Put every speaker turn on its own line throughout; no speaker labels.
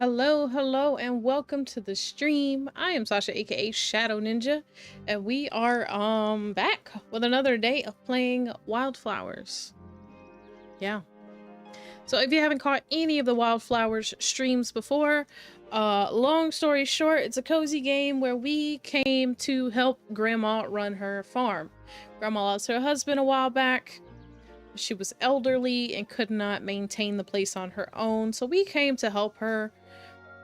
Hello, hello, and welcome to the stream. I am Sasha, aka Shadow Ninja, and we are back with another day of playing Wildflowers. Yeah. So if you haven't caught any of the Wildflowers streams before, long story short, it's a cozy game where we came to help Grandma run her farm. Grandma lost her husband a while back. She was elderly and could not maintain the place on her own, so we came to help her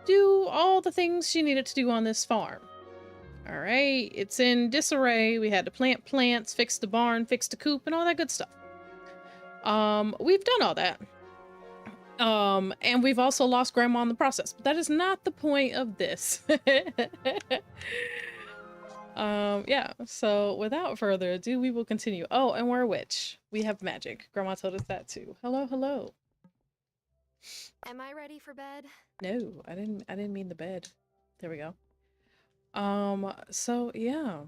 do all the things she needed to do on this farm. All right, it's in disarray. We had to plant plants, fix the barn, fix the coop, and all that good stuff. We've done all that. And we've also lost Grandma in the process, but that is not the point of this. Yeah, so without further ado, we will continue. Oh, and we're a witch. We have magic. Grandma told us that too. Hello, hello.
Am I ready for bed?
No, I didn't mean the bed. There we go. So yeah.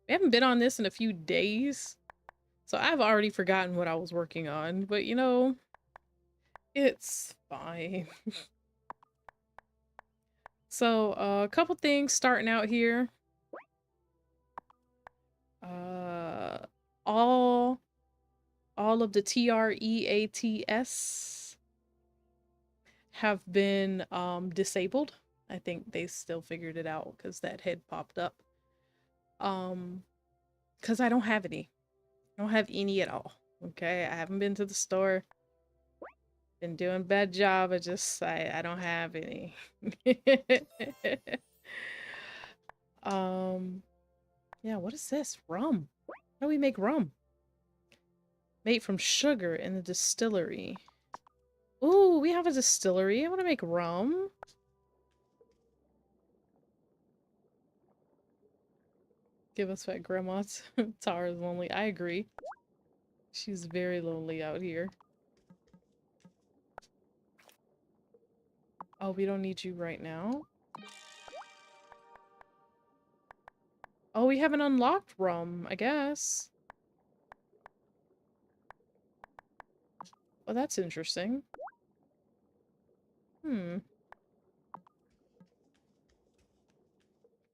We haven't been on this in a few days. So I've already forgotten what I was working on, but you know, it's fine. So, a couple things starting out here. Uh all of the TREATS have been disabled. I think they still figured it out cuz that head popped up. Um cuz I don't have any. I don't have any at all. Okay? I haven't been to the store. Been doing a bad job. I don't have any. um yeah, what is this? Rum. How do we make rum? Made from sugar in the distillery. Ooh, we have a distillery. I want to make rum. Give us that grandma. Tara's lonely. I agree. She's very lonely out here. Oh, we don't need you right now. Oh, we haven't unlocked rum, I guess. Well, that's interesting. Hmm.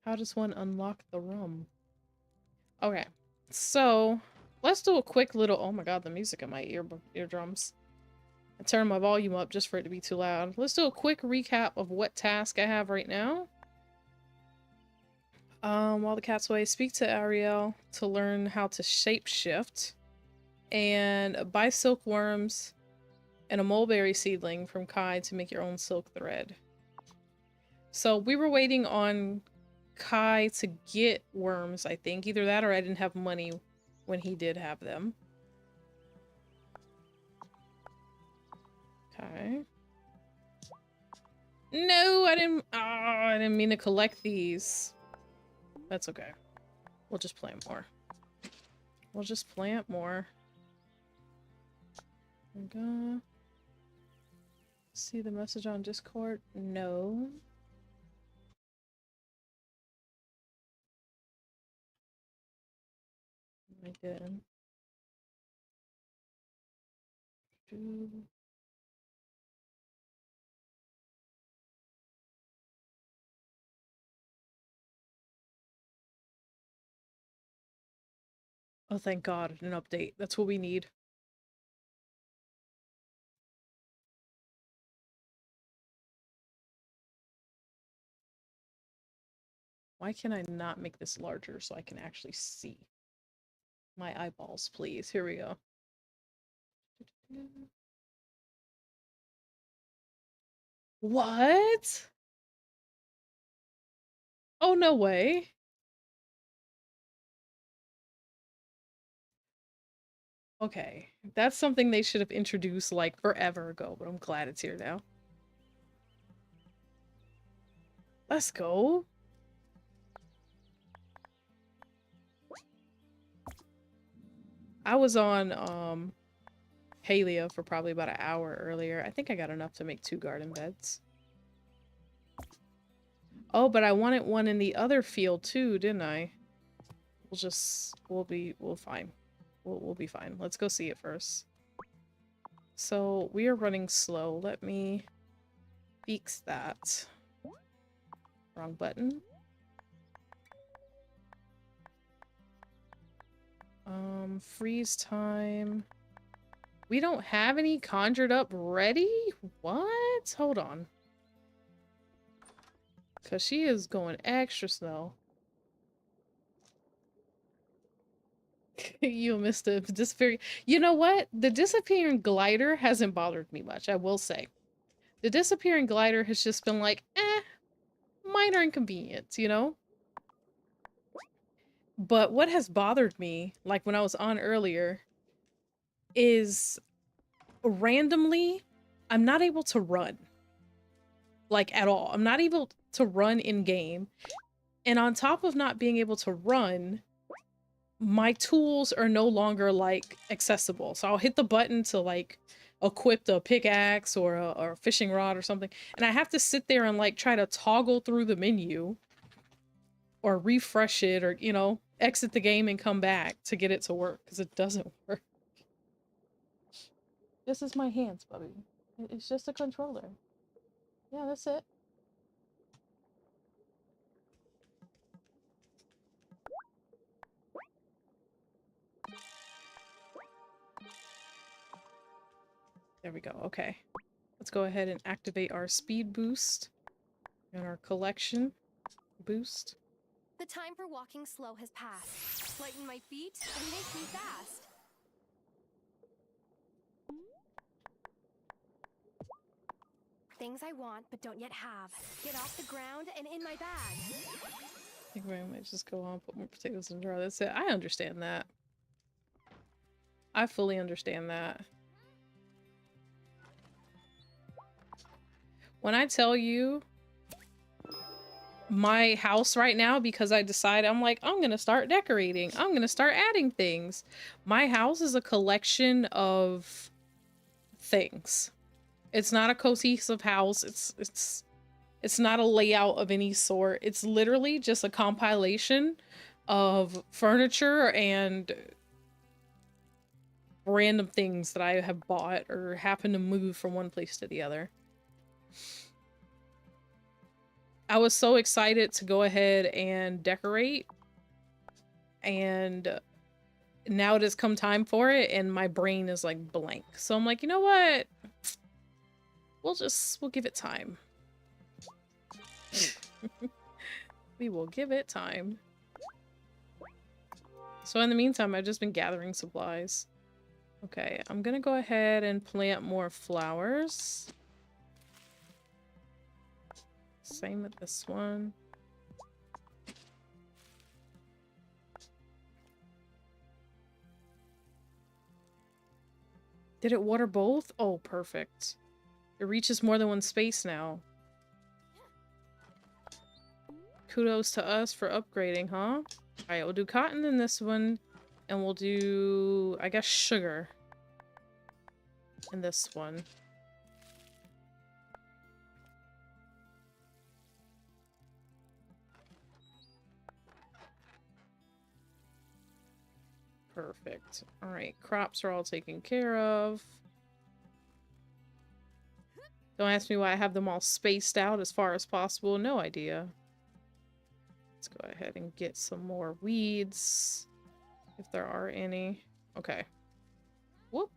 How does one unlock the rum? Okay. So, let's do a quick little... Oh my god, the music in my eardrums. I turned my volume up just for it to be too loud. Let's do a quick recap of what task I have right now. While the cat's away, speak to Ariel to learn how to shapeshift. And buy silkworms and a mulberry seedling from Kai to make your own silk thread. So we were waiting on Kai to get worms, I think. Either that or I didn't have money when he did have them. Okay. No, I didn't. Oh, I didn't mean to collect these. That's okay. We'll just plant more. We'll just plant more. Okay. See the message on Discord? No. I didn't. Oh, thank God, an update. That's what we need. Why can I not make this larger so I can actually see? My eyeballs, please. Here we go. What? Oh, no way. Okay, that's something they should have introduced like forever ago, but I'm glad it's here now. Let's go. I was on Halia for probably about an hour earlier. I think I got enough to make 2 garden beds. Oh, but I wanted one in the other field too, didn't I? We'll fine. We'll be fine. Let's go see it first. So we are running slow. Let me fix that. Wrong button. Freeze time. We don't have any conjured up ready? What? Hold on. Because she is going extra slow. You missed the disappearing. You know what? The disappearing glider hasn't bothered me much, I will say. The disappearing glider has just been like, minor inconvenience, you know? But what has bothered me, like when I was on earlier, is randomly, I'm not able to run. Like, at all. I'm not able to run in game. And on top of not being able to run, my tools are no longer, like, accessible. So I'll hit the button to, like, equip a pickaxe or a fishing rod or something. And I have to sit there and, like, try to toggle through the menu. Or refresh it or, you know, exit the game and come back to get it to work. Because it doesn't work. This is my hands, Bubby. It's just a controller. Yeah, that's it. There we go. Okay. Let's go ahead and activate our speed boost and our collection boost.
The time for walking slow has passed. Lighten my feet and make me fast. Things I want but don't yet have. Get off the ground and in my bag.
I think we might just go on, put more potatoes in the jar. That's it. I understand that. I fully understand that. When I tell you my house right now, because I decided, I'm like, I'm gonna start decorating. I'm gonna start adding things. My house is a collection of things. It's not a cohesive house. It's not a layout of any sort. It's literally just a compilation of furniture and random things that I have bought or happen to move from one place to the other. I was so excited to go ahead and decorate, and now it has come time for it, and my brain is like blank. So I'm like, you know what? We'll give it time. We will give it time. So in the meantime, I've just been gathering supplies. Okay, I'm gonna go ahead and plant more flowers. Same with this one. Did it water both? Oh, perfect. It reaches more than one space now. Kudos to us for upgrading, huh? Alright, we'll do cotton in this one. And we'll do, I guess, sugar in this one. Perfect. Alright, crops are all taken care of. Don't ask me why I have them all spaced out as far as possible. No idea. Let's go ahead and get some more weeds, if there are any. Okay. Whoop.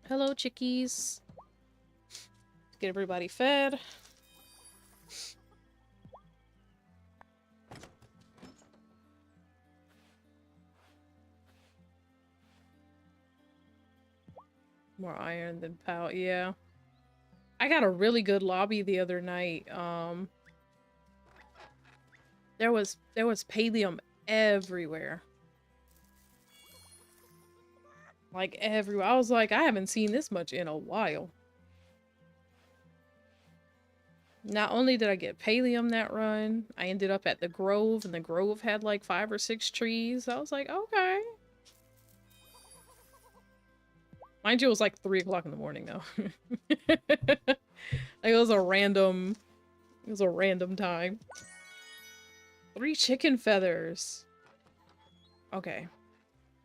Hello, chickies. Get everybody fed. More iron than power. Yeah. I got a really good lobby the other night. There was pallium everywhere. Like everywhere. I was like, I haven't seen this much in a while. Not only did I get pallium that run, I ended up at the Grove, and the Grove had like 5 or 6 trees. I was like, okay. Mind you, it was like 3 o'clock in the morning though. Like it was a random time. 3 chicken feathers. Okay.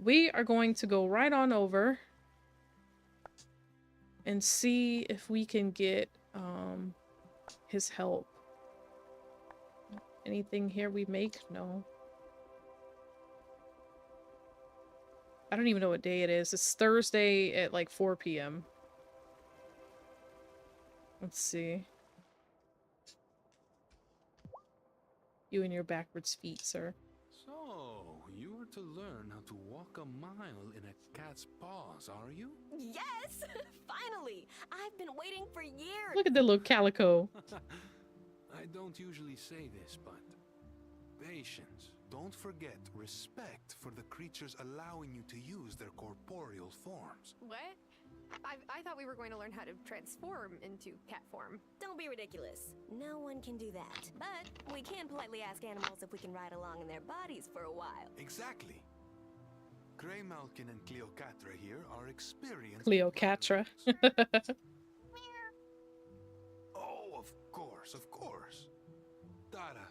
We are going to go right on over and see if we can get his help. Anything here we make? No. I don't even know what day it is. It's Thursday at like 4 p.m. Let's see. You and your backwards feet, sir.
So, you are to learn how to walk a mile in a cat's paws, are you?
Yes! Finally! I've been waiting for years!
Look at the little calico.
I don't usually say this, but patience. Don't forget respect for the creatures allowing you to use their corporeal forms.
What? I thought we were going to learn how to transform into cat form.
Don't be ridiculous. No one can do that. But we can politely ask animals if we can ride along in their bodies for a while.
Exactly. Grey Malkin and Cleocatra here are experienced.
Cleocatra.
Oh, of course. Tara,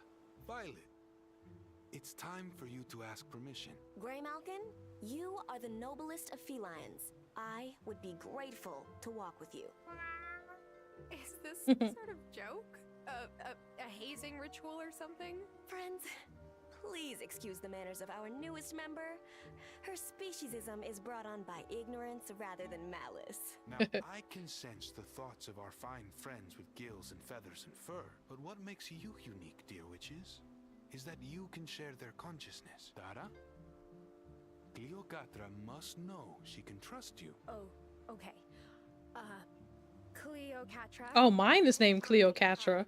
Wylde. It's time for you to ask permission.
Grey Malkin, you are the noblest of felines. I would be grateful to walk with you.
Is this some sort of joke? A hazing ritual or something?
Friends, please excuse the manners of our newest member. Her speciesism is brought on by ignorance rather than malice.
Now, I can sense the thoughts of our fine friends with gills and feathers and fur. But what makes you unique, dear witches, is that you can share their consciousness. Tara? Cleocatra must know she can trust you.
Oh, okay. Cleocatra.
Oh, mine is named Cleocatra.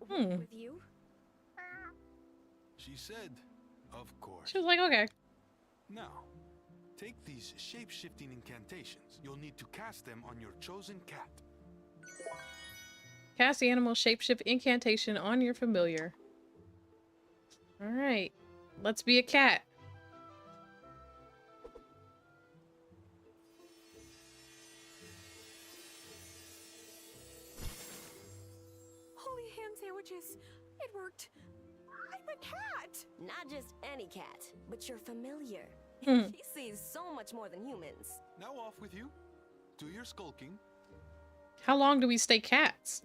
With you?
She said, of course.
She was like, okay.
Now, take these shape-shifting incantations. You'll need to cast them on your chosen cat.
Cast the animal shapeshift incantation on your familiar. Alright. Let's be a cat.
Holy ham sandwiches! It worked! I'm a cat!
Not just any cat, but your familiar.
Hmm.
She sees so much more than humans.
Now off with you. Do your skulking.
How long do we stay cats?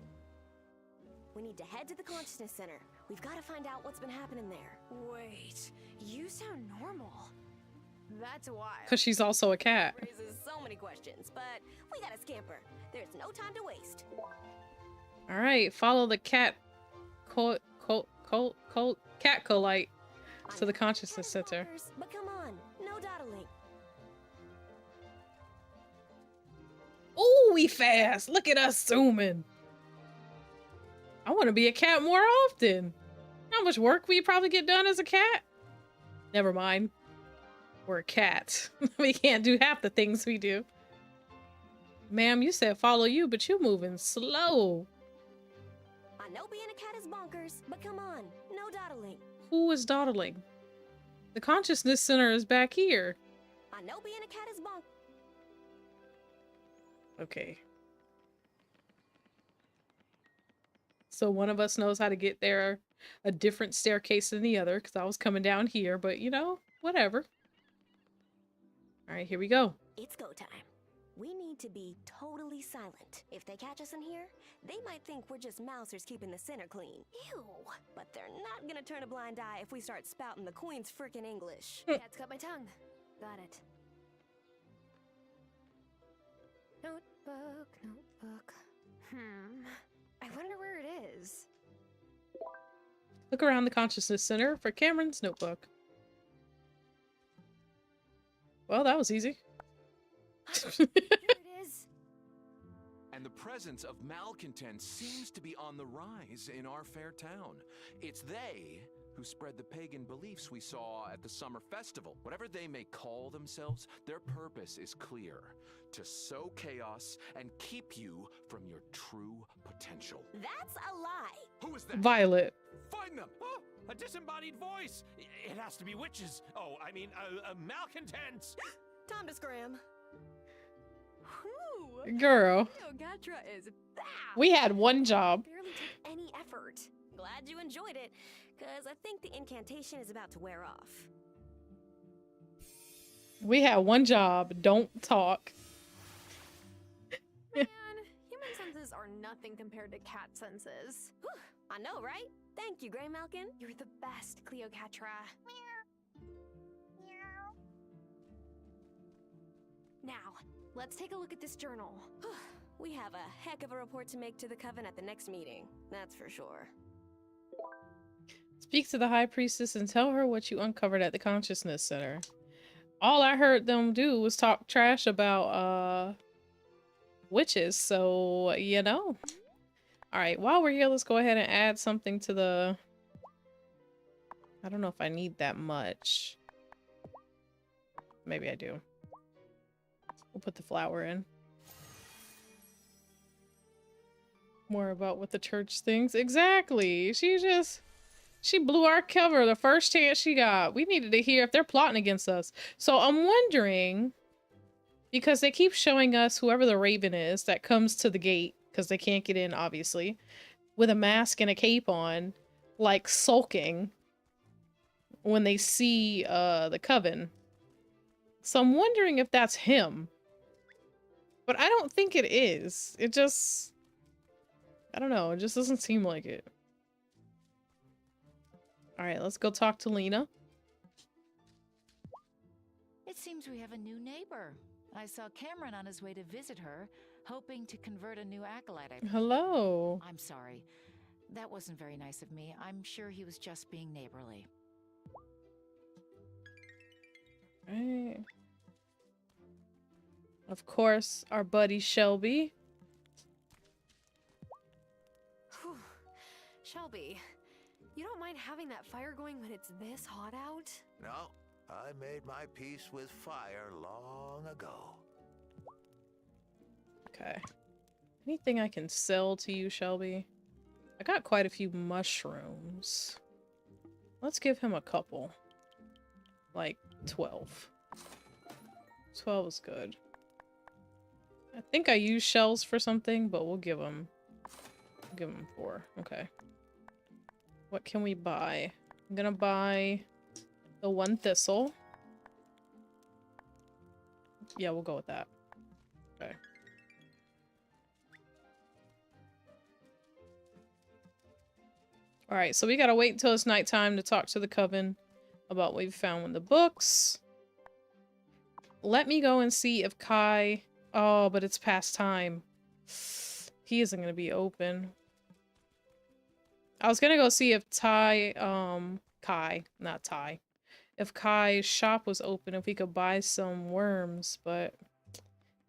We need to head to the consciousness center. We've got to find out what's been happening there.
Wait, you sound normal. That's wild.
Because she's also a cat.
Raises so many questions, but we gotta scamper. There's no time to waste.
Alright, follow the cat cat colite to the consciousness center.
But come on, no dawdling.
Ooh, we fast! Look at us zooming! I want to be a cat more often. How much work we probably get done as a cat? Never mind. We're a cat. We can't do half the things we do. Ma'am, you said follow you, but you moving slow.
I know being a cat is bonkers, but come on, no dawdling.
Who is dawdling? The consciousness center is back here.
I know being a cat is bonkers.
Okay. So one of us knows how to get there a different staircase than the other, because I was coming down here, but you know, whatever. All right, here we go.
It's go time. We need to be totally silent. If they catch us in here, they might think we're just mousers keeping the center clean. Ew. But they're not gonna turn a blind eye if we start spouting the Queen's frickin' English.
Cat's got my tongue. Got it. Notebook. I wonder where it is.
Look around the consciousness center for Cameron's notebook. Well, that was easy.
Here it is.
And the presence of malcontent seems to be on the rise in our fair town. It's they who spread the pagan beliefs we saw at the summer festival. Whatever they may call themselves, their purpose is clear: to sow chaos and keep you from your true potential.
That's a lie.
Who is that?
Violet.
Find them!
Oh, a disembodied voice! It has to be witches. Oh, I mean, malcontents!
Time to scram.
Whew.
Girl.
Cleocatra is back.
We had one job.
Barely took any effort.
Glad you enjoyed it, because I think the incantation is about to wear off.
We had one job. Don't talk.
Man, human senses senses are nothing compared to cat senses.
Whew, I know, right? Thank you, Grey Malkin.
You're the best, Cleocatra. Now, let's take a look at this journal.
We have a heck of a report to make to the Coven at the next meeting. That's for sure.
Speak to the High Priestess and tell her what you uncovered at the Consciousness Center. All I heard them do was talk trash about, witches, so, you know. Alright, while we're here, let's go ahead and add something to the... I don't know if I need that much. Maybe I do. We'll put the flower in. More about what the church thinks. Exactly! She blew our cover the first chance she got. We needed to hear if they're plotting against us. So I'm wondering, because they keep showing us whoever the Raven is that comes to the gate, because they can't get in, obviously, with a mask and a cape on, like sulking when they see the Coven. So I'm wondering if that's him. But I don't think it is. It just... I don't know. It just doesn't seem like it. Alright, let's go talk to Lena.
It seems we have a new neighbor. I saw Cameron on his way to visit her, hoping to convert a new acolyte.
Hello.
I'm sorry. That wasn't very nice of me. I'm sure he was just being neighborly.
Right. Of course, our buddy Shelby.
Whew. Shelby, you don't mind having that fire going when it's this hot out?
No, I made my peace with fire long ago.
Okay. Anything I can sell to you, Shelby? I got quite a few mushrooms. Let's give him a couple. Like 12. 12 is good. I think I used shells for something, but we'll give him 4. Okay. What can we buy? I'm gonna buy the 1 thistle. Yeah, we'll go with that. Okay. Alright, so we gotta wait until it's nighttime to talk to the Coven about what we found in the books. Let me go and see if Kai... Oh, but it's past time. He isn't gonna be open. I was gonna go see if Kai, not Ty. If Kai's shop was open, if we could buy some worms, but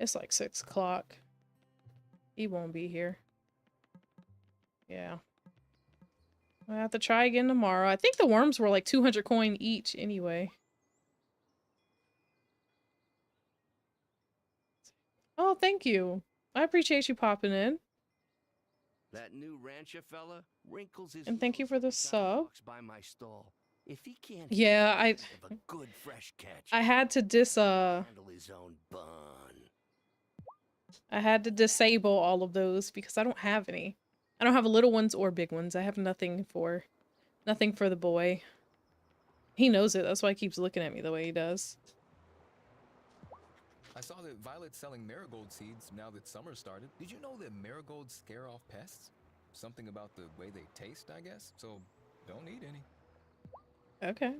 it's like 6 o'clock. He won't be here. Yeah. I have to try again tomorrow. I think the worms were like 200 coin each anyway. Oh, thank you. I appreciate you popping in.
That new rancher fella wrinkles his
And thank you for the sub.
by my stall. If he can't
Yeah,
have a good fresh catch,
I had to
handle his own bun.
I had to disable all of those because I don't have any. I don't have little ones or big ones. I have nothing for the boy. He knows it. That's why he keeps looking at me the way he does.
I saw that Violet's selling marigold seeds now that summer started. Did you know that marigolds scare off pests? Something about the way they taste, I guess. So don't eat any.
Okay.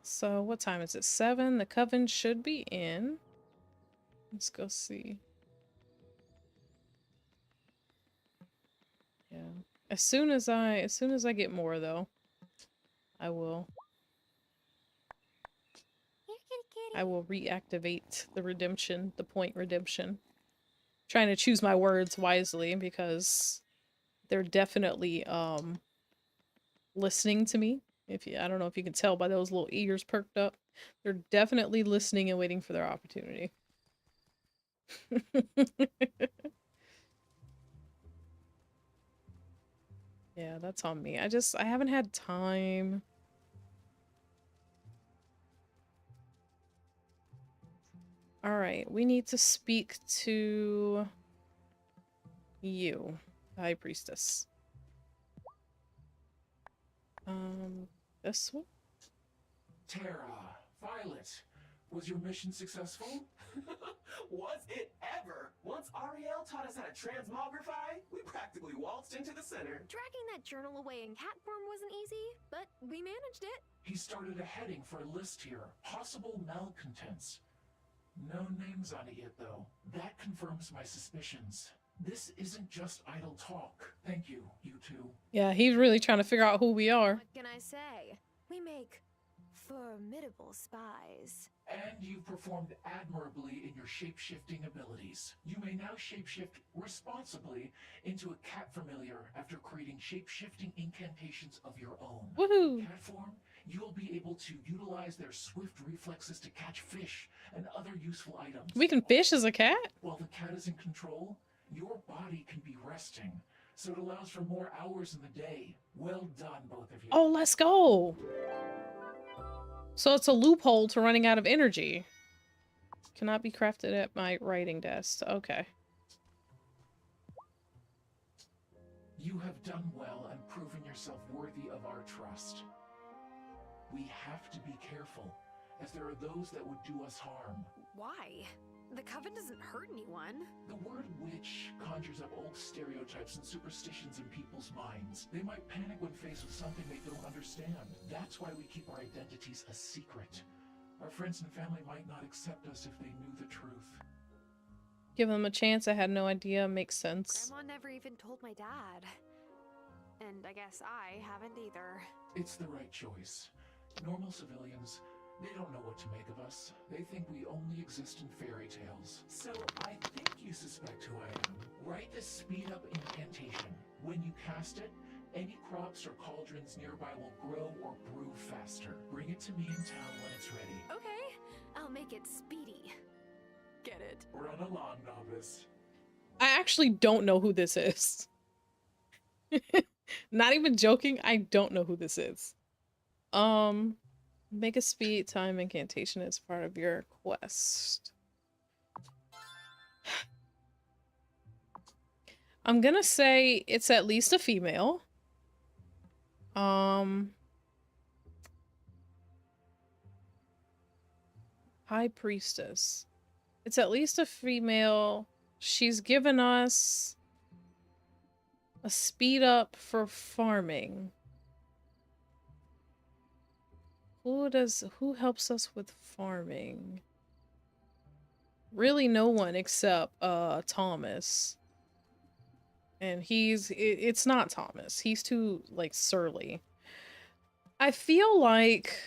So what time is it? 7. The Coven should be in. Let's go see. Yeah. As soon as I get more though, I will reactivate the redemption, the point redemption. Trying to choose my words wisely because they're definitely listening to me. I don't know if you can tell by those little ears perked up. They're definitely listening and waiting for their opportunity. Yeah, that's on me. I haven't had time. Alright, we need to speak to you, High Priestess. This one?
Terra, Violet, Was your mission successful?
Was it ever? Once Ariel taught us how to transmogrify, we practically waltzed into the center.
Dragging that journal away in cat form wasn't easy, but we managed it.
He started a heading for a list here. Possible malcontents. No names on it yet, though. That confirms my suspicions. This isn't just idle talk. Thank you, you two.
Yeah, he's really trying to figure out who we are.
What can I say? We make formidable spies.
And you've performed admirably in your shape-shifting abilities. You may now shapeshift responsibly into a cat familiar after creating shape-shifting incantations of your own.
Woohoo!
Cat form, you'll be able to utilize their swift reflexes to catch fish and other useful items.
We can fish as a cat?
While the cat is in control, your body can be resting, so it allows for more hours in the day. Well done, both of you.
Oh, let's go! So it's a loophole to running out of energy. Cannot be crafted at my writing desk. Okay.
You have done well and proven yourself worthy of our trust. We have to be careful, as there are those that would do us harm.
Why? The coven doesn't hurt anyone.
The word witch conjures up old stereotypes and superstitions in people's minds. They might panic when faced with something they don't understand. That's why we keep our identities a secret. Our friends and family might not accept us if they knew the truth.
Give them a chance. I had no idea. Makes sense.
Grandma never even told my dad. And I guess I haven't either.
It's the right choice. Normal civilians, they don't know what to make of us. They think we only exist in fairy tales. So I think you suspect who I am. Write the speed up incantation. When you cast it, any crops or cauldrons nearby will grow or brew faster. Bring it to me in town when it's ready.
Okay, I'll make it speedy. Get it?
Run along, novice.
I actually don't know who this is. Not even joking, I don't know who this is. Make a speed time incantation as part of your quest. I'm gonna say it's at least a female. High Priestess. It's at least a female. She's given us a speed up for farming. Who helps us with farming? Really no one except Thomas. And it's not Thomas. He's too like surly. I feel like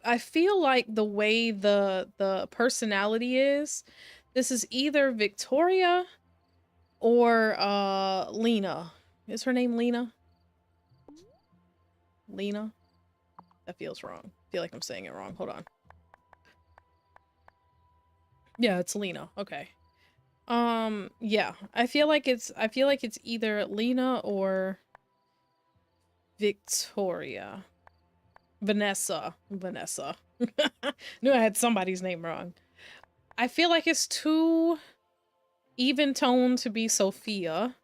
the way the personality is, this is either Victoria or Lena. Is her name Lena? Lena? That feels wrong. I feel like I'm saying it wrong. Hold on. Yeah, it's Lena. Okay. Yeah. I feel like it's either Lena or Victoria. Vanessa. Knew I had somebody's name wrong. I feel like it's too even toned to be Sophia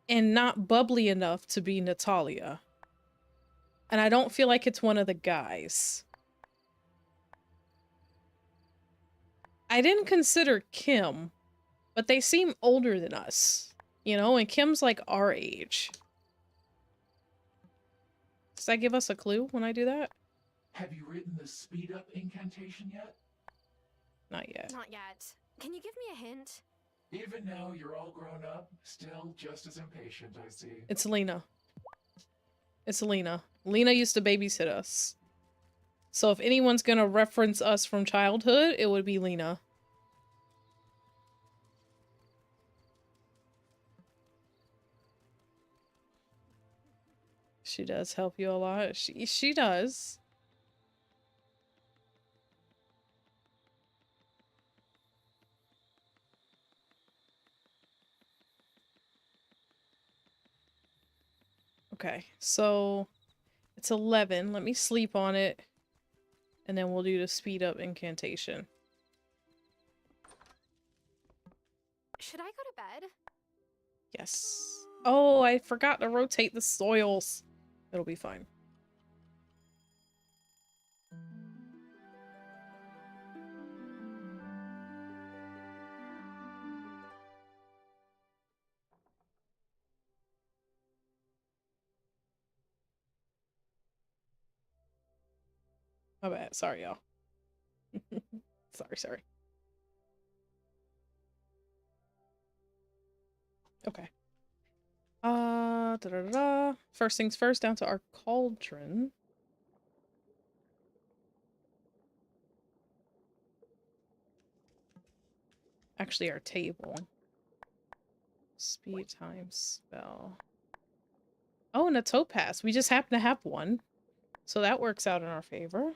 and not bubbly enough to be Natalia. And I don't feel like it's one of the guys. I didn't consider Kim, but they seem older than us, you know, and Kim's like our age. Does that give us a clue when I do that?
Have you written the speed up incantation yet?
Not yet.
Not yet. Can you give me a hint?
Even now you're all grown up, still just as impatient, I see.
It's Lena. It's Lena. Lena used to babysit us. So if anyone's gonna reference us from childhood, it would be Lena. She does help you a lot. She does. Okay, so it's 11. Let me sleep on it. And then we'll do the speed up incantation.
Should I go to bed?
Yes. Oh, I forgot to rotate the soils. It'll be fine. My bad. Sorry, y'all. Sorry. Okay. First things first, down to our cauldron. Actually, our table. Speed time spell. Oh, and a topaz. We just happen to have one. So that works out in our favor.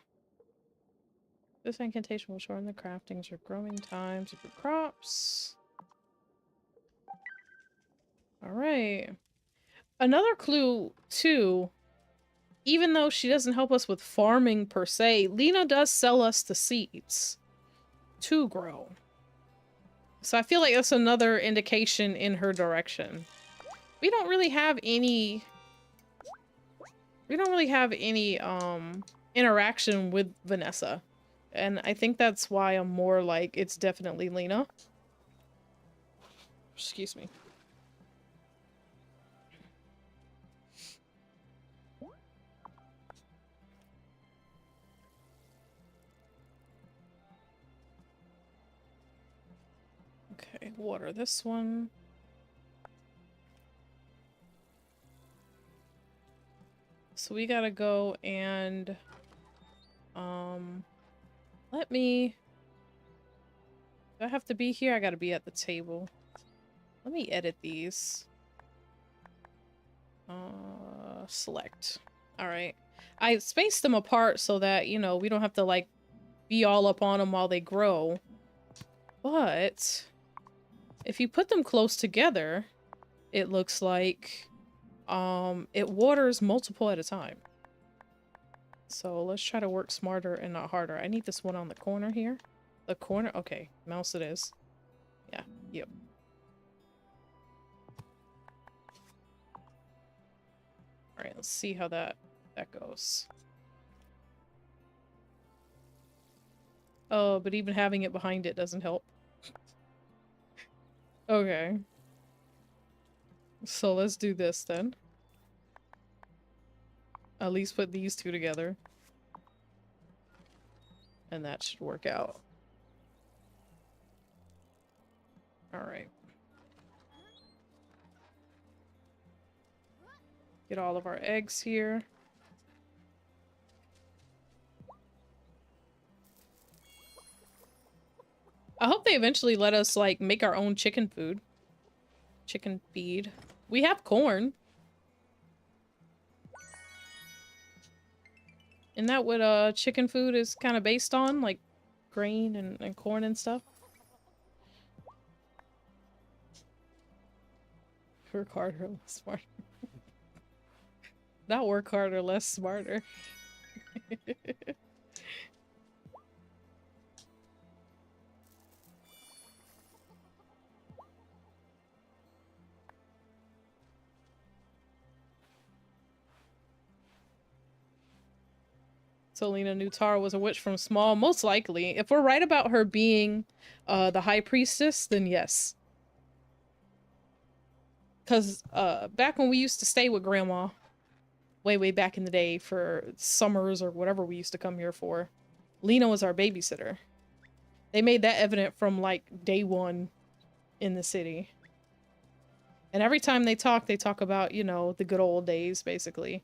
This incantation will shorten the craftings or growing times of your crops. Alright. Another clue, too, even though she doesn't help us with farming per se, Lena does sell us the seeds to grow. So I feel like that's another indication in her direction. We don't really have any interaction with Vanessa. And I think that's why I'm more like, it's definitely Lena. Excuse me. Okay, water this one. So we gotta go and, let me... Do I have to be here? I gotta be at the table. Let me edit these. Select. Alright. I spaced them apart so that, you know, we don't have to, like, be all up on them while they grow. But if you put them close together, it looks like, it waters multiple at a time. So let's try to work smarter and not harder. I need this one on the corner here. The corner? Okay. Mouse it is. Yeah. Yep. Alright, let's see how that goes. Oh, but even having it behind it doesn't help. Okay. So let's do this then. At least put these two together. And that should work out. Alright. Get all of our eggs here. I hope they eventually let us, like, make our own chicken food. Chicken feed. We have corn. Isn't that what chicken food is kind of based on? Like grain and corn and stuff? Work harder, less smarter. Not work harder, less smarter. So Lena knew Tara was a witch from small. Most likely. If we're right about her being the high priestess, then yes. Because back when we used to stay with Grandma, way back in the day for summers or whatever we used to come here for, Lena was our babysitter. They made that evident from, like, day one in the city. And every time they talk about, you know, the good old days, basically.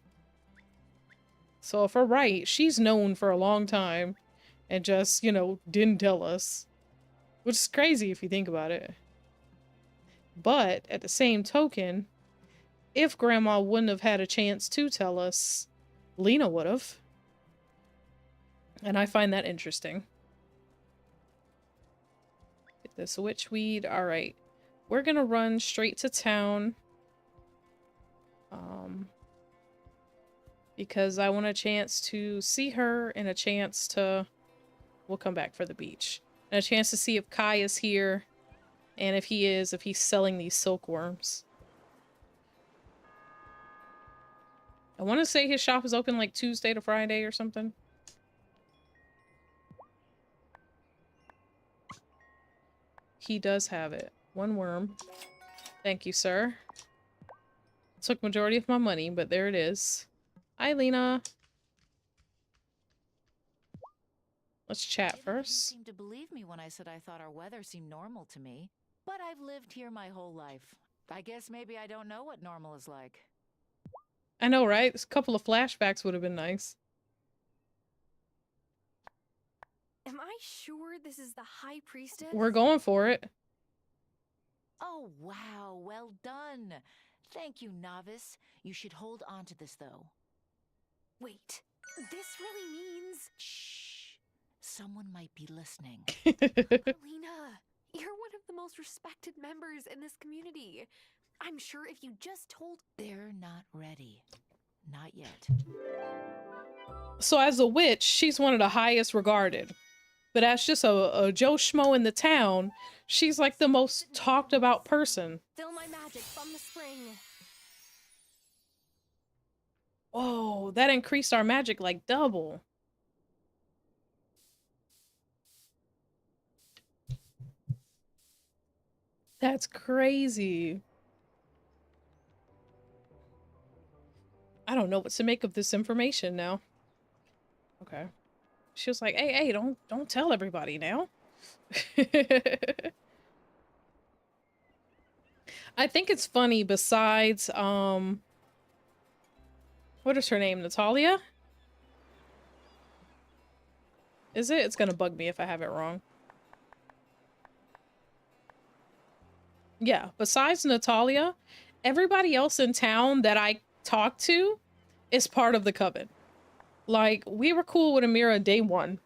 So if we're right, she's known for a long time and just, you know, didn't tell us. Which is crazy if you think about it. But at the same token, if Grandma wouldn't have had a chance to tell us, Lena would have. And I find that interesting. Get this witchweed. Alright. We're gonna run straight to town. Because I want a chance to see her and a chance to... We'll come back for the beach. And a chance to see if Kai is here. And if he is, if he's selling these silkworms. I want to say his shop is open like Tuesday to Friday or something. He does have it. One worm. Thank you, sir. Took majority of my money, but there it is. Hi, Lena. Let's chat
Didn't
first.
seem to believe me when I said I thought our weather seemed normal to me. But I've lived here my whole life. I guess maybe I don't know what normal is like.
I know, right? A couple of flashbacks would have been nice.
Am I sure this is the High Priestess?
We're going for it.
Oh, wow. Well done. Thank you, novice. You should hold on to this, though.
Wait, this really means...
Shh. Someone might be listening.
Alina, you're one of the most respected members in this community. I'm sure if you just told...
They're not ready. Not yet.
So as a witch, she's one of the highest regarded. But as just a Joe Schmo in the town, she's like the most talked about person.
Fill my magic from the spring.
Oh, that increased our magic like double. That's crazy. I don't know what to make of this information now. Okay. She was like, hey, don't tell everybody now. I think it's funny besides, what is her name? Natalia? Is it? It's gonna bug me if I have it wrong. Yeah, besides Natalia, everybody else in town that I talked to is part of the coven. Like, we were cool with Amira day one.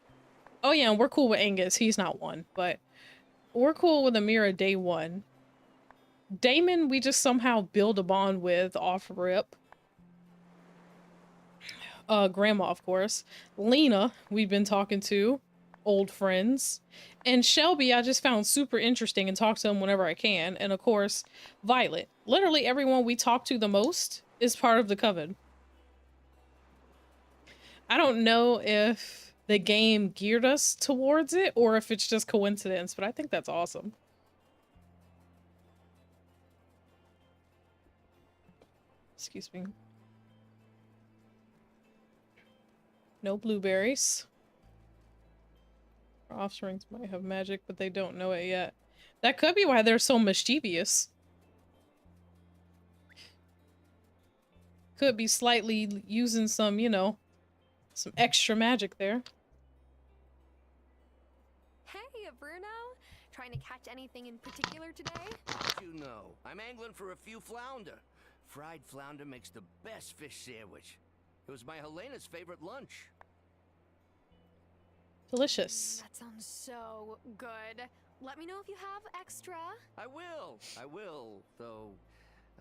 Oh yeah, and we're cool with Angus. He's not one, but we're cool with Amira day one. Damon, we just somehow build a bond with off rip. Grandma, of course. Lena, we've been talking to. Old friends. And Shelby, I just found super interesting and talk to him whenever I can. And of course, Violet. Literally everyone we talk to the most is part of the coven. I don't know if the game geared us towards it or if it's just coincidence, but I think that's awesome. Excuse me. No blueberries. Our offsprings might have magic, but they don't know it yet. That could be why they're so mischievous. Could be slightly using some, you know, some extra magic there.
Hey, Bruno. Trying to catch anything in particular today?
You know, I'm angling for a few flounder. Fried flounder makes the best fish sandwich. It was my Helena's favorite lunch.
Delicious.
That sounds so good. Let me know if you have extra.
I will, though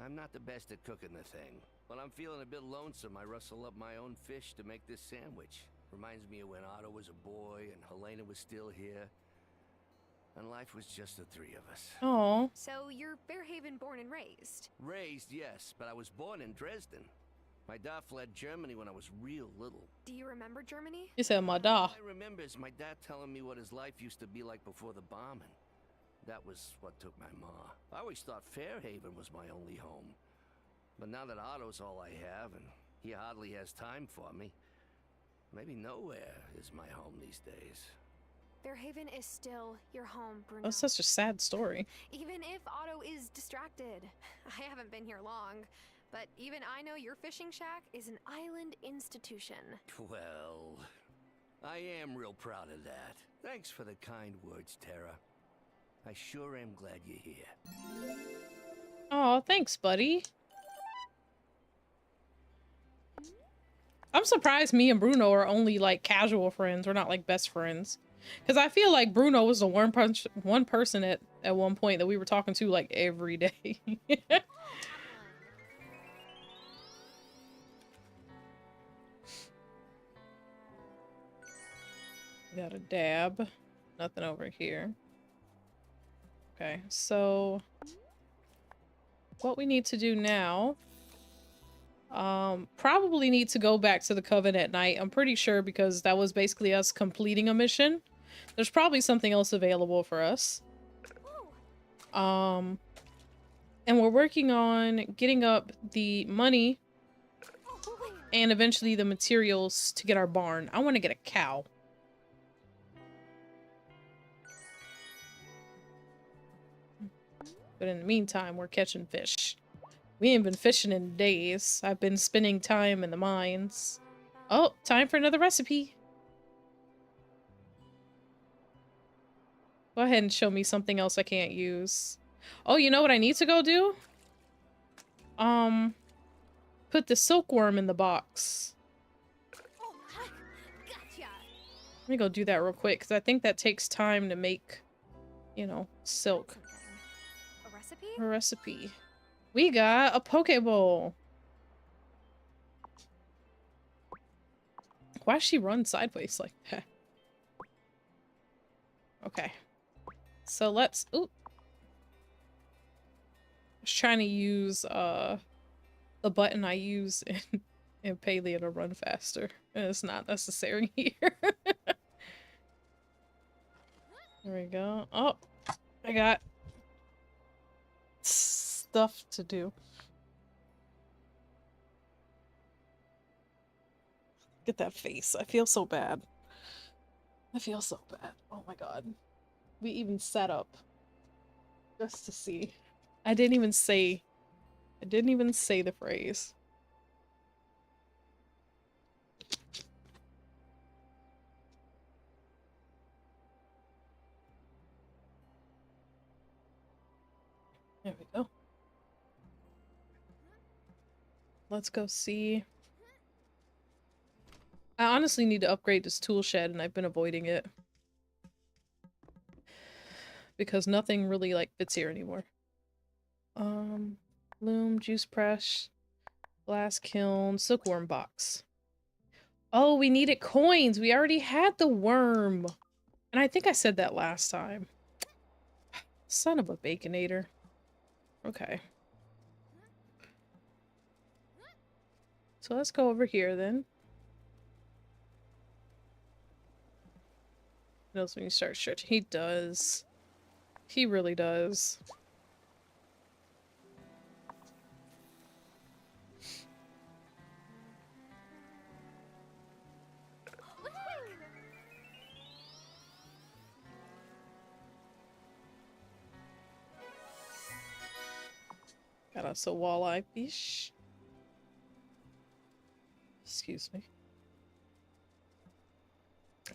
I'm not the best at cooking the thing. When I'm feeling a bit lonesome, I rustle up my own fish to make this sandwich. Reminds me of when Otto was a boy and Helena was still here. And life was just the three of us.
Oh.
So you're Fairhaven born and raised?
Raised, yes, but I was born in Dresden. My dad fled Germany when I was real little.
Do you remember Germany?
You said my da.
All I remember is my dad telling me what his life used to be like before the bombing. That was what took my ma. I always thought Fairhaven was my only home. But now that Otto's all I have, and he hardly has time for me, maybe nowhere is my home these days.
Fairhaven is still your home, Bruno.
That's such a sad story.
Even if Otto is distracted. I haven't been here long, but even I know your fishing shack is an island institution.
Well, I am real proud of that. Thanks for the kind words, Tara. I sure am glad you're here.
Oh, thanks, buddy. I'm surprised me and Bruno are only like casual friends. We're not like best friends. Because I feel like Bruno was the one person at one point that we were talking to like every day. Got a dab. Nothing over here. Okay, so what we need to do now, probably need to go back to the Coven at night. I'm pretty sure because that was basically us completing a mission. There's probably something else available for us. And we're working on getting up the money and eventually the materials to get our barn. I want to get a cow. But in the meantime, we're catching fish. We ain't been fishing in days. I've been spending time in the mines. Oh, time for another recipe. Go ahead and show me something else I can't use. Oh, you know what I need to go do? Put the silkworm in the box.
Oh, gotcha.
Let me go do that real quick, because I think that takes time to make, you know, silk.
A recipe?
A recipe. We got a Pokeball. Why does she run sideways like that? Okay. So let's... Ooh. I was trying to use, the button I use in Paleo to run faster. And it's not necessary here. There we go. Oh, I got stuff to do. Get that face. I feel so bad. I feel so bad. Oh my god. We even set up just to see. I didn't even say the phrase. There we go. Let's go see. I honestly need to upgrade this tool shed, and I've been avoiding it. Because nothing really, like, fits here anymore. Loom, juice press, glass kiln, silkworm box. Oh, we needed coins! We already had the worm! And I think I said that last time. Son of a baconator. Okay. So let's go over here then. He knows when you start stretching. He does. He really does. Got us a walleye fish. Excuse me.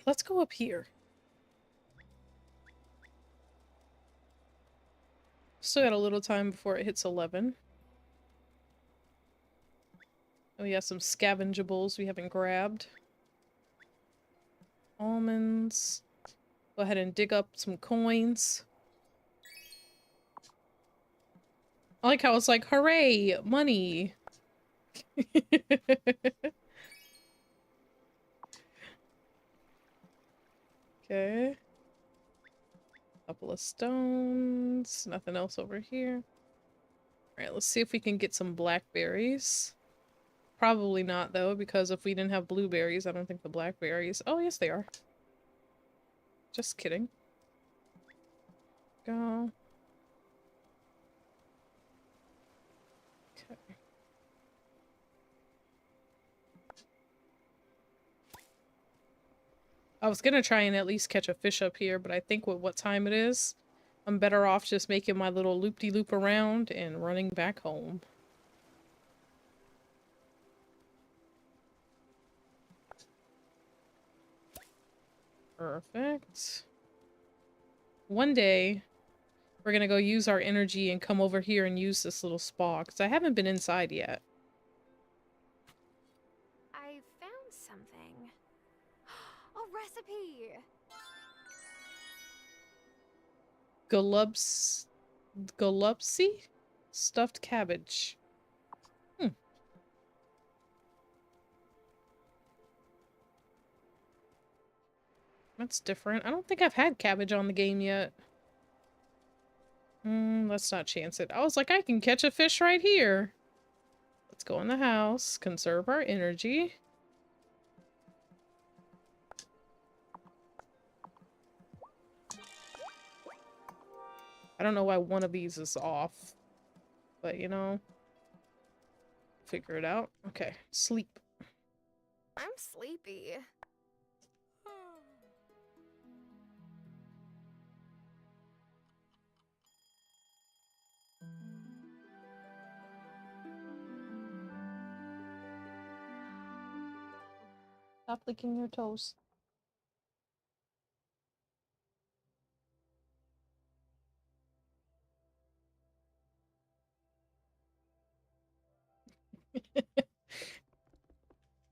Let's go up here. Still got a little time before it hits 11. And we have some scavengeables we haven't grabbed. Almonds. Go ahead and dig up some coins. I like how it's like, hooray, money. Okay. Couple of stones. Nothing else over here. Alright, let's see if we can get some blackberries. Probably not, though, because if we didn't have blueberries, I don't think the blackberries... Oh, yes, they are. Just kidding. Go. Okay. I was gonna try and at least catch a fish up here, but I think with what time it is, I'm better off just making my little loop-de-loop around and running back home. Perfect. One day, we're gonna go use our energy and come over here and use this little spa, because I haven't been inside yet.
I found something. A recipe!
Galupsi? Stuffed cabbage. That's different. I don't think I've had cabbage on the game yet. Let's not chance it. I was like, I can catch a fish right here. Let's go in the house, conserve our energy. I don't know why one of these is off, but you know, figure it out. Okay, sleep.
I'm sleepy.
Stop licking your toes.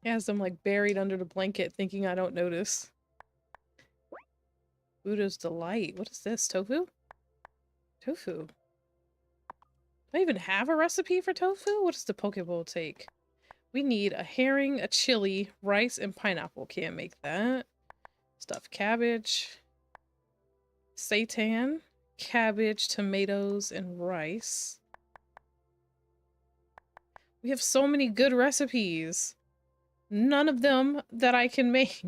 He has them like buried under the blanket thinking I don't notice. Buddha's Delight. What is this? Tofu? Tofu. Do I even have a recipe for tofu? What does the Poke Bowl take? We need a herring, a chili, rice, and pineapple. Can't make that. Stuffed cabbage. Seitan. Cabbage, tomatoes, and rice. We have so many good recipes. None of them that I can make.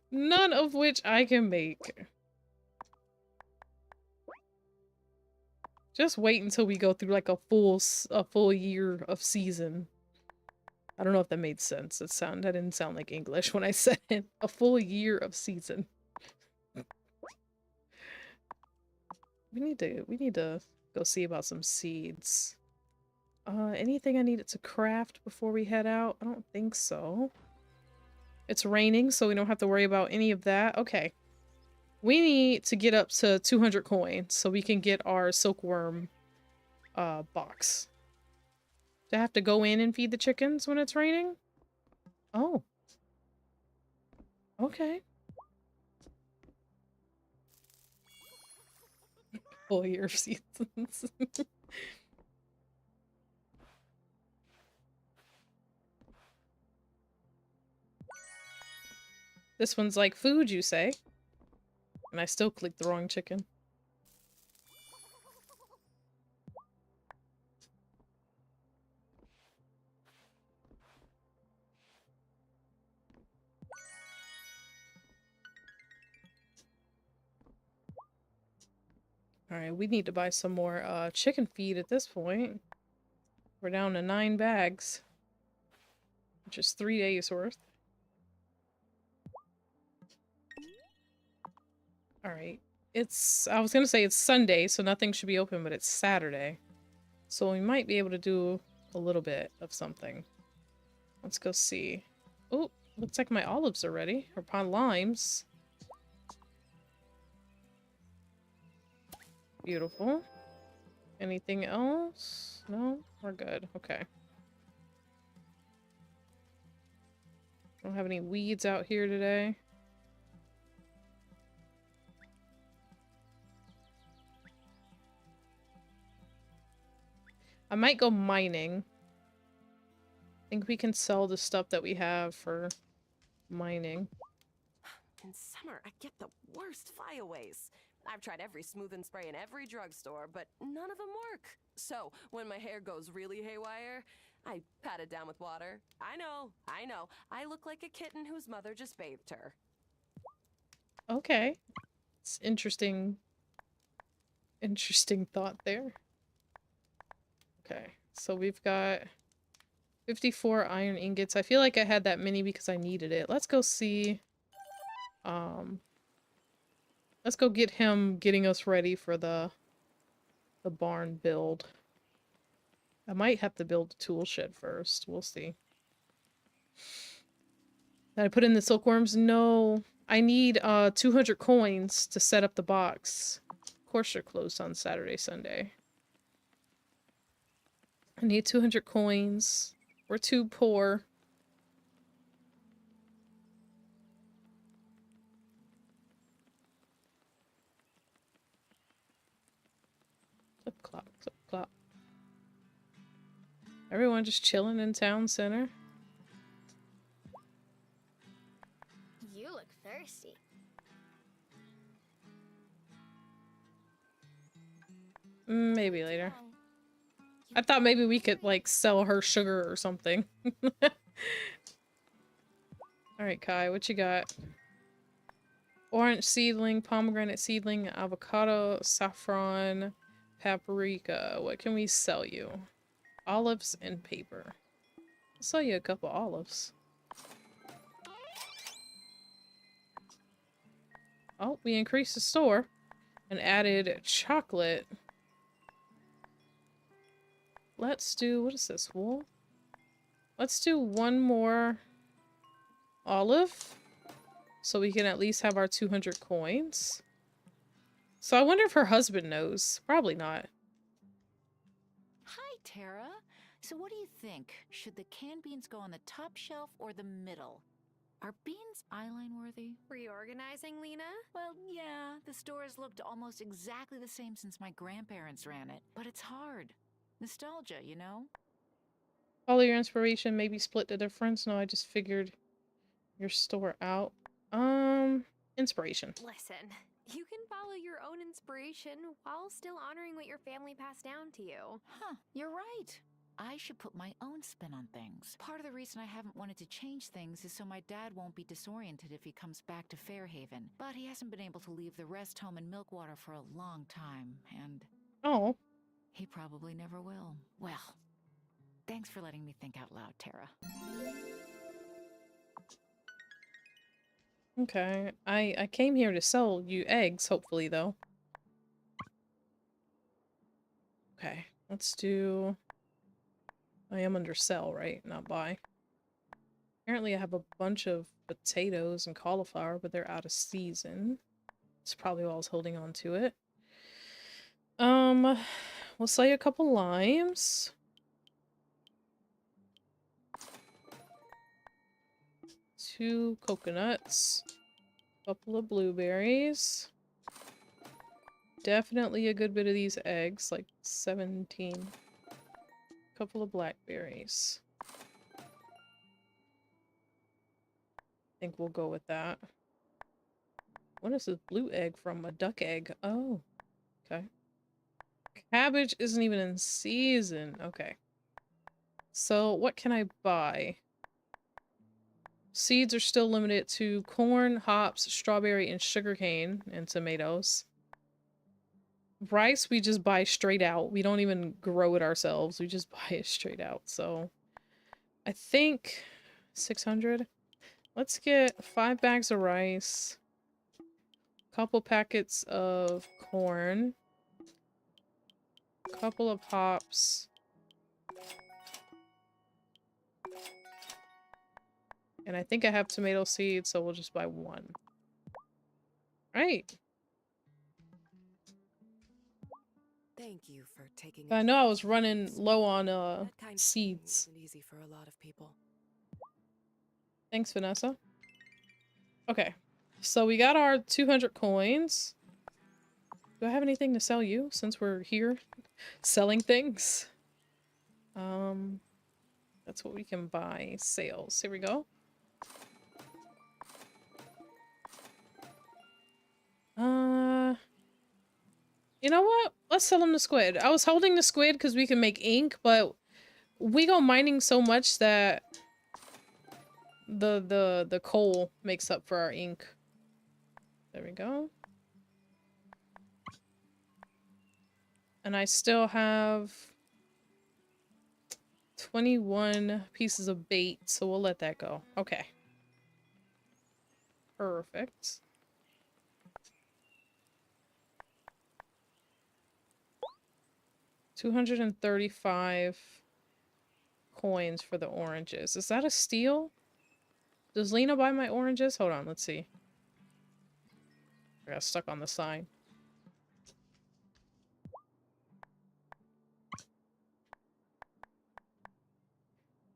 None of which I can make. Just wait until we go through like a full year of season. I don't know if that made sense. That didn't sound like English when I said it. A full year of season. We need to go see about some seeds. Anything I needed to craft before we head out? I don't think so. It's raining, so we don't have to worry about any of that. Okay. We need to get up to 200 coins so we can get our silkworm box. Do I have to go in and feed the chickens when it's raining? Oh. Okay. Full year of seasons. This one's like food, you say? And I still clicked the wrong chicken. Alright, we need to buy some more chicken feed at this point. We're down to 9 bags. Which is 3 days worth. Alright. I was gonna say it's Sunday, so nothing should be open, but it's Saturday. So we might be able to do a little bit of something. Let's go see. Oh, looks like my olives are ready. Or pond limes. Beautiful. Anything else? No? We're good. Okay. Don't have any weeds out here today. I might go mining. I think we can sell the stuff that we have for mining.
In summer, I get the worst flyaways. I've tried every smoothing spray in every drugstore, but none of them work. So, when my hair goes really haywire, I pat it down with water. I know. I look like a kitten whose mother just bathed her.
Okay. It's interesting thought there. Okay, so we've got 54 iron ingots. I feel like I had that many because I needed it. Let's go see. Let's go get him getting us ready for the barn build. I might have to build a tool shed first. We'll see. Did I put in the silkworms? No. I need 200 coins to set up the box. Of course they're closed on Saturday, Sunday. I need 200 coins. We're too poor. Clip clop, clip clop. Everyone just chilling in town center.
You look thirsty.
Maybe later. I thought maybe we could, like, sell her sugar or something. Alright, Kai, what you got? Orange seedling, pomegranate seedling, avocado, saffron, paprika. What can we sell you? Olives and paper. I'll sell you a couple olives. Oh, we increased the store and added chocolate. Let's do, what is this, wool? Let's do one more Olive. So we can at least have our 200 coins. So I wonder if her husband knows. Probably not.
Hi, Tara. So what do you think? Should the canned beans go on the top shelf or the middle? Are beans eyeline worthy?
Reorganizing, Lena?
Well, yeah, the store has looked almost exactly the same since my grandparents ran it. But it's hard. Nostalgia, you know?
Follow your inspiration, maybe split the difference. No, I just figured your store out. Inspiration.
Listen, you can follow your own inspiration while still honoring what your family passed down to you.
Huh, you're right. I should put my own spin on things. Part of the reason I haven't wanted to change things is so my dad won't be disoriented if he comes back to Fairhaven. But he hasn't been able to leave the rest home in Milkwater for a long time, and...
Oh.
He probably never will. Well, thanks for letting me think out loud, Tara.
Okay. I came here to sell you eggs, hopefully, though. Okay. Let's do... I am under sell, right? Not buy. Apparently I have a bunch of potatoes and cauliflower, but they're out of season. That's probably why I was holding on to it. We'll sell you a couple limes. Two coconuts. Couple of blueberries. Definitely a good bit of these eggs, like 17. Couple of blackberries. I think we'll go with that. What is this blue egg from? A duck egg. Oh, okay. Cabbage isn't even in season. Okay. So what can I buy? Seeds are still limited to corn, hops, strawberry, and sugarcane, and tomatoes. Rice we just buy straight out. We don't even grow it ourselves. We just buy it straight out. So I think 600. Let's get 5 bags of rice. Couple packets of corn. Couple of hops. And I think I have tomato seeds, so we'll just buy 1. Right.
Thank you for taking.
I know I was running low on seeds.
Isn't easy for a lot of people.
Thanks, Vanessa. Okay. So we got our 200 coins. Do I have anything to sell you since we're here selling things? That's what we can buy. Sales. Here we go. You know what? Let's sell them the squid. I was holding the squid because we can make ink, but we go mining so much that the coal makes up for our ink. There we go. And I still have 21 pieces of bait, so we'll let that go. Okay. Perfect. $235 coins for the oranges. Is that a steal? Does Lena buy my oranges? Hold on, let's see. I got stuck on the sign.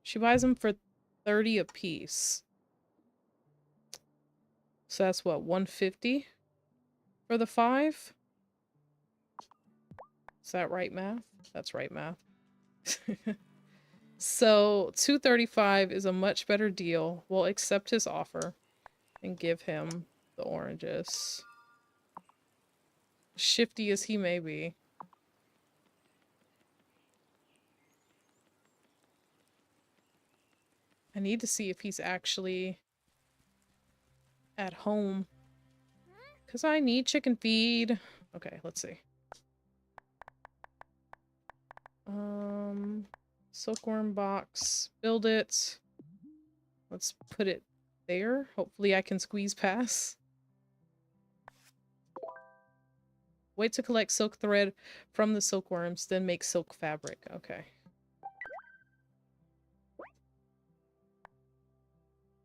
She buys them for 30 a piece. So that's what, 150 for the 5? Is that right math? That's right math. So 235 is a much better deal. We'll accept his offer and give him the oranges. Shifty as he may be. I need to see if he's actually at home. Because I need chicken feed. Okay, let's see. Silkworm box. Build it. Let's put it there. Hopefully I can squeeze past. Wait to collect silk thread from the silkworms, then make silk fabric. Okay.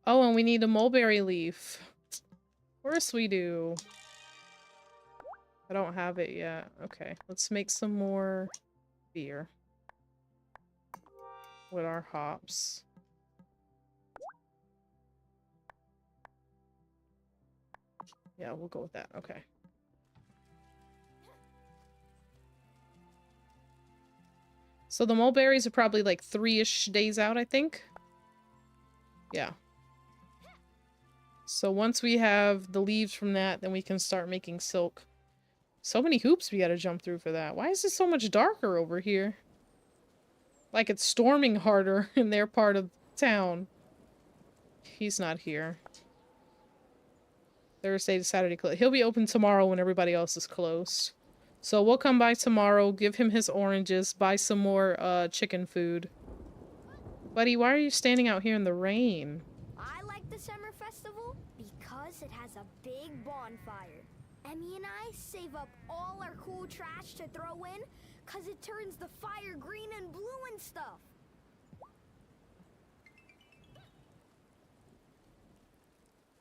Oh, and we need a mulberry leaf. Of course we do. I don't have it yet. Okay, let's make some more beer with our hops. Yeah, we'll go with that. Okay. So the mulberries are probably like 3-ish days out, I think. Yeah. So once we have the leaves from that, then we can start making silk. So many hoops we gotta jump through for that. Why is it so much darker over here? Like it's storming harder in their part of town. He's not here. Thursday to Saturday closed. He'll be open tomorrow when everybody else is closed. So we'll come by tomorrow, give him his oranges, buy some more chicken food. Buddy, why are you standing out here in the rain?
I like the summer festival because it has a big bonfire. Emmy and I save up all our cool trash to throw in because it turns the fire green and blue and stuff.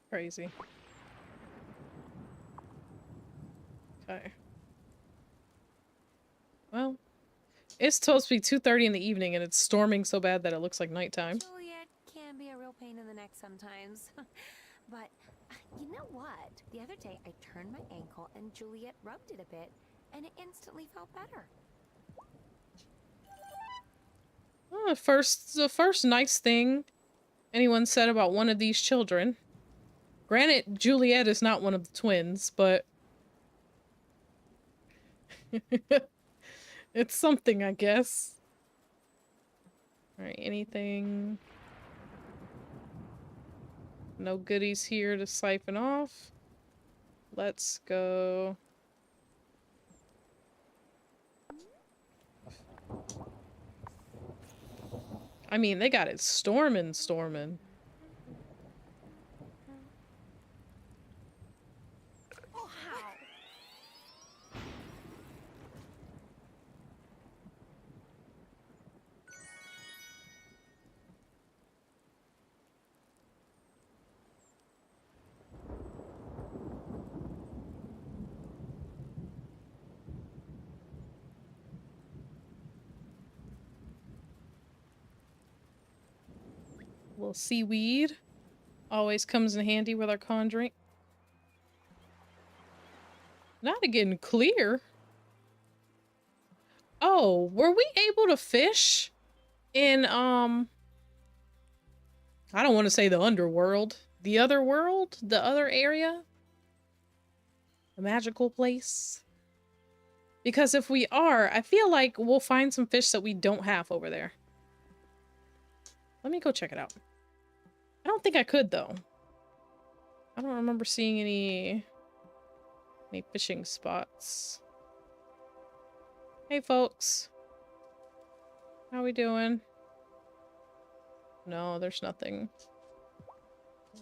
Crazy. Okay. Well, it's supposed to be 2:30 in the evening and it's storming so bad that it looks like nighttime.
Juliet can be a real pain in the neck sometimes. But you know what? The other day I turned my ankle and Juliet rubbed it a bit and it instantly felt better.
Oh, the first nice thing anyone said about one of these children. Granted, Juliet is not one of the twins, but it's something, I guess. Alright, anything? No goodies here to siphon off. Let's go. I mean, they got it storming. Little seaweed. Always comes in handy with our conjuring. Not again clear. Oh, were we able to fish in, I don't want to say the underworld. The other world? The other area? The magical place? Because if we are, I feel like we'll find some fish that we don't have over there. Let me go check it out. I don't think I could, though. I don't remember seeing any fishing spots. Hey, folks. How we doing? No, there's nothing.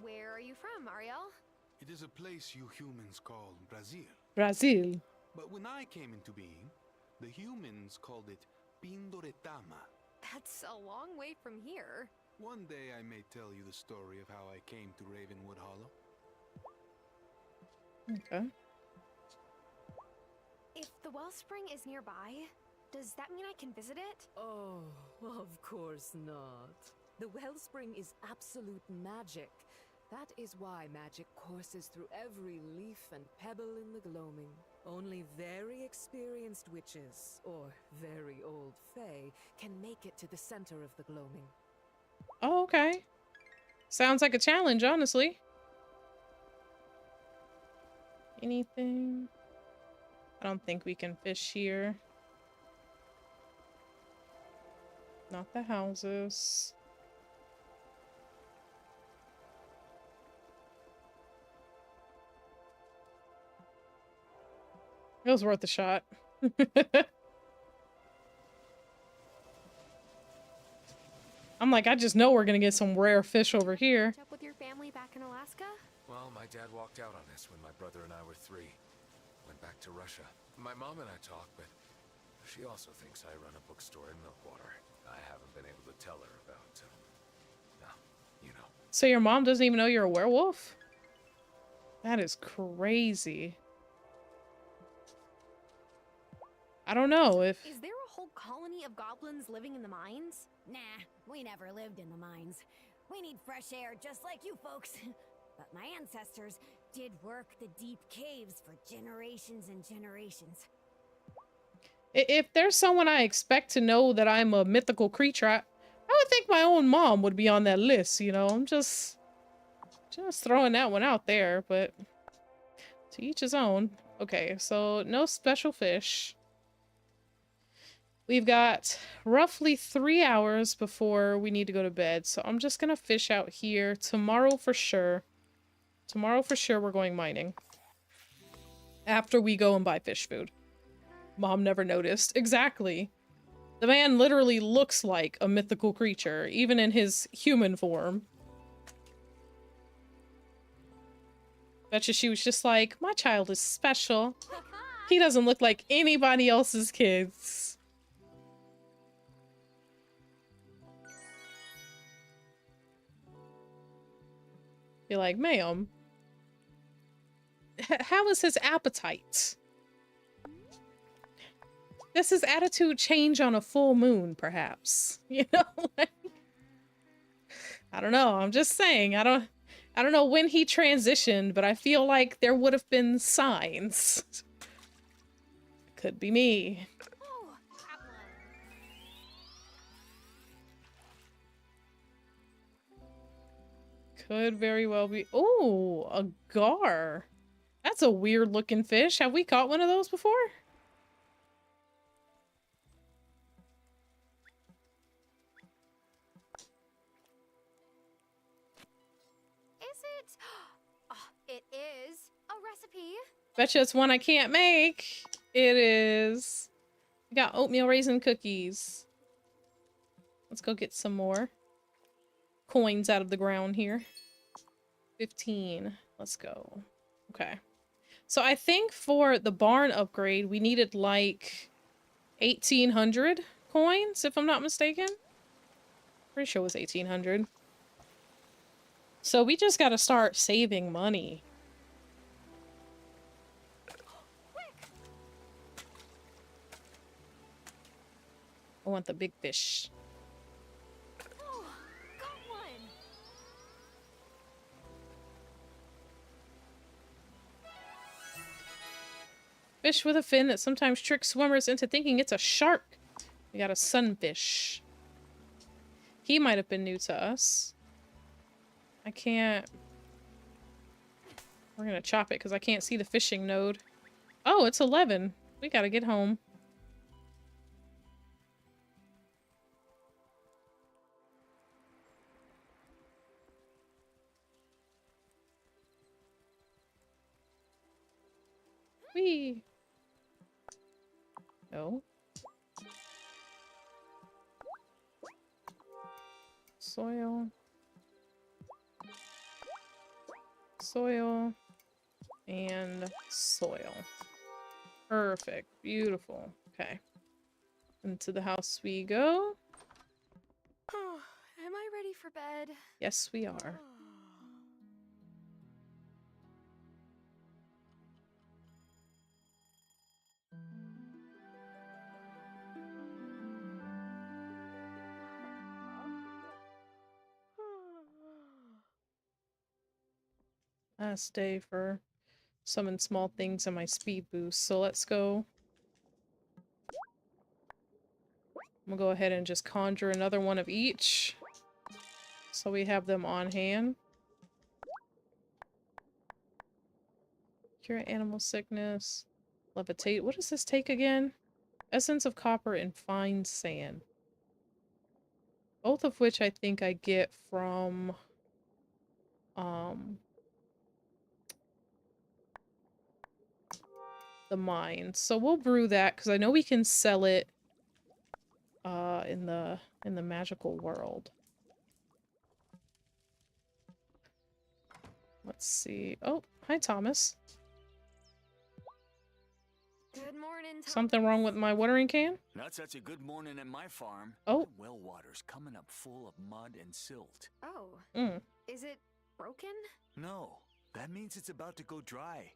Where are you from, Ariel?
It is a place you humans call Brazil.
Brazil.
But when I came into being, the humans called it Pindoretama.
That's a long way from here.
One day I may tell you the story of how I came to Ravenwood Hollow.
Okay.
If the wellspring is nearby, does that mean I can visit it?
Oh, of course not. The wellspring is absolute magic. That is why magic courses through every leaf and pebble in the gloaming. Only very experienced witches, or very old fae, can make it to the center of the gloaming.
Oh, okay. Sounds like a challenge, honestly. Anything? I don't think we can fish here. Not the houses. It was worth a shot. I'm like, I just know we're gonna get some rare fish over here.
Catch up with your family back in Alaska?
Well, my dad walked out on us when my brother and I were 3. Went back to Russia. My mom and I talk, but she also thinks I run a bookstore in Milkwater. I haven't been able to tell her about, no, you know.
So your mom doesn't even know you're a werewolf? That is crazy. I don't know if...
Is there a whole colony of goblins living in the mines?
Nah, we never lived in the mines. We need fresh air just like you folks. But my ancestors did work the deep caves for generations and generations.
If there's someone I expect to know that I'm a mythical creature, I would think my own mom would be on that list, you know? I'm just throwing that one out there, but to each his own. Okay, so no special fish. We've got roughly 3 hours before we need to go to bed, so I'm just gonna fish out here. Tomorrow for sure. Tomorrow for sure we're going mining. After we go and buy fish food. Mom never noticed. Exactly. The man literally looks like a mythical creature, even in his human form. Betcha she was just like, my child is special. He doesn't look like anybody else's kids. Be like, ma'am, how is his appetite? Does his attitude change on a full moon, perhaps? You know, like, I don't know. I'm just saying. I don't know when he transitioned, but I feel like there would have been signs. Could be me. Could very well be. Oh, a gar. That's a weird looking fish. Have we caught one of those before?
Is it? Oh, it is a recipe.
Betcha it's one I can't make. It is. We got oatmeal raisin cookies. Let's go get some more coins out of the ground here. 15. Let's go. Okay. So I think for the barn upgrade, we needed like 1,800 coins, if I'm not mistaken. Pretty sure it was 1,800. So we just gotta start saving money. I want the big fish.
Oh, got one.
Fish with a fin that sometimes tricks swimmers into thinking it's a shark. We got a sunfish. He might have been new to us. I can't... We're gonna chop it because I can't see the fishing node. Oh, it's 11. We gotta get home. Whee! No. Soil. Soil. And soil. Perfect. Beautiful. Okay. Into the house we go.
Oh, am I ready for bed?
Yes, we are. Last day for summon small things and my speed boost. So let's go. I'm gonna go ahead and just conjure another one of each. So we have them on hand. Cure animal sickness. Levitate. What does this take again? Essence of copper and fine sand. Both of which I think I get from the mine. So we'll brew that because I know we can sell it in the magical world. Let's see. Oh, hi Thomas.
Good morning, Thomas.
Something wrong with my watering can?
Not such a good morning at my farm.
Oh.
The well water's coming up full of mud and silt.
Oh. Is it broken?
No, that means it's about to go dry.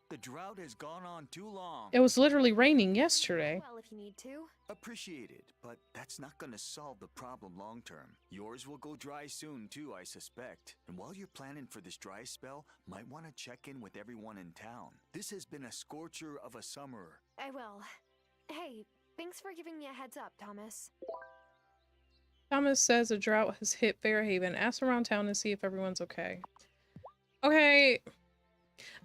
The drought has gone on too long.
It was literally raining yesterday.
Well, if you need to.
Appreciate it, but that's not gonna solve the problem long term. Yours will go dry soon too, I suspect. And while you're planning for this dry spell, might want to check in with everyone in town. This has been a scorcher of a summer.
I will. Hey, thanks for giving me a heads up, Thomas.
Thomas says a drought has hit Fairhaven. Ask around town and see if everyone's okay. Okay.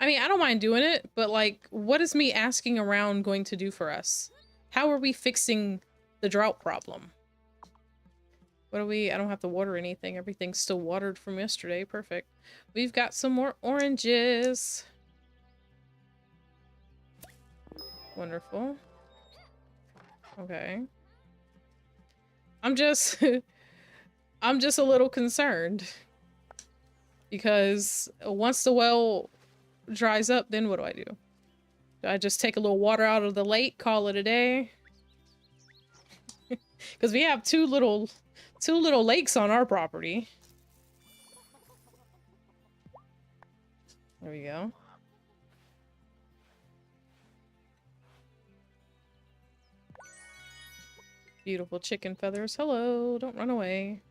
I mean, I don't mind doing it, but like, what is me asking around going to do for us? How are we fixing the drought problem? What do we... I don't have to water anything. Everything's still watered from yesterday. Perfect. We've got some more oranges. Wonderful. Okay. I'm just a little concerned. Because once the well dries up, then what do I do? Do I just take a little water out of the lake, call it a day? Because we have two little lakes on our property. There we go. Beautiful chicken feathers. Hello, don't run away.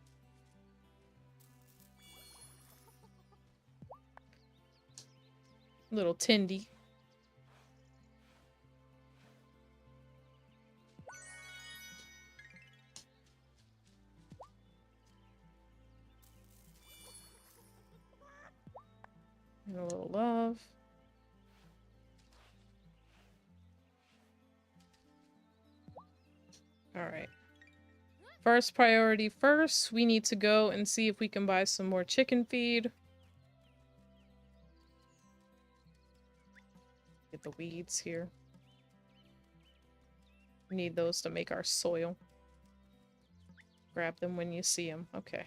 Little Tindy. And a little love. All right. First priority first, we need to go and see if we can buy some more chicken feed. Get the weeds here. We need those to make our soil. Grab them when you see them. Okay.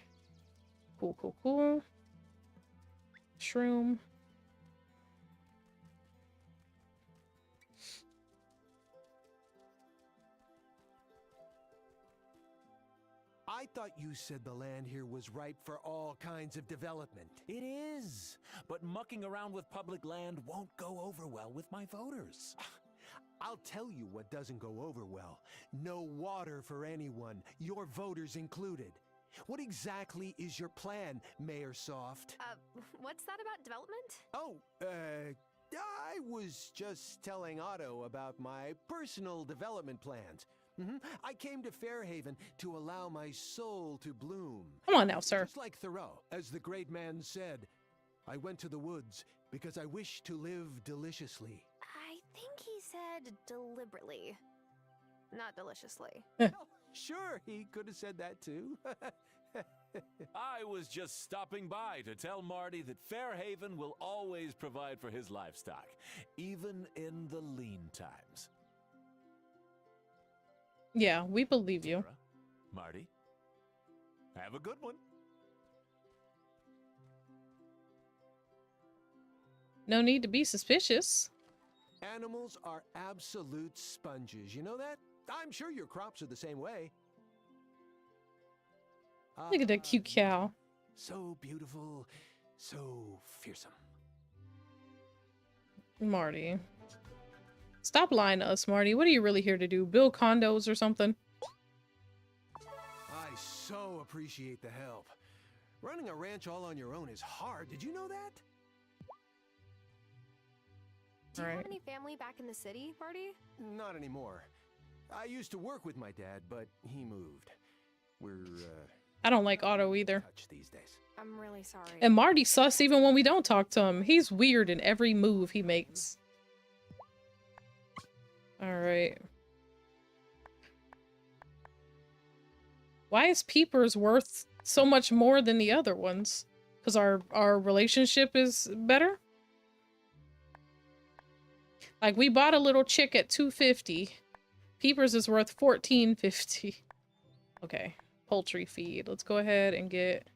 Cool, cool, cool. Shroom.
I thought you said the land here was ripe for all kinds of development.
It is, but mucking around with public land won't go over well with my voters.
I'll tell you what doesn't go over well. No water for anyone, your voters included. What exactly is your plan, Mayor Soft?
What's that about development?
Oh, I was just telling Otto about my personal development plans. I came to Fairhaven to allow my soul to bloom.
Come on now, sir.
Just like Thoreau, as the great man said, I went to the woods because I wish to live deliciously.
I think he said deliberately, not deliciously.
Sure, he could have said that too.
I was just stopping by to tell Marty that Fairhaven will always provide for his livestock, even in the lean times.
Yeah, we believe you.
Sarah, Marty, have a good one.
No need to be suspicious.
Animals are absolute sponges, you know that? I'm sure your crops are the same way.
Look at that cute cow.
So beautiful, so fearsome.
Marty. Stop lying to us, Marty. What are you really here to do? Build condos or something?
I so appreciate the help. Running a ranch all on your own is hard. Did you know that?
Do you have any family back in the city, Marty?
Not anymore. I used to work with my dad, but he moved. We're,
I don't like Otto either.
these days.
I'm really sorry.
And Marty's sus even when we don't talk to him. He's weird in every move he makes. Alright. Why is Peepers worth so much more than the other ones? Because our relationship is better? Like, we bought a little chick at $2.50. Peepers is worth $14.50. Okay. Poultry feed. Let's go ahead and get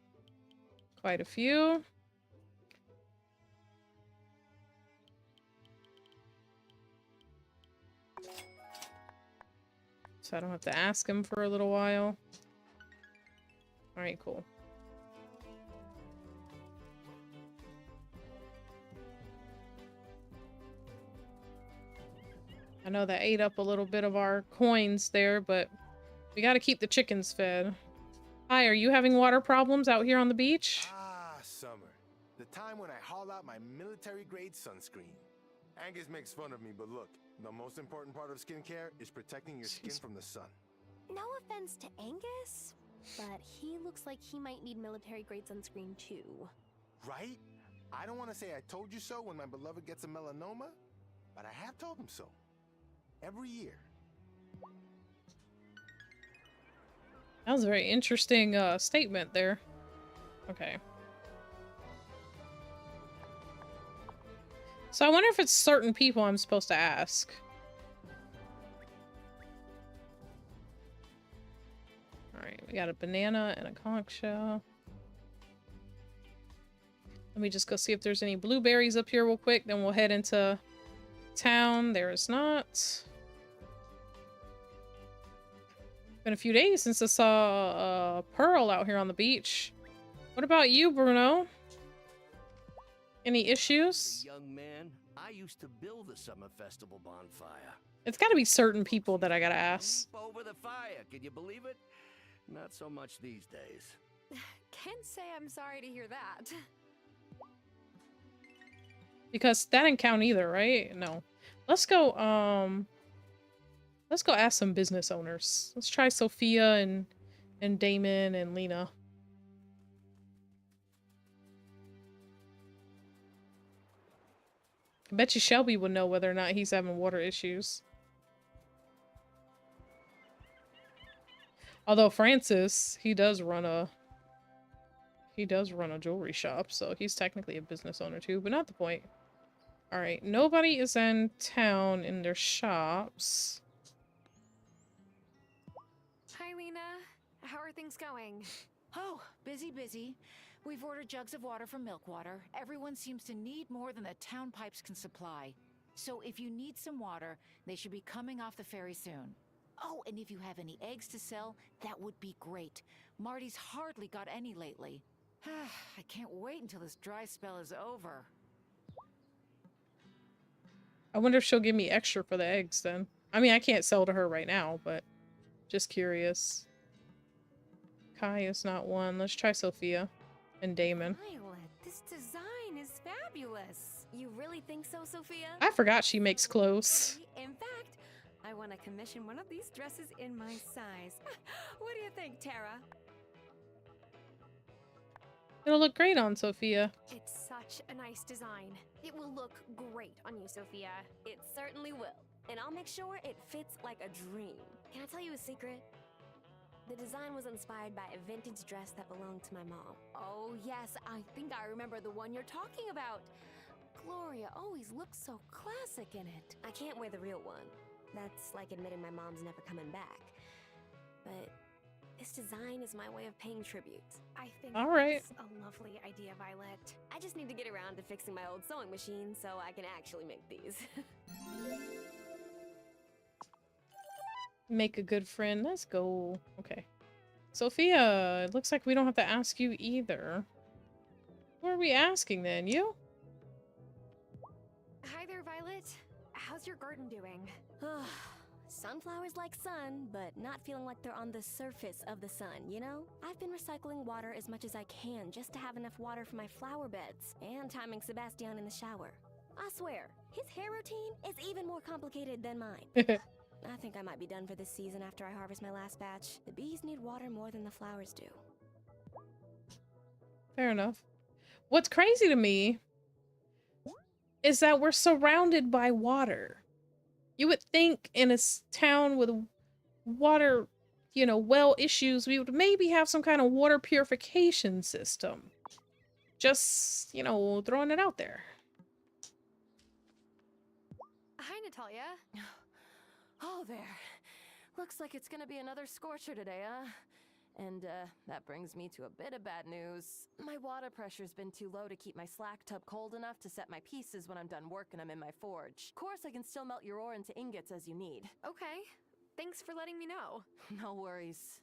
quite a few. So I don't have to ask him for a little while. Alright, cool. know that ate up a little bit of our coins there, but we gotta keep the chickens fed. Hi, are you having water problems out here on the beach?
Ah, summer. The time when I haul out my military-grade sunscreen. Angus makes fun of me, but look, the most important part of skincare is protecting your skin from the sun.
No offense to Angus, but he looks like he might need military-grade sunscreen too.
Right? I don't want to say I told you so when my beloved gets a melanoma, but I have told him so. Every year.
That was a very interesting statement there. Okay. So I wonder if it's certain people I'm supposed to ask. Alright, we got a banana and a conch shell. Let me just go see if there's any blueberries up here real quick, then we'll head into town. There is not. Been a few days since I saw Pearl out here on the beach. What about you, Bruno? Any issues?
Young man, I used to build a summer festival bonfire.
It's got to be certain people that I gotta ask.
Over the fire, can you believe it? Not so much these days.
Can't say I'm sorry to hear that.
Because that didn't count either, right? No. Let's go ask some business owners. Let's try Sophia and Damon and Lena. I bet you Shelby would know whether or not he's having water issues. Although Francis, he does run a jewelry shop, so he's technically a business owner too, but not the point. Alright, nobody is in town in their shops.
Hi, Lena. How are things going?
Oh, busy. We've ordered jugs of water from Milkwater. Everyone seems to need more than the town pipes can supply. So if you need some water, they should be coming off the ferry soon. Oh, and if you have any eggs to sell, that would be great. Marty's hardly got any lately. I can't wait until this dry spell is over.
I wonder if she'll give me extra for the eggs then. I mean, I can't sell to her right now, but just curious. Kai is not one. Let's try Sophia and Damon.
Violet, this design is fabulous. You really think so, Sophia?
I forgot she makes clothes.
In fact, I want to commission one of these dresses in my size. What do you think, Tara?
It'll look great on Sophia.
It's such a nice design. It will look great on you, Sophia.
It certainly will. And I'll make sure it fits like a dream. Can I tell you a secret? The design was inspired by a vintage dress that belonged to my mom.
Oh, yes, I think I remember the one you're talking about.
Gloria always looks so classic in it. I can't wear the real one. That's like admitting my mom's never coming back. But this design is my way of paying tribute.
I think
all right.
That's a lovely idea, Violet.
I just need to get around to fixing my old sewing machine so I can actually make these.
Make a good friend. Let's go. Okay. Sophia, it looks like we don't have to ask you either. Who are we asking then? You?
Hi there, Violet. How's your garden doing?
Sunflowers like sun, but not feeling like they're on the surface of the sun, you know? I've been recycling water as much as I can just to have enough water for my flower beds and timing Sebastian in the shower. I swear, his hair routine is even more complicated than mine. I think I might be done for this season after I harvest my last batch. The bees need water more than the flowers do.
Fair enough. What's crazy to me is that we're surrounded by water. You would think in a town with water, you know, well issues, we would maybe have some kind of water purification system. Just, you know, throwing it out there.
Hi, Natalia.
Oh, there. Looks like it's gonna be another scorcher today, huh? And, that brings me to a bit of bad news. My water pressure's been too low to keep my slack tub cold enough to set my pieces when I'm done working them in my forge. Of course, I can still melt your ore into ingots as you need.
Okay. Thanks for letting me know.
No worries.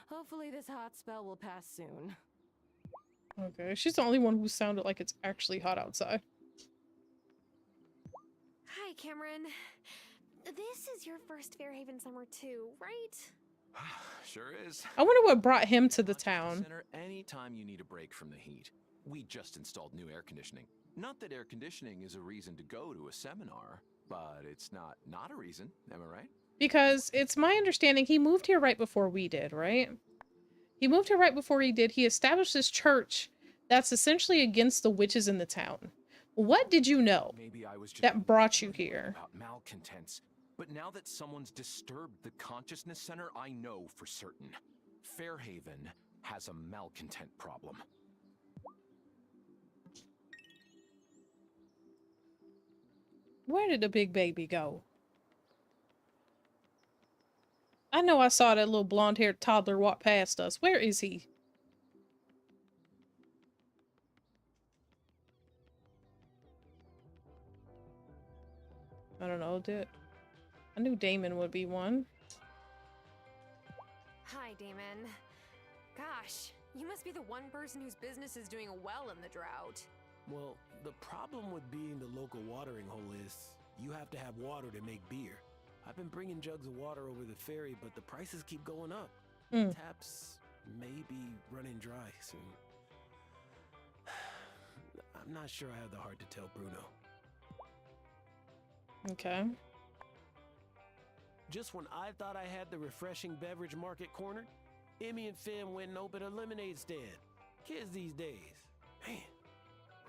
Hopefully this hot spell will pass soon.
Okay, she's the only one who sounded like it's actually hot outside.
Hi, Cameron. This is your first Fairhaven summer too, right?
Sure is.
I wonder what brought him to the town.
Center anytime you need a break from the heat. We just installed new air conditioning. Not that air conditioning is a reason to go to a seminar, but it's not a reason, am I right?
Because it's my understanding he moved here right before we did, right? He moved here right before he did. He established this church that's essentially against the witches in the town. What did you know that brought you here?
About malcontents. But now that someone's disturbed the consciousness center, I know for certain. Fairhaven has a malcontent problem.
Where did the big baby go? I know I saw that little blonde-haired toddler walk past us. Where is he? I don't know, I knew Damon would be one.
Hi, Damon. Gosh, you must be the one person whose business is doing well in the drought.
Well, the problem with being the local watering hole is you have to have water to make beer. I've been bringing jugs of water over the ferry, but the prices keep going up. Taps may be running dry soon. I'm not sure I have the heart to tell Bruno.
Okay.
Just when I thought I had the refreshing beverage market cornered, Emmy and Finn went and opened a lemonade stand. Kids these days, man,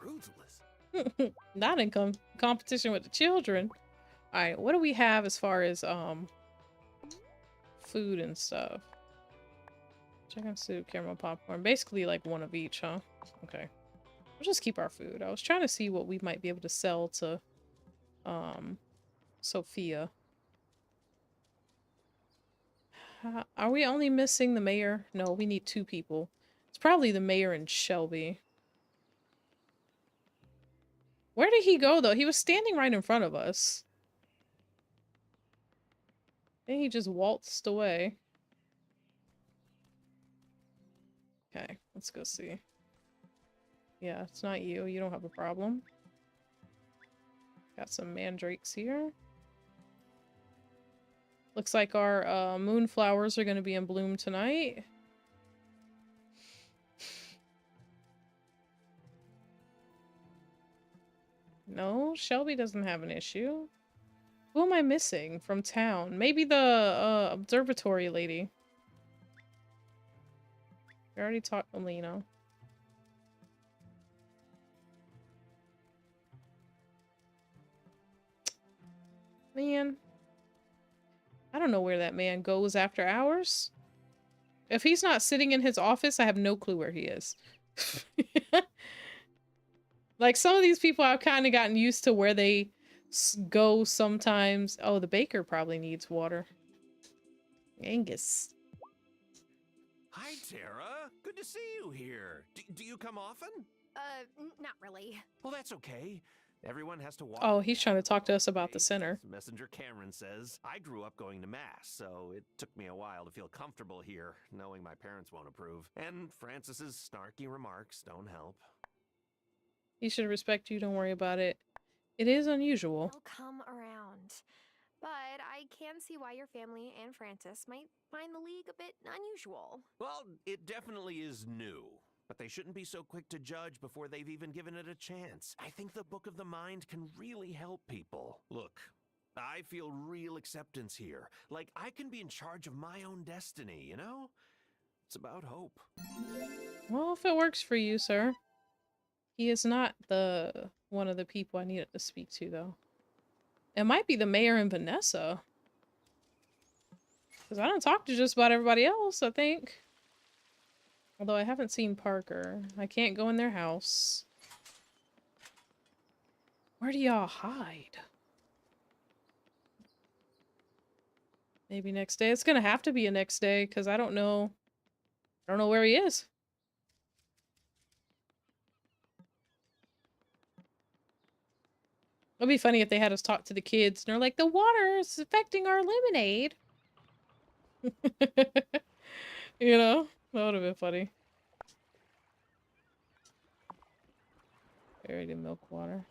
ruthless.
Not in competition with the children. All right, what do we have as far as food and stuff? Chicken soup, caramel popcorn, basically like one of each, huh? Okay, we'll just keep our food. I was trying to see what we might be able to sell to Sophia. Are we only missing the mayor? No, we need 2 people. It's probably the mayor and Shelby. Where did he go, though? He was standing right in front of us. Then he just waltzed away. Okay, let's go see. Yeah, it's not you. You don't have a problem. Got some mandrakes here. Looks like our moonflowers are going to be in bloom tonight. No, Shelby doesn't have an issue. Who am I missing from town? Maybe the observatory lady. We already talked to Lena. Man. I don't know where that man goes after hours. If he's not sitting in his office, I have no clue where he is. Like, some of these people I've kind of gotten used to where they go sometimes. Oh, the baker probably needs water. Angus.
Hi, Tara. Good to see you here. Do you come often?
Not really.
Well, that's okay. Everyone has to walk.
Oh, he's trying to talk to us about the center.
Messenger Cameron says, I grew up going to Mass, so it took me a while to feel comfortable here, knowing my parents won't approve. And Francis's snarky remarks don't help.
He should respect you, don't worry about it. It is unusual.
I'll come around. But I can see why your family and Francis might find the league a bit unusual.
Well, it definitely is new. But they shouldn't be so quick to judge before they've even given it a chance. I think the Book of the Mind can really help people. Look, I feel real acceptance here. Like I can be in charge of my own destiny, you know? It's about hope.
Well, if it works for you, sir. He is not one of the people I needed to speak to, though. It might be the mayor and Vanessa. Because I don't talk to just about everybody else, I think. Although I haven't seen Parker. I can't go in their house. Where do y'all hide? Maybe next day. It's gonna have to be a next day, because I don't know. I don't know where he is. It'd be funny if they had us talk to the kids and they're like, the water is affecting our lemonade. You know? That would have been funny. Buried in milk water.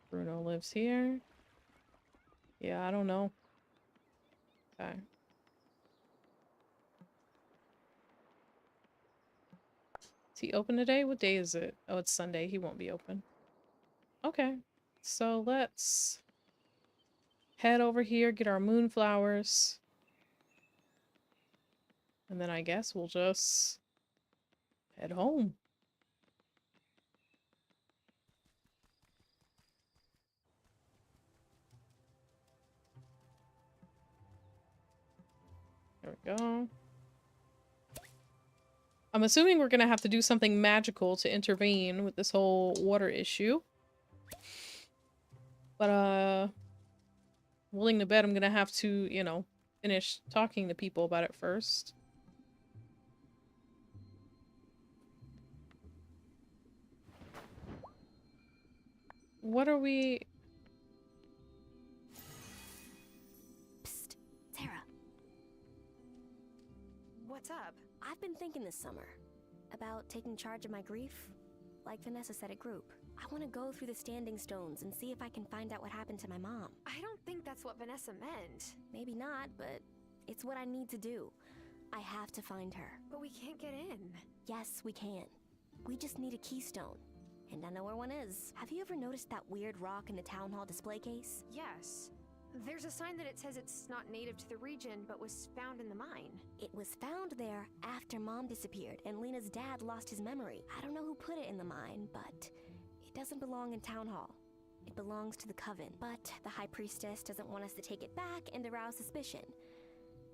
Bruno lives here. Yeah, I don't know. Okay. Is he open today? What day is it? Oh, it's Sunday. He won't be open. Okay. So let's head over here, get our moonflowers. And then I guess we'll just head home. There we go. I'm assuming we're gonna have to do something magical to intervene with this whole water issue. But, willing to bet I'm gonna have to, you know, finish talking to people about it first. What are we...
Psst, Tara.
What's up?
I've been thinking this summer about taking charge of my grief, like Vanessa said at group. I want to go through the standing stones and see if I can find out what happened to my mom.
I don't think that's what Vanessa meant.
Maybe not, but it's what I need to do. I have to find her.
But we can't get in.
Yes, we can. We just need a keystone. And I know where one is. Have you ever noticed that weird rock in the town hall display case?
Yes. There's a sign that it says it's not native to the region, but was found in the mine.
It was found there after Mom disappeared and Lena's dad lost his memory. I don't know who put it in the mine, but it doesn't belong in town hall. It belongs to the coven. But the high priestess doesn't want us to take it back and arouse suspicion.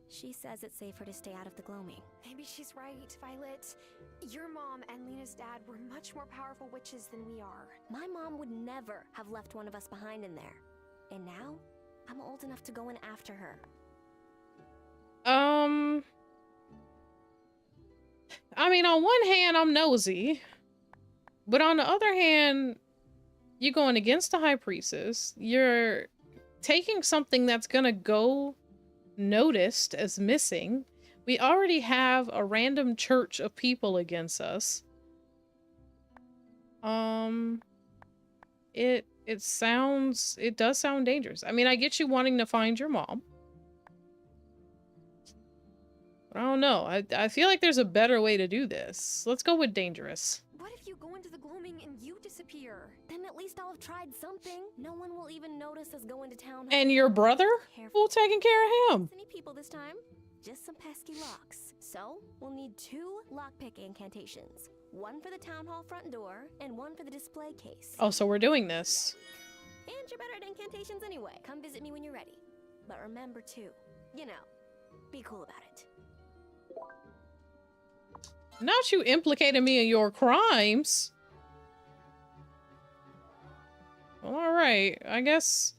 She says it's safer to stay out of the gloaming.
Maybe she's right, Violet. Your mom and Lena's dad were much more powerful witches than we are.
My mom would never have left one of us behind in there. And now, I'm old enough to go in after her.
I mean, on one hand, I'm nosy. But on the other hand, you're going against the high priestess. You're taking something that's gonna go noticed as missing. We already have a random church of people against us. It does sound dangerous. I mean, I get you wanting to find your mom. But I don't know. I feel like there's a better way to do this. Let's go with dangerous.
What if you go into the gloaming and you disappear?
Then at least I'll have tried something. No one will even notice us going to town hall.
And your brother? Who's taking care of him?
Any people this time? Just some pesky locks. So, we'll need 2 lockpick incantations. One for the town hall front door, and one for the display case.
Oh, so we're doing this.
And you're better at incantations anyway. Come visit me when you're ready. But remember to, you know, be cool about it.
Not you implicating me in your crimes. Well, all right. I guess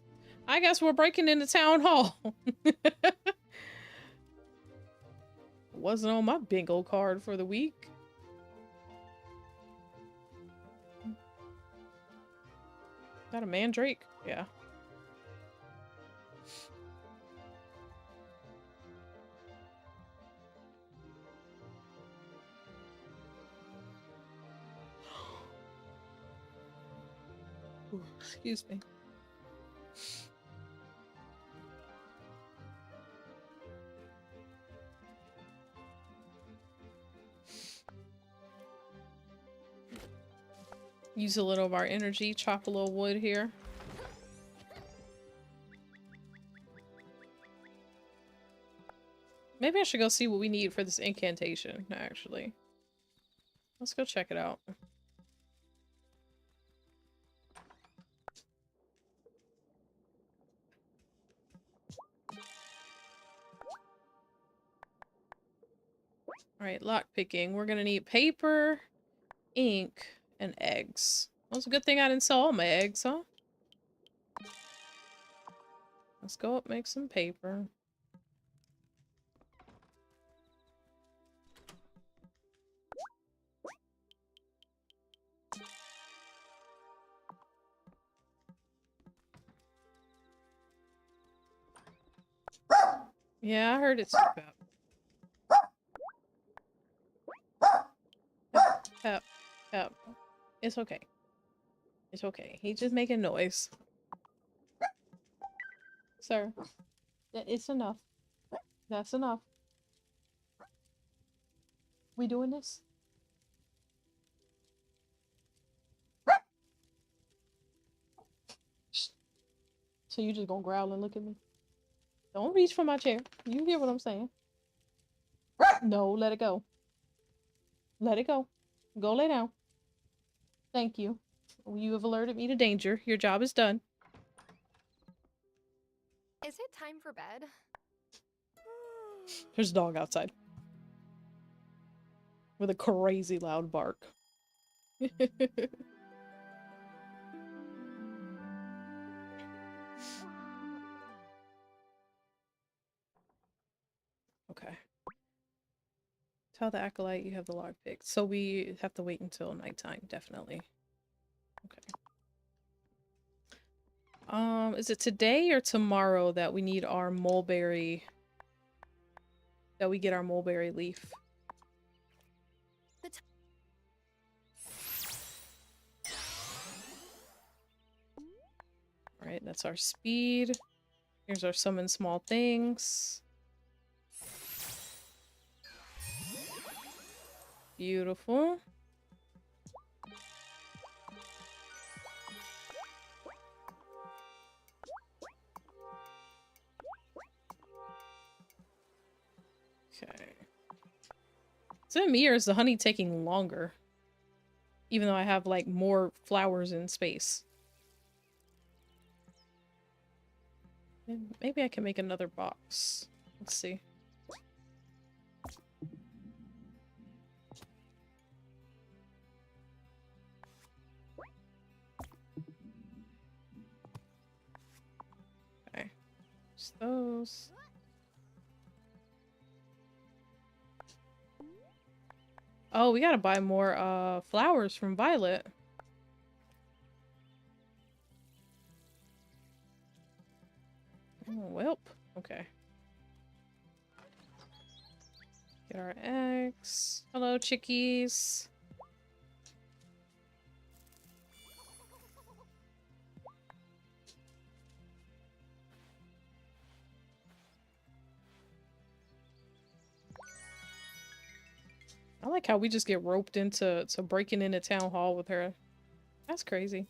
we're breaking into town hall. Wasn't on my bingo card for the week. That a mandrake? Yeah. Ooh, excuse me. Use a little of our energy, chop a little wood here. Maybe I should go see what we need for this incantation, actually. Let's go check it out. Alright, lock picking. We're gonna need paper, ink, and eggs. Well, it's a good thing I didn't sell all my eggs, huh? Let's go up, make some paper. Yeah, I heard it's about. Pep. It's okay. It's okay. He's just making noise. Sir, it's enough. That's enough. We doing this? So you just gonna growl and look at me? Don't reach for my chair. You hear what I'm saying? No, let it go. Let it go. Go lay down. Thank you. You have alerted me to danger. Your job is done.
Is it time for bed?
There's a dog outside. With a crazy loud bark. Okay. Tell the acolyte you have the log picked. So we have to wait until nighttime, definitely. Okay. Is it today or tomorrow that we need our mulberry... that we get our mulberry leaf? Alright, that's our speed. Here's our summon small things. Beautiful. Okay. Is it me or is the honey taking longer? Even though I have like more flowers in space. Maybe I can make another box. Let's see. Okay. Just those. Oh, we gotta buy more flowers from Violet. Oh, welp. Okay. Get our eggs. Hello, chickies. I like how we just get roped into breaking into town hall with her. That's crazy.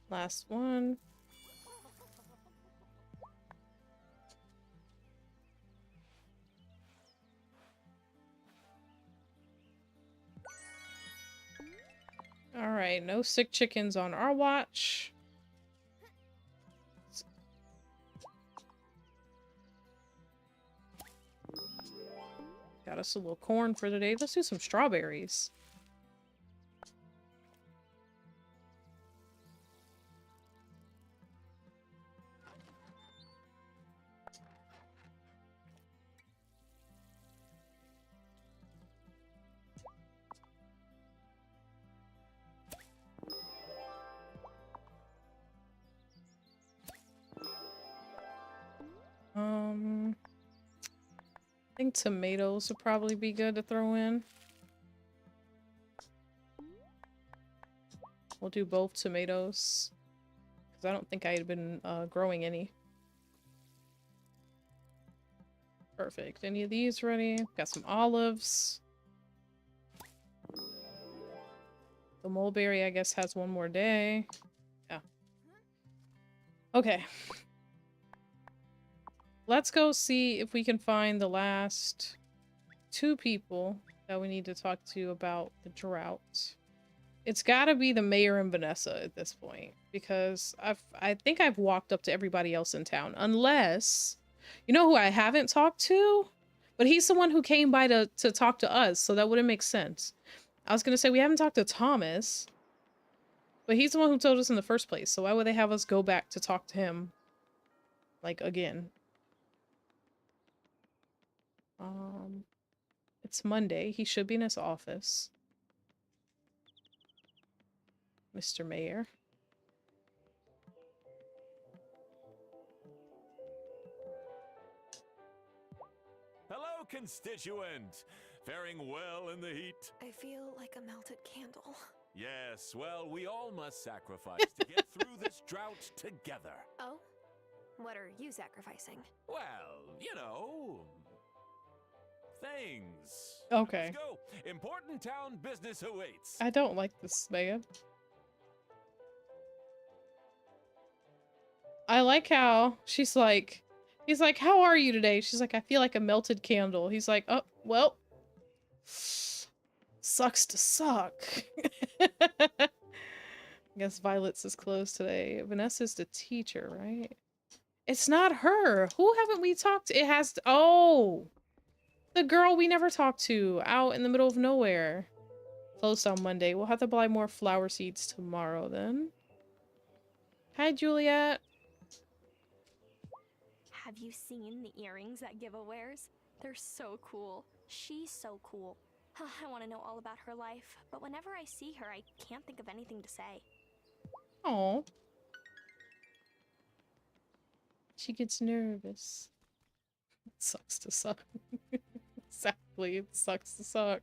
Last one. Alright, no sick chickens on our watch. Got us a little corn for today. Let's do some strawberries. I think tomatoes would probably be good to throw in. We'll do both tomatoes. Because I don't think I had been growing any. Perfect. Any of these ready? Got some olives. The mulberry, I guess, has one more day. Yeah. Okay. Let's go see if we can find the last 2 people that we need to talk to about the drought. It's gotta be the mayor and Vanessa at this point, because I think I've walked up to everybody else in town, unless, you know who I haven't talked to? But he's the one who came by to talk to us, so that wouldn't make sense. I was gonna say we haven't talked to Thomas, but he's the one who told us in the first place, so why would they have us go back to talk to him, like, again? It's Monday. He should be in his office. Mr. Mayor.
constituent. Faring well in the heat?
I feel like a melted candle.
Yes, well, we all must sacrifice to get through this drought together.
Oh? What are you sacrificing?
Well, you know, things.
Okay.
Let's go. Important town business awaits.
I don't like this man. I like how he's like, how are you today? She's like, I feel like a melted candle. He's like, oh, well, sucks to suck. I guess Violet's is closed today. Vanessa's the teacher, right? It's not her. Who haven't we talked to? It has to, oh, the girl we never talked to out in the middle of nowhere. Closed on Monday. We'll have to buy more flower seeds tomorrow then. Hi, Juliet.
Have you seen the earrings that Giva wears? They're so cool. She's so cool. I want to know all about her life, but whenever I see her, I can't think of anything to say.
Oh. She gets nervous. It sucks to suck. Exactly, it sucks to suck.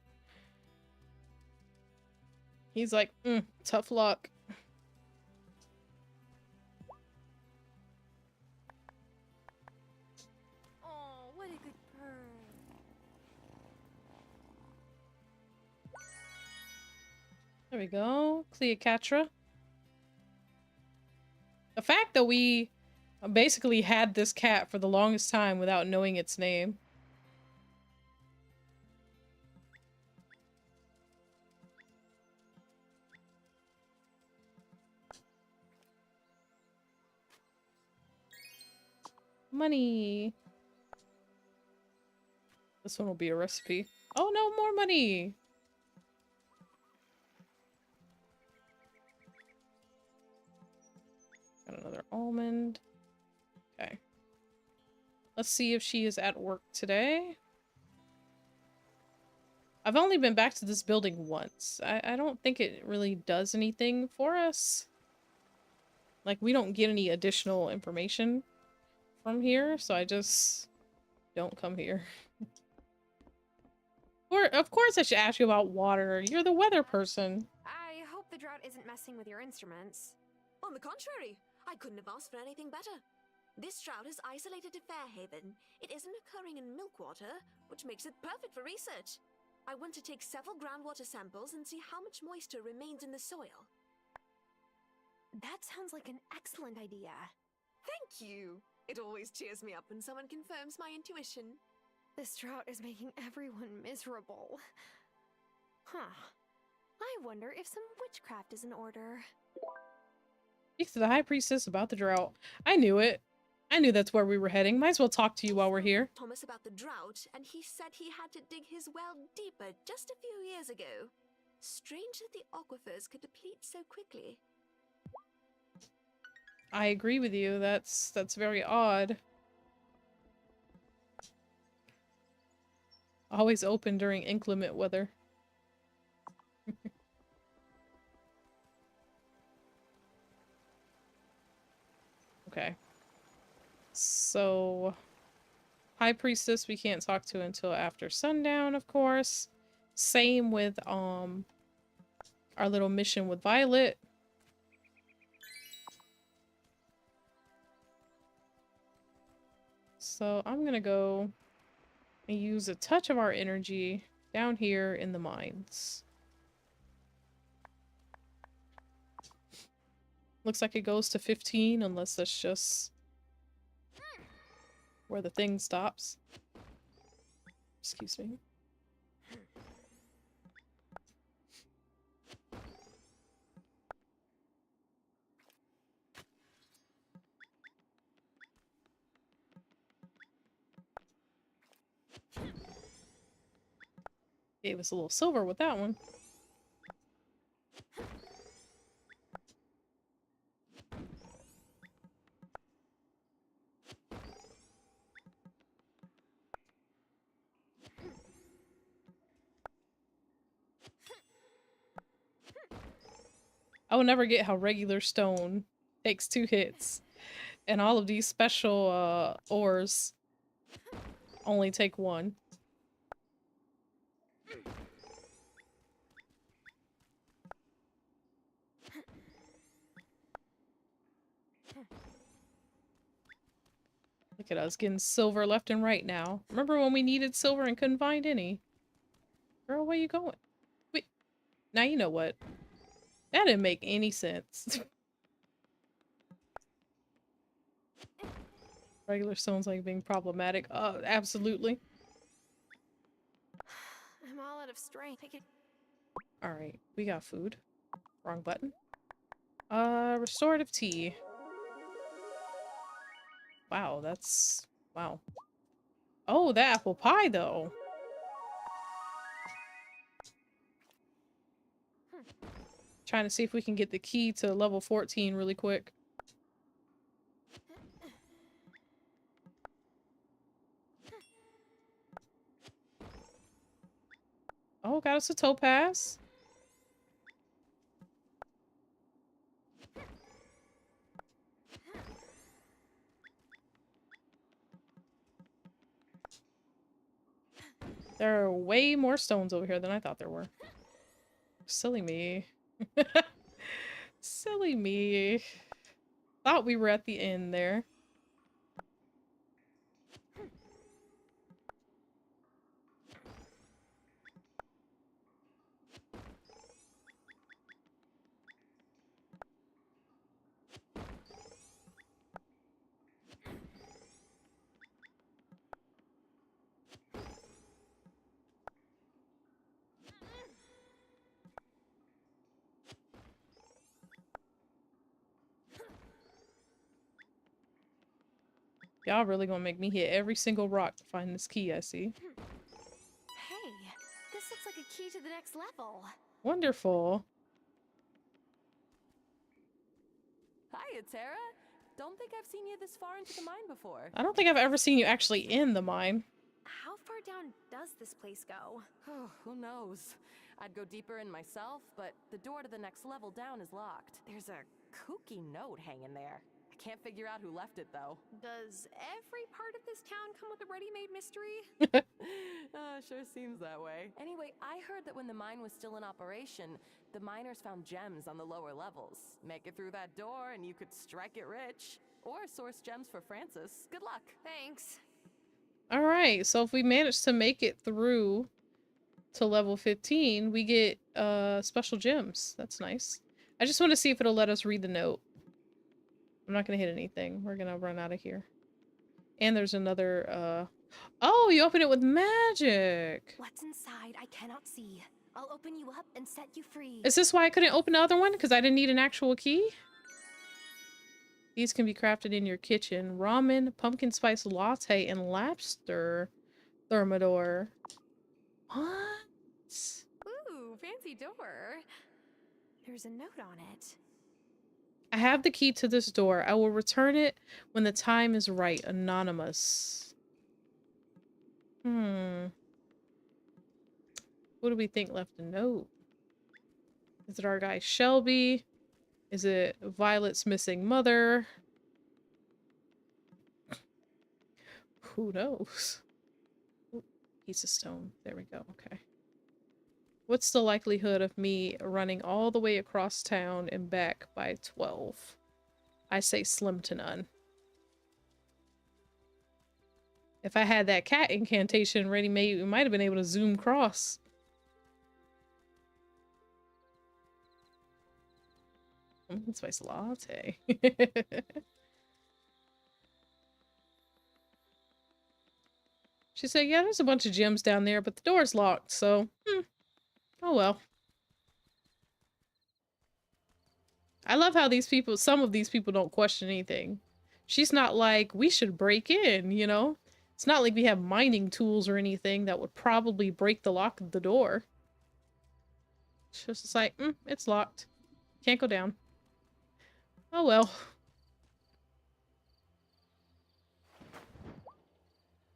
He's like, tough luck.
Oh, what a good purr.
There we go. Cleopatra. The fact that we basically had this cat for the longest time without knowing its name. Money. This one will be a recipe. Oh no, more money. Got another almond. Okay. Let's see if she is at work today. I've only been back to this building once. I don't think it really does anything for us. Like, we don't get any additional information from here, so I just don't come here. Or, of course I should ask you about water. You're the weather person.
I hope the drought isn't messing with your instruments.
On the contrary, I couldn't have asked for anything better. This drought is isolated to Fairhaven. It isn't occurring in Milkwater, which makes it perfect for research. I want to take several groundwater samples and see how much moisture remains in the soil.
That sounds like an excellent idea.
Thank you. It always cheers me up when someone confirms my intuition.
This drought is making everyone miserable. Huh. I wonder if some witchcraft is in order.
Speak to the High Priestess about the drought. I knew it. I knew that's where we were heading. Might as well talk to you while we're here.
Thomas about the drought, and he said he had to dig his well deeper just a few years ago. Strange that the aquifers could deplete so quickly.
I agree with you. That's very odd. Always open during inclement weather. Okay. So, High Priestess we can't talk to until after sundown, of course. Same with our little mission with Violet. So I'm gonna go and use a touch of our energy down here in the mines. Looks like it goes to 15 unless that's just where the thing stops. Excuse me. Gave us a little silver with that one. I will never get how regular stone takes 2 hits, and all of these special ores only take 1. Look at us getting silver left and right now. Remember when we needed silver and couldn't find any? Girl, where you going? Wait. Now you know what? That didn't make any sense. Regular stones like being problematic. Absolutely.
I'm all out of strength.
Alright, we got food. Wrong button. Restorative tea. Wow, that's... wow. Oh, the apple pie, though. Trying to see if we can get the key to level 14 really quick. Oh, got us a topaz. There are way more stones over here than I thought there were. Silly me. Silly me. Thought we were at the end there. Y'all really gonna make me hit every single rock to find this key, I see.
Hey, this looks like a key to the next level.
Wonderful.
Hiya, Tara. Don't think I've seen you this far into the mine before.
I don't think I've ever seen you actually in the mine.
How far down does this place go?
Oh, who knows? I'd go deeper in myself, but the door to the next level down is locked. There's a kooky note hanging there. I can't figure out who left it, though.
Does every part of this town come with a ready-made mystery?
Sure seems that way. Anyway, I heard that when the mine was still in operation, the miners found gems on the lower levels. Make it through that door and you could strike it rich. Or source gems for Francis. Good luck.
Thanks.
Alright, so if we manage to make it through to level 15, we get special gems. That's nice. I just want to see if it'll let us read the note. I'm not gonna hit anything. We're gonna run out of here. And there's another, oh, you open it with magic!
What's inside I cannot see. I'll open you up and set you free.
Is this why I couldn't open the other one? Because I didn't need an actual key? These can be crafted in your kitchen. Ramen, pumpkin spice latte, and lobster thermidor. What?
Ooh, fancy door. There's a note on it.
I have the key to this door. I will return it when the time is right. Anonymous. Who do we think left a note? Is it our guy Shelby? Is it Violet's missing mother? Who knows? Ooh, piece of stone. There we go. Okay. What's the likelihood of me running all the way across town and back by 12? I say slim to none. If I had that cat incantation ready made, we might have been able to zoom across. Pumpkin spice latte. She said, yeah, there's a bunch of gems down there, but the door's locked, so... Oh well. I love how these people, some of these people don't question anything. She's not like, we should break in, you know? It's not like we have mining tools or anything that would probably break the lock of the door. She's just like, it's locked. Can't go down. Oh well.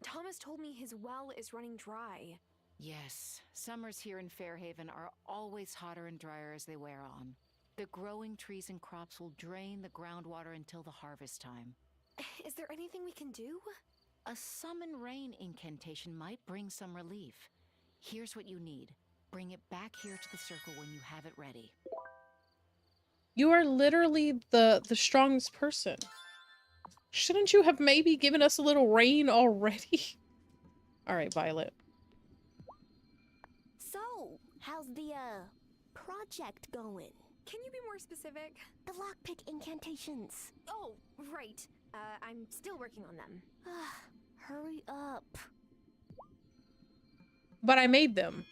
Thomas told me his well is running dry.
Yes, summers here in Fairhaven are always hotter and drier as they wear on. The growing trees and crops will drain the groundwater until the harvest time.
Is there anything we can do?
A summon rain incantation might bring some relief. Here's what you need. Bring it back here to the circle when you have it ready.
You are literally the strongest person. Shouldn't you have maybe given us a little rain already? All right, Violet.
So, how's the, project going?
Can you be more specific?
The lockpick incantations.
Oh, right. I'm still working on them.
Hurry up.
But I made them.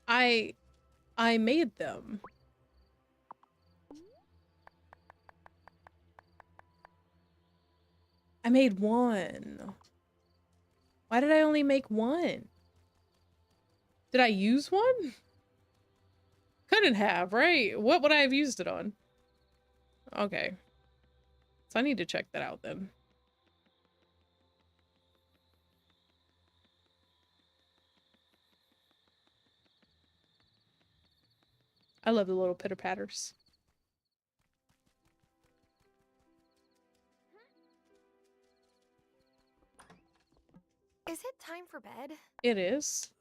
I made them. I made one. Why did I only make one? Did I use one? Couldn't have, right? What would I have used it on? Okay. So I need to check that out then. I love the little pitter patters.
Is it time for bed?
It is.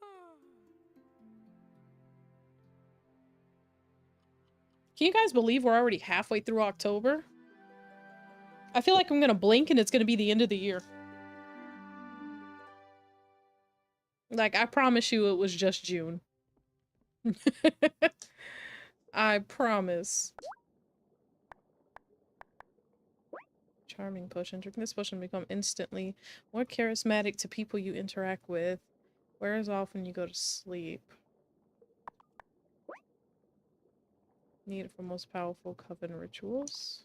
Can you guys believe we're already halfway through October? I feel like I'm gonna blink and it's gonna be the end of the year. Like, I promise you it was just June. I promise. Charming potion. Drink this potion to become instantly more charismatic to people you interact with. Wears off when you go to sleep. Need it for most powerful coven rituals.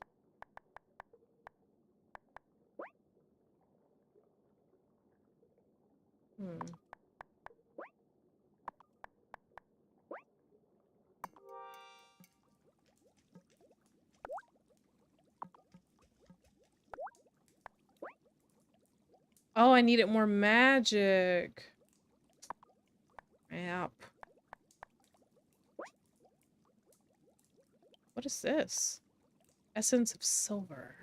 Oh, I needed more magic. Yep. What is this? Essence of silver.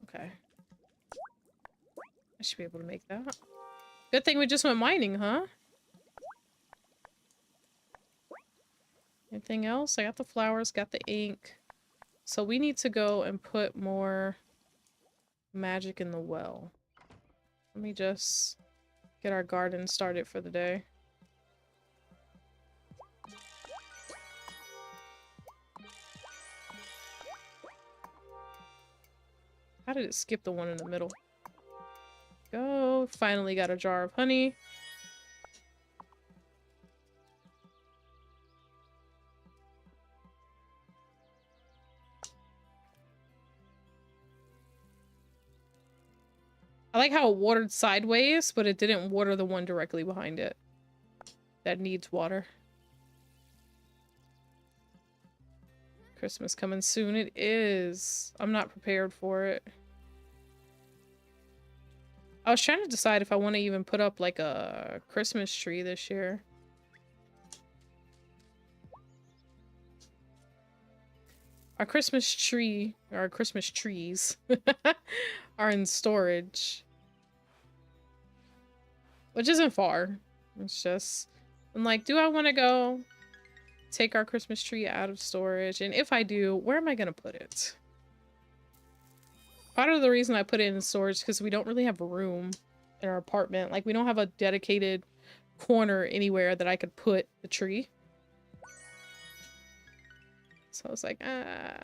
Okay. I should be able to make that. Good thing we just went mining, huh? Anything else? I got the flowers, got the ink. So we need to go and put more magic in the well. Let me just get our garden started for the day. How did it skip the one in the middle? Go. Finally got a jar of honey. I like how it watered sideways, but it didn't water the one directly behind it that needs water. Christmas coming soon. It is. I'm not prepared for it. I was trying to decide if I want to even put up like a Christmas tree this year. Our Christmas tree, or our Christmas trees, are in storage. Which isn't far. It's just, I'm like, do I want to go take our Christmas tree out of storage? And if I do, where am I going to put it? Part of the reason I put it in storage is because we don't really have room in our apartment. Like, we don't have a dedicated corner anywhere that I could put the tree. So I was like, I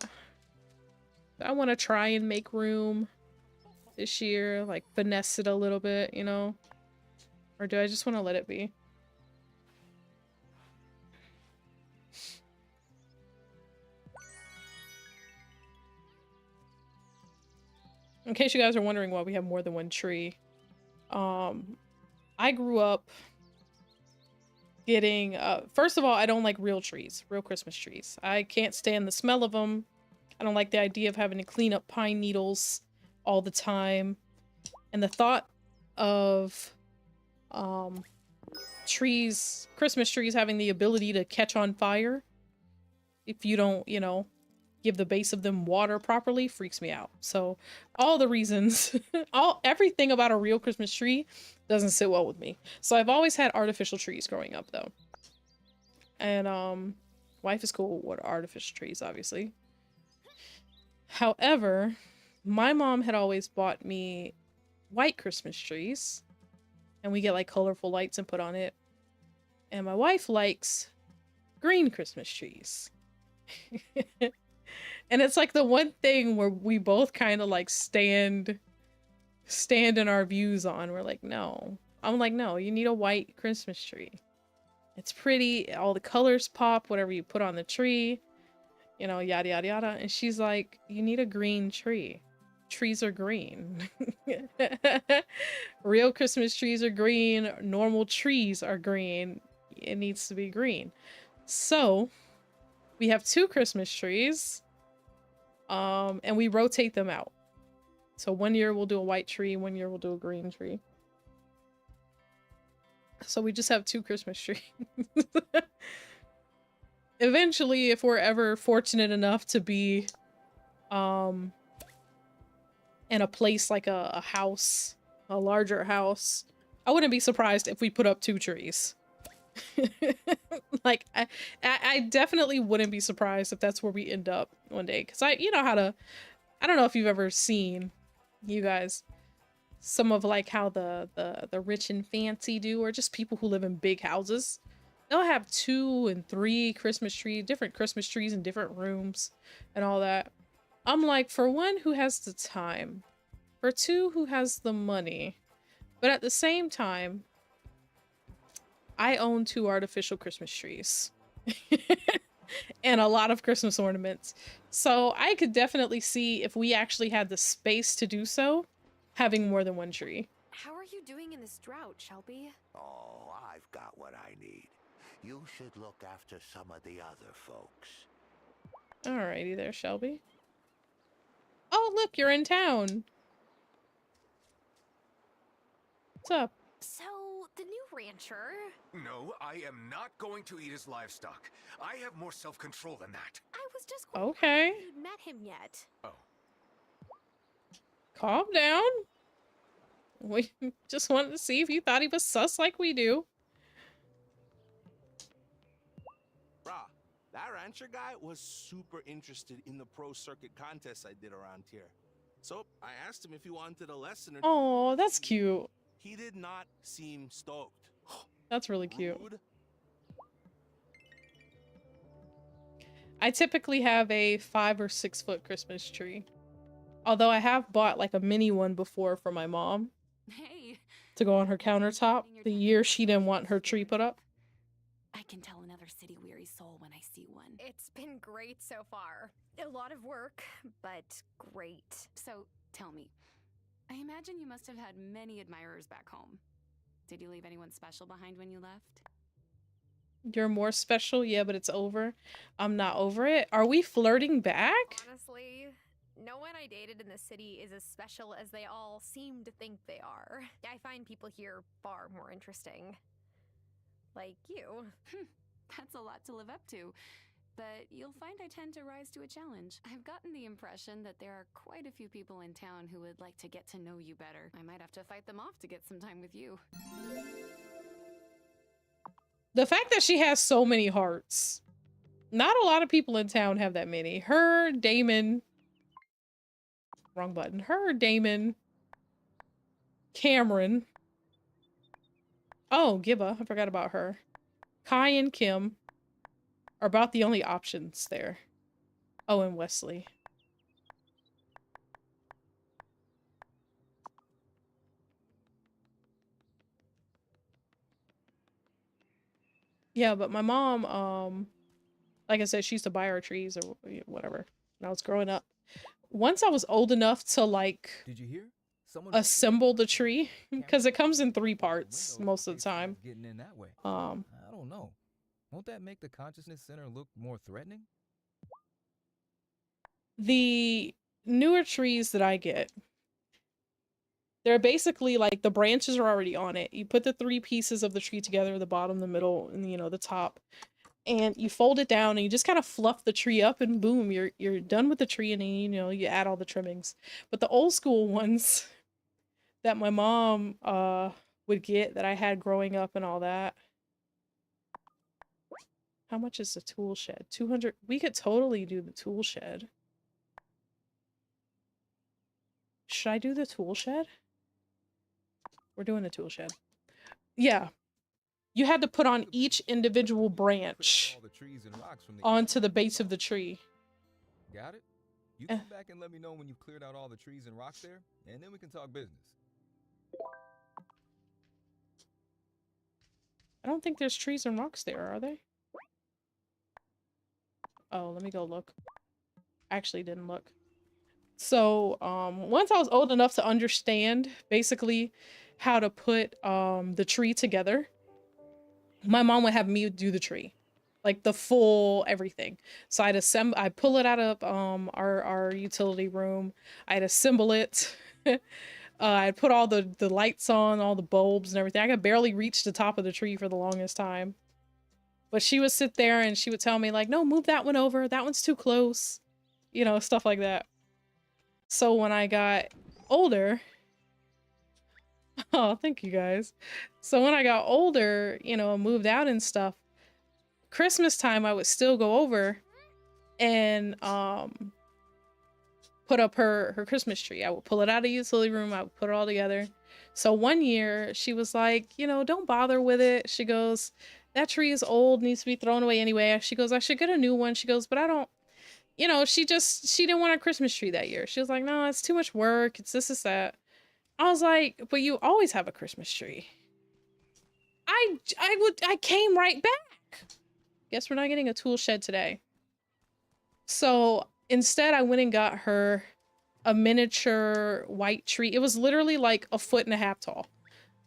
want to try and make room this year. Like, finesse it a little bit, you know? Or do I just want to let it be? In case you guys are wondering why we have more than one tree, I grew up getting, first of all, I don't like real trees, real Christmas trees. I can't stand the smell of them. I don't like the idea of having to clean up pine needles all the time. And the thought of, trees, Christmas trees having the ability to catch on fire if you don't, you know, give the base of them water properly freaks me out. So all the reasons, everything about a real Christmas tree doesn't sit well with me. So I've always had artificial trees growing up though. And wife is cool with artificial trees, obviously. However, my mom had always bought me white Christmas trees, and we get like colorful lights and put on it. And my wife likes green Christmas trees. And it's like the one thing where we both kind of like stand in our views on. We're like, no. I'm like, no, you need a white Christmas tree. It's pretty, all the colors pop, whatever you put on the tree, you know, yada yada yada. And she's like, you need a green tree. Trees are green. Real Christmas trees are green. Normal trees are green. It needs to be green. So we have 2 Christmas trees. And we rotate them out. So one year we'll do a white tree, one year we'll do a green tree. So we just have 2 Christmas trees. Eventually, if we're ever fortunate enough to be in a place like a house, a larger house, I wouldn't be surprised if we put up 2 trees. Like I definitely wouldn't be surprised if that's where we end up one day, because you know how to, I don't know if you've ever seen, you guys, some of like how the rich and fancy do, or just people who live in big houses. They'll have 2 and 3 Christmas trees, different Christmas trees in different rooms and all that. I'm like, for one who has the time, for 2 who has the money, but at the same time, I own 2 artificial Christmas trees and a lot of Christmas ornaments. So I could definitely see, if we actually had the space to do so, having more than 1 tree.
How are you doing in this drought, Shelby?
Oh, I've got what I need. You should look after some of the other folks.
Alrighty there, Shelby. Oh, look, you're in town. What's up?
So, the new rancher...
No, I am not going to eat his livestock. I have more self-control than that.
I was just
okay.
If you'd met him yet.
Oh.
Calm down. We just wanted to see if you thought he was sus like we do.
Brah, that rancher guy was super interested in the pro circuit contests I did around here. So I asked him if he wanted a lesson or...
Oh, that's cute.
He did not seem stoked.
That's really cute.
Rude.
I typically have a 5 or 6 foot Christmas tree. Although I have bought like a mini one before for my mom.
Hey.
To go on her countertop the year she didn't want her tree put up.
I can tell another city-weary soul when I see one.
It's been great so far. A lot of work, but great.
So, tell me. I imagine you must have had many admirers back home. Did you leave anyone special behind when you left?
You're more special? Yeah, but it's over. I'm not over it. Are we flirting back?
Honestly, no one I dated in the city is as special as they all seem to think they are. I find people here far more interesting. Like you.
That's a lot to live up to. But you'll find I tend to rise to a challenge. I've gotten the impression that there are quite a few people in town who would like to get to know you better. I might have to fight them off to get some time with you.
The fact that she has so many hearts. Not a lot of people in town have that many. Her, Damon. Wrong button. Her, Damon. Cameron. Oh, Gibba. I forgot about her. Kai and Kim are about the only options there. Oh, and Wesley. Yeah, but my mom, like I said, she used to buy our trees or whatever when I was growing up. Once I was old enough to like
Did you hear?
Assemble the tree, because it comes in 3 parts most of the time.
Getting in that way. I don't know. Won't that make the consciousness center look more threatening?
The newer trees that I get, they're basically like the branches are already on it. You put the 3 pieces of the tree together, the bottom, the middle, and you know, the top. and you fold it down and you just kind of fluff the tree up, and boom, you're done with the tree, and then, you know, you add all the trimmings. But the old school ones that my mom would get, that I had growing up and all that. How much is the tool shed? 200. We could totally do the tool shed. Should I do the tool shed? We're doing the tool shed. Yeah. You had to put on each individual branch onto the base of the tree.
Got it? You come back and let me know when you've cleared out all the trees and rocks there, and then we can talk business.
I don't think there's trees and rocks there, are they? Oh, let me go look. I actually didn't look. So, once I was old enough to understand basically how to put the tree together, my mom would have me do the tree. Like the full everything. So I'd pull it out of our utility room. I'd assemble it. I'd put all the lights on, all the bulbs and everything. I could barely reach the top of the tree for the longest time. But she would sit there and she would tell me like, no, move that one over. That one's too close. You know, stuff like that. So when I got older, oh, thank you guys. So when I got older, you know, moved out and stuff, Christmas time, I would still go over and put up her Christmas tree. I would pull it out of the utility room. I would put it all together. So one year she was like, you know, don't bother with it. She goes, that tree is old, needs to be thrown away anyway. She goes, I should get a new one. She goes, but I don't, you know, she didn't want a Christmas tree that year. She was like, no, it's too much work. It's this, that. I was like, but you always have a Christmas tree. I came right back. Guess we're not getting a tool shed today. So instead I went and got her a miniature white tree. It was literally like 1.5 feet tall.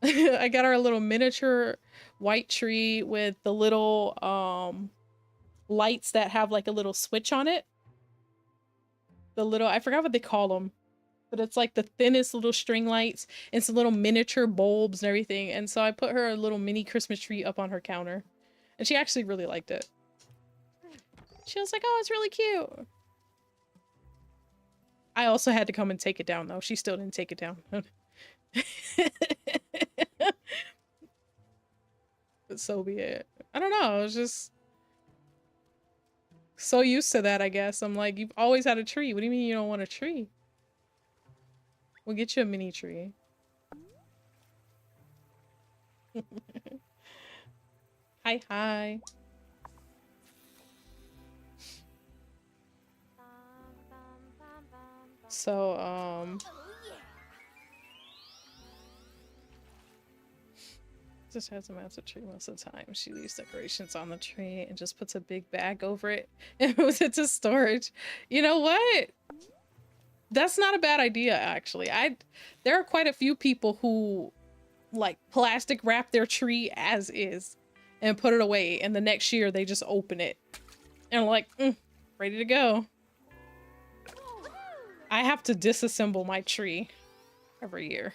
I got her a little miniature white tree with the little lights that have like a little switch on it. The little, I forgot what they call them, but it's like the thinnest little string lights and some little miniature bulbs and everything. And so I put her a little mini Christmas tree up on her counter, and she actually really liked it. She was like, oh, it's really cute. I also had to come and take it down though. She still didn't take it down. But so be it. I don't know. I was just so used to that, I guess. I'm like, you've always had a tree. What do you mean you don't want a tree? We'll get you a mini tree. Hi, hi. So, just has a massive tree most of the time. She leaves decorations on the tree and just puts a big bag over it and moves it to storage. You know what? That's not a bad idea, actually. There are quite a few people who like plastic wrap their tree as is and put it away, and the next year they just open it and like, ready to go. I have to disassemble my tree every year.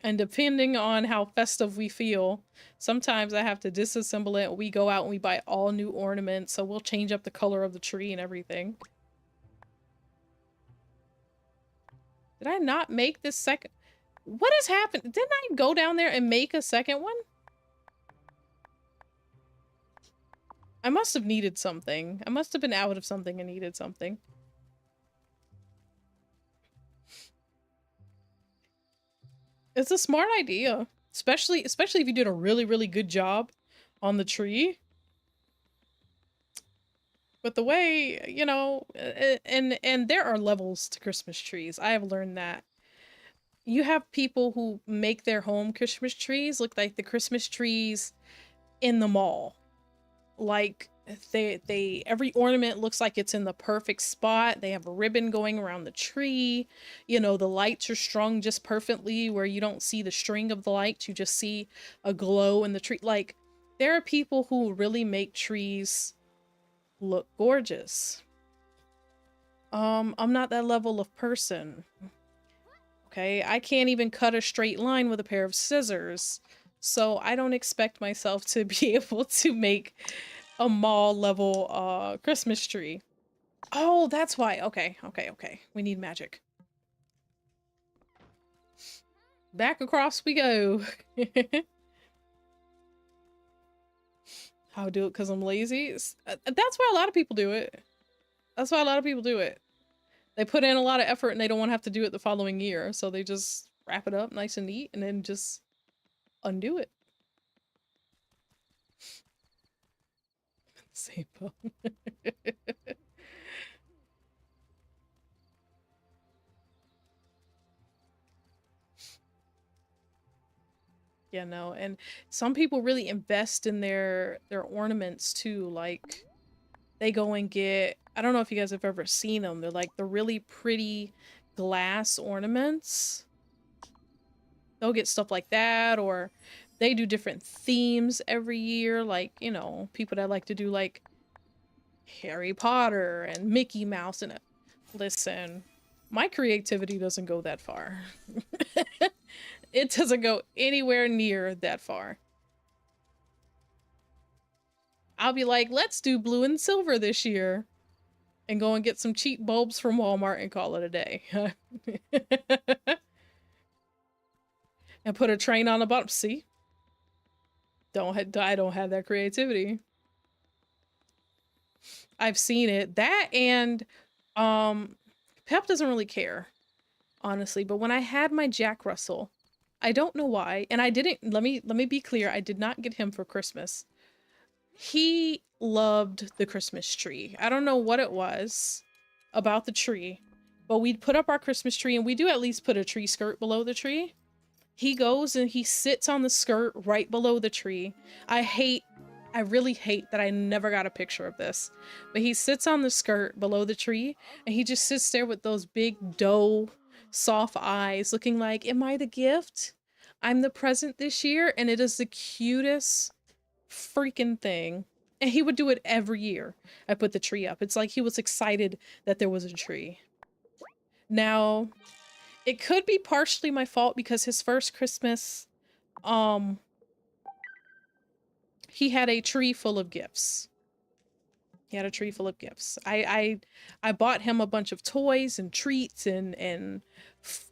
And depending on how festive we feel, sometimes I have to disassemble it. We go out and we buy all new ornaments, so we'll change up the color of the tree and everything. Did I not make this second? What has happened? Didn't I go down there and make a second one? I must have needed something. I must have been out of something and needed something. It's a smart idea, especially if you did a really, really good job on the tree. But the way, you know, and there are levels to Christmas trees. I have learned that. You have people who make their home Christmas trees look like the Christmas trees in the mall. Like every ornament looks like it's in the perfect spot. They have a ribbon going around the tree. You know, the lights are strung just perfectly where you don't see the string of the lights. You just see a glow in the tree. Like, there are people who really make trees look gorgeous. I'm not that level of person. Okay, I can't even cut a straight line with a pair of scissors. So I don't expect myself to be able to make a mall level Christmas tree. Oh, that's why. Okay, okay, okay. We need magic. Back across we go. I'll do it because I'm lazy. That's why a lot of people do it. That's why a lot of people do it. They put in a lot of effort and they don't want to have to do it the following year. So they just wrap it up nice and neat and then just undo it. Same phone. Yeah, no, and some people really invest in their ornaments too. Like they go and get, I don't know if you guys have ever seen them. They're like the really pretty glass ornaments. They'll get stuff like that, or they do different themes every year. Like, you know, people that like to do like Harry Potter and Mickey Mouse and listen, my creativity doesn't go that far. It doesn't go anywhere near that far. I'll be like, let's do blue and silver this year. And go and get some cheap bulbs from Walmart and call it a day. And put a train on the bottom. See? I don't have that creativity. I've seen it. That and Pep doesn't really care, honestly. But when I had my Jack Russell, I don't know why, and I didn't, let me be clear, I did not get him for Christmas. He loved the Christmas tree. I don't know what it was about the tree, but we'd put up our Christmas tree, and we do at least put a tree skirt below the tree. He goes and he sits on the skirt right below the tree. I really hate that I never got a picture of this, but he sits on the skirt below the tree, and he just sits there with those big doe soft eyes looking like, am I the gift? I'm the present this year. And it is the cutest freaking thing. And he would do it every year. I put the tree up. It's like he was excited that there was a tree. Now, it could be partially my fault because his first Christmas, he had a tree full of gifts. He had a tree full of gifts. I bought him a bunch of toys and treats and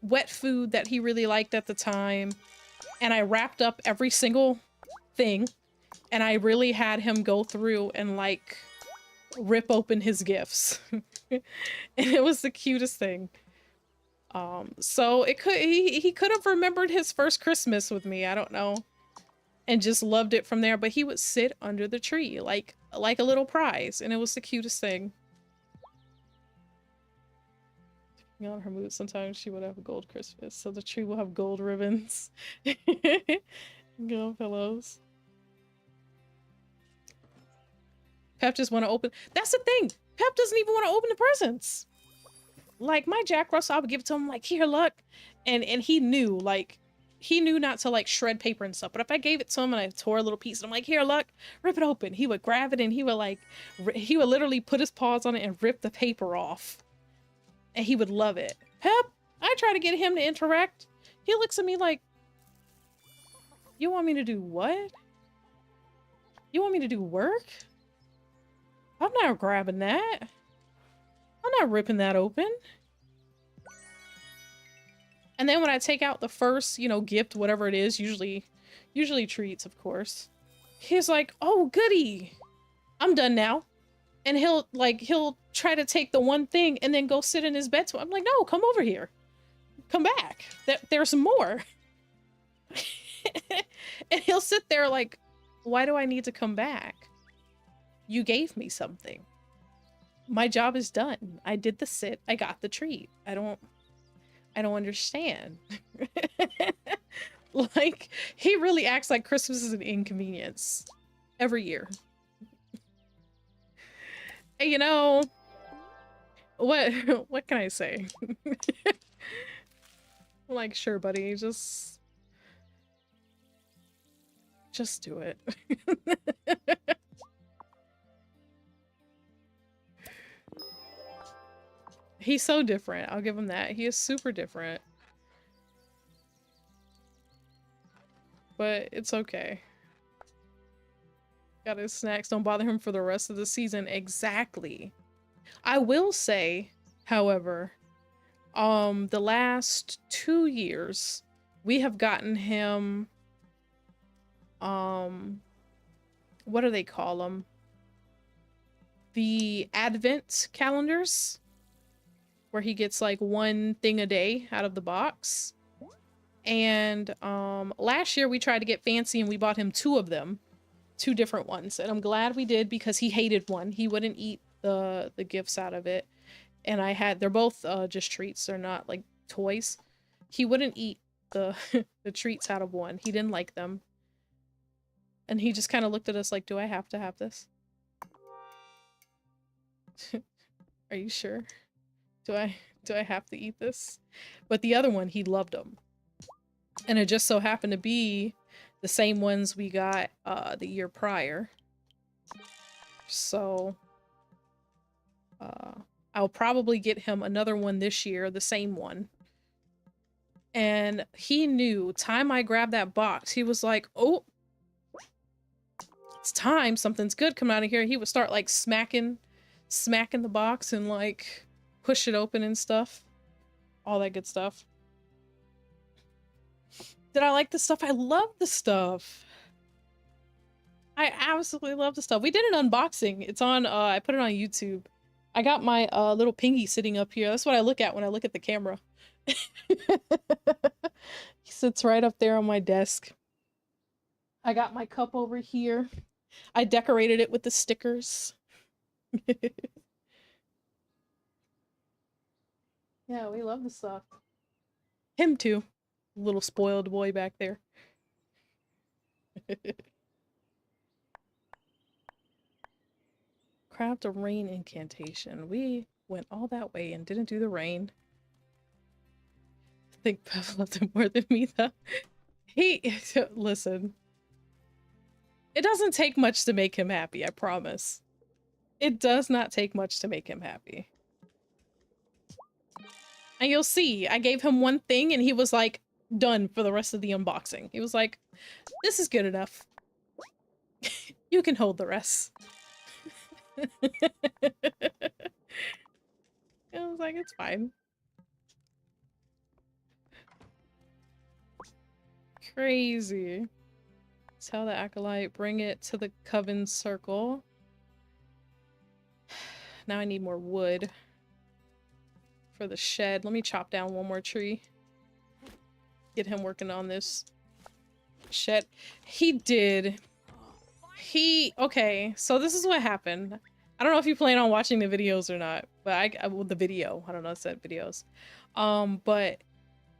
wet food that he really liked at the time. And I wrapped up every single thing. And I really had him go through and like rip open his gifts. And it was the cutest thing. So he could have remembered his first Christmas with me. I don't know. And just loved it from there. But he would sit under the tree like a little prize. And it was the cutest thing. On her mood, sometimes she would have a gold Christmas. So the tree will have gold ribbons. Gold pillows. Pep just want to open. That's the thing. Pep doesn't even want to open the presents. Like my Jack Russell, I would give it to him like, here, look. And he knew, like, he knew not to like shred paper and stuff. But if I gave it to him and I tore a little piece, and I'm like, here, look, rip it open. He would grab it and he would like, he would literally put his paws on it and rip the paper off. And he would love it. Pep, I try to get him to interact. He looks at me like, you want me to do what? You want me to do work? I'm not grabbing that. I'm not ripping that open. And then when I take out the first, you know, gift, whatever it is, usually treats, of course. He's like, oh, goody. I'm done now. And he'll try to take the one thing and then go sit in his bed. So I'm like, no, come over here. Come back. There's more. And he'll sit there like, why do I need to come back? You gave me something. My job is done. I did the sit. I got the treat. I don't understand. Like, he really acts like Christmas is an inconvenience every year. And you know, what can I say? Like, sure, buddy, just do it. He's so different. I'll give him that. He is super different. but it's okay. Got his snacks. Don't bother him for the rest of the season. Exactly. I will say, however, the last 2 years, we have gotten him, what do they call them? The advent calendars, where he gets like 1 thing a day out of the box. And last year we tried to get fancy and we bought him 2 of them, 2 different ones, and I'm glad we did because he hated one. He wouldn't eat the gifts out of it, and they're both just treats. They're not like toys. He wouldn't eat the the treats out of one. He didn't like them, and he just kind of looked at us like, "Do I have to have this? Are you sure? Do I have to eat this?" But the other one, he loved them, and it just so happened to be the same ones we got the year prior. So I'll probably get him another one this year, the same one. And he knew, time I grabbed that box, he was like, "Oh, it's time, something's good coming out of here." He would start like smacking the box and like push it open and stuff. All that good stuff. Did I like the stuff? I love the stuff. I absolutely love the stuff. We did an unboxing. It's on, I put it on YouTube. I got my little pingy sitting up here. That's what I look at when I look at the camera. He sits right up there on my desk. I got my cup over here. I decorated it with the stickers. Yeah, we love the stuff. Him too. Little spoiled boy back there. Craft a rain incantation. We went all that way and didn't do the rain. I think Bev loved him more than me though. Listen. It doesn't take much to make him happy, I promise. It does not take much to make him happy. And you'll see, I gave him 1 thing and he was like, done for the rest of the unboxing. He was like, "This is good enough. You can hold the rest." I was like, "It's fine." Crazy. Tell the acolyte, bring it to the coven circle. Now I need more wood for the shed. Let me chop down 1 more tree. Get him working on this shed. He did. Okay, so this is what happened. I don't know if you plan on watching the videos or not, but the video. I don't know, I said videos. But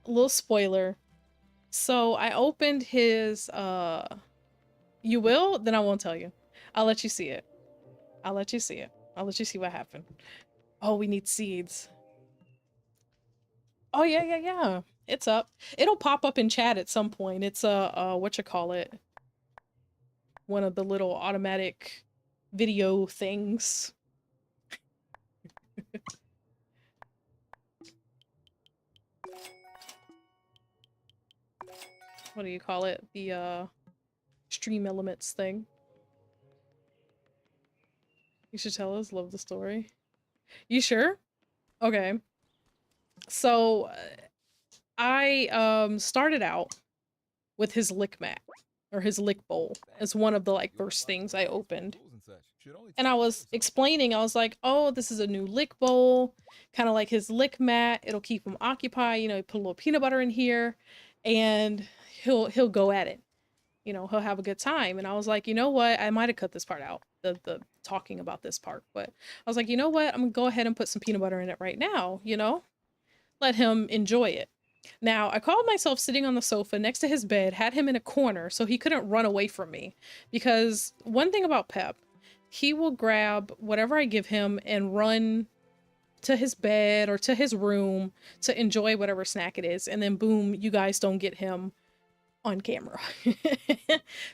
a little spoiler. So I opened his, you will? Then I won't tell you. I'll let you see it. I'll let you see it. I'll let you see what happened. Oh, we need seeds. Oh, yeah. It's up. It'll pop up in chat at some point. It's whatchamacallit? One of the little automatic video things. What do you call it? The stream elements thing. You should tell us. Love the story. You sure? Okay. So I started out with his lick mat or his lick bowl as one of the like first things I opened. And I was explaining, I was like, "Oh, this is a new lick bowl, kind of like his lick mat. It'll keep him occupied. You know, you put a little peanut butter in here and he'll go at it. You know, he'll have a good time." And I was like, "You know what? I might have cut this part out, the talking about this part, but I was like, you know what? I'm gonna go ahead and put some peanut butter in it right now, you know? Let him enjoy it." Now, I called myself sitting on the sofa next to his bed, had him in a corner so he couldn't run away from me. Because one thing about Pep, he will grab whatever I give him and run to his bed or to his room to enjoy whatever snack it is. And then boom, you guys don't get him on camera.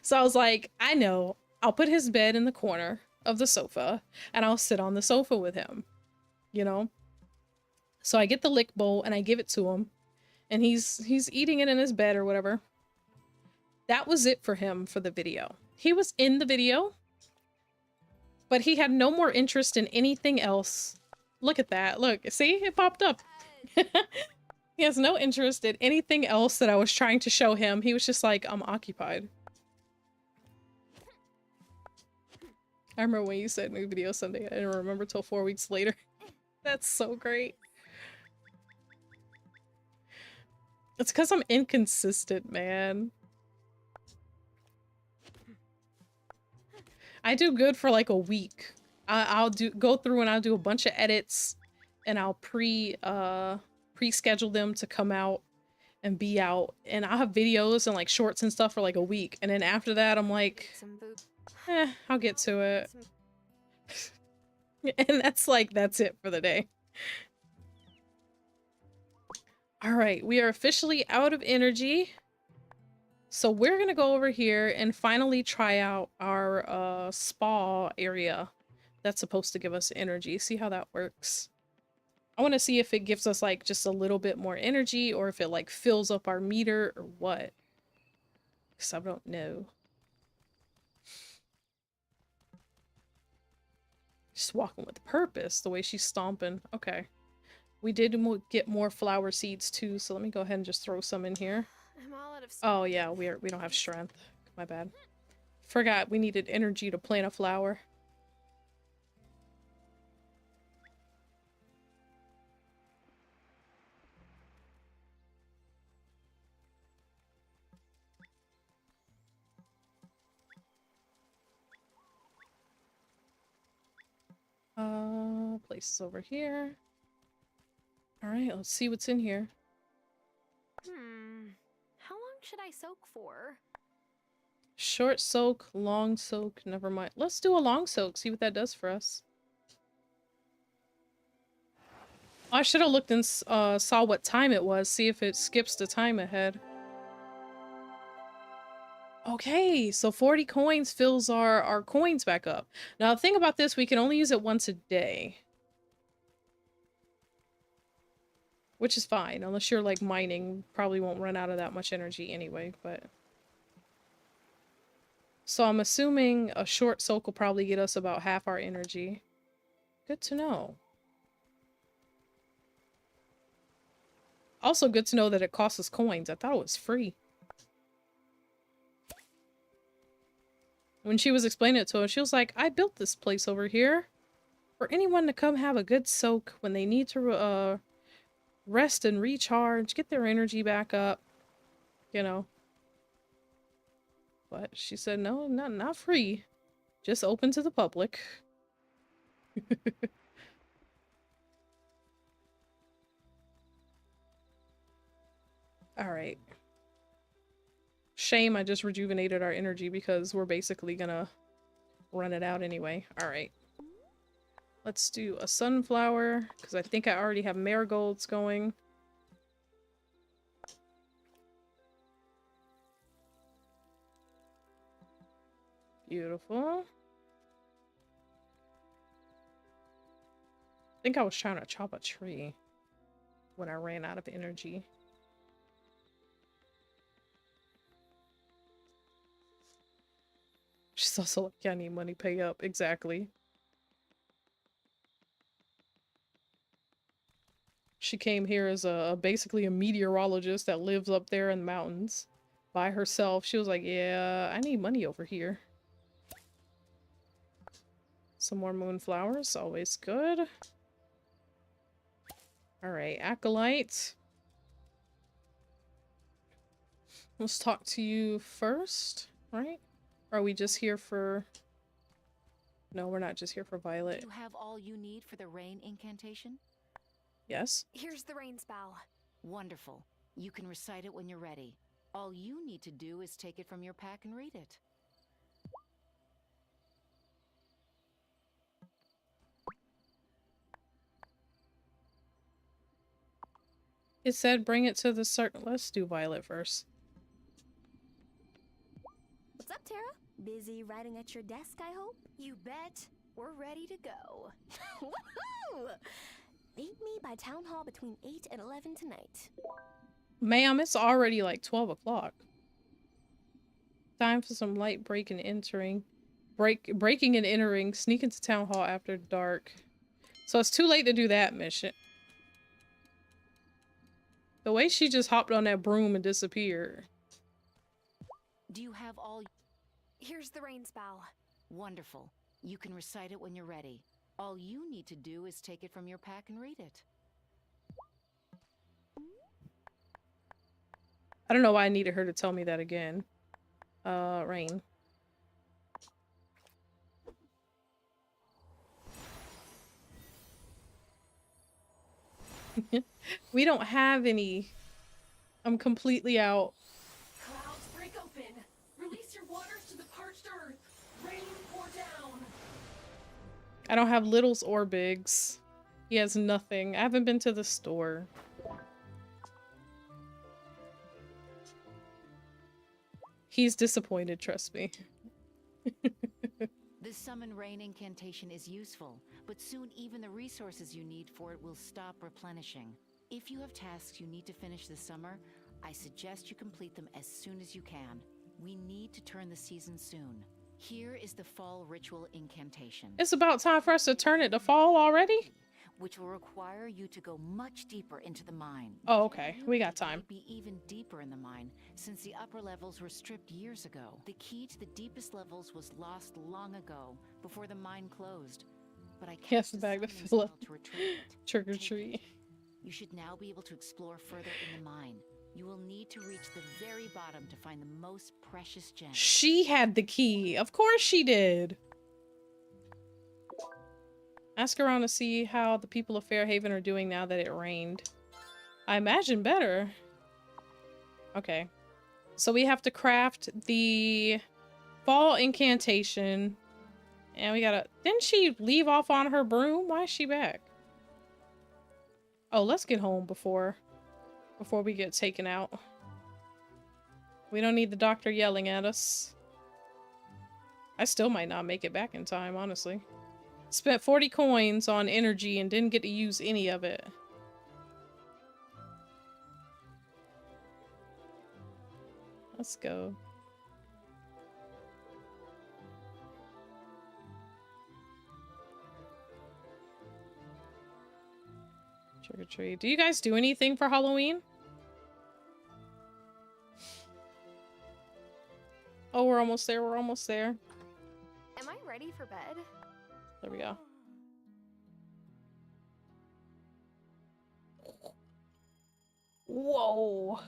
So I was like, I know, I'll put his bed in the corner of the sofa and I'll sit on the sofa with him, you know? So I get the lick bowl and I give it to him and he's eating it in his bed or whatever. That was it for him for the video. He was in the video, but he had no more interest in anything else. Look at that. Look, see? It popped up. He has no interest in anything else that I was trying to show him. He was just like, I'm occupied. I remember when you said new video Sunday. I didn't remember till 4 weeks later. That's so great. It's because I'm inconsistent, man. I do good for like a week. I'll go through and I'll do a bunch of edits, and I'll pre-schedule them to come out and be out. And I'll have videos and like shorts and stuff for like a week. And then after that, I'm like, I'll get to it. And that's it for the day. All right, we are officially out of energy. So we're gonna go over here and finally try out our spa area that's supposed to give us energy. See how that works. I want to see if it gives us like just a little bit more energy, or if it like fills up our meter or what. Because I don't know. Just walking with purpose, the way she's stomping. Okay. We did get more flower seeds too, so let me go ahead and just throw some in here.
I'm all out of
Oh yeah, we don't have strength. My bad. Forgot we needed energy to plant a flower. Place this over here. All right, let's see what's in here.
How long should I soak for?
Short soak, long soak, never mind. Let's do a long soak, see what that does for us. I should have looked and saw what time it was, see if it skips the time ahead. Okay, so 40 coins fills our coins back up. Now, the thing about this, we can only use it once a day. Which is fine, unless you're like mining, probably won't run out of that much energy anyway, but... So I'm assuming a short soak will probably get us about half our energy. Good to know. Also good to know that it costs us coins. I thought it was free. When she was explaining it to us, she was like, I built this place over here for anyone to come have a good soak when they need to rest and recharge, get their energy back up, you know. But she said, no, not free. Just open to the public. All right. Shame I just rejuvenated our energy because we're basically gonna run it out anyway. All right. Let's do a sunflower because I think I already have marigolds going. Beautiful. I think I was trying to chop a tree when I ran out of energy. She's also like, yeah, I need money, pay up. Exactly. She came here as basically a meteorologist that lives up there in the mountains by herself. She was like, yeah, I need money over here. Some more moonflowers, always good. Alright, Acolyte. Let's talk to you first, right? Or are we just here for... No, we're not just here for Violet.
Do you have all you need for the rain incantation?
Yes.
Here's the rain spell.
Wonderful. You can recite it when you're ready. All you need to do is take it from your pack and read it.
It said bring it to the circle. Let's do Violet first.
What's up, Tara? Busy writing at your desk, I hope?
You bet. We're ready to go.
Woohoo! Meet me by Town Hall between 8 and 11 tonight.
Ma'am, it's already like 12 o'clock. Time for some light breaking and entering. Sneak into town hall after dark. So it's too late to do that mission. The way she just hopped on that broom and disappeared.
Do you have all...
Here's the rain spell.
Wonderful. You can recite it when you're ready. All you need to do is take it from your pack and read it.
I don't know why I needed her to tell me that again. Rain. We don't have any. I'm completely out.
Clouds break open. Release your waters to the parched earth. Rain pour down.
I don't have littles or bigs. He has nothing. I haven't been to the store. He's disappointed, trust me.
The summon rain incantation is useful, but soon even the resources you need for it will stop replenishing. If you have tasks you need to finish this summer, I suggest you complete them as soon as you can. We need to turn the season soon. Here is the fall ritual incantation.
It's about time for us to turn it to fall already?
Which will require you to go much deeper into the mine.
Oh, okay. We got time.
Be even deeper in the mine, since the upper levels were stripped years ago. The key to the deepest levels was lost long ago, before the mine closed. But I can't.
Yes, the bag to fill up. Trick or treat.
You should now be able to explore further in the mine. You will need to reach the very bottom to find the most precious gems.
She had the key. Of course she did. Ask around to see how the people of Fairhaven are doing now that it rained. I imagine better. Okay. So we have to craft the fall incantation. And we gotta... Didn't she leave off on her broom? Why is she back? Oh, let's get home before we get taken out. We don't need the doctor yelling at us. I still might not make it back in time, honestly. Spent 40 coins on energy and didn't get to use any of it. Let's go. Trick or treat. Do you guys do anything for Halloween? Oh, we're almost there. We're almost there.
Am I ready for bed?
There we go. Whoa.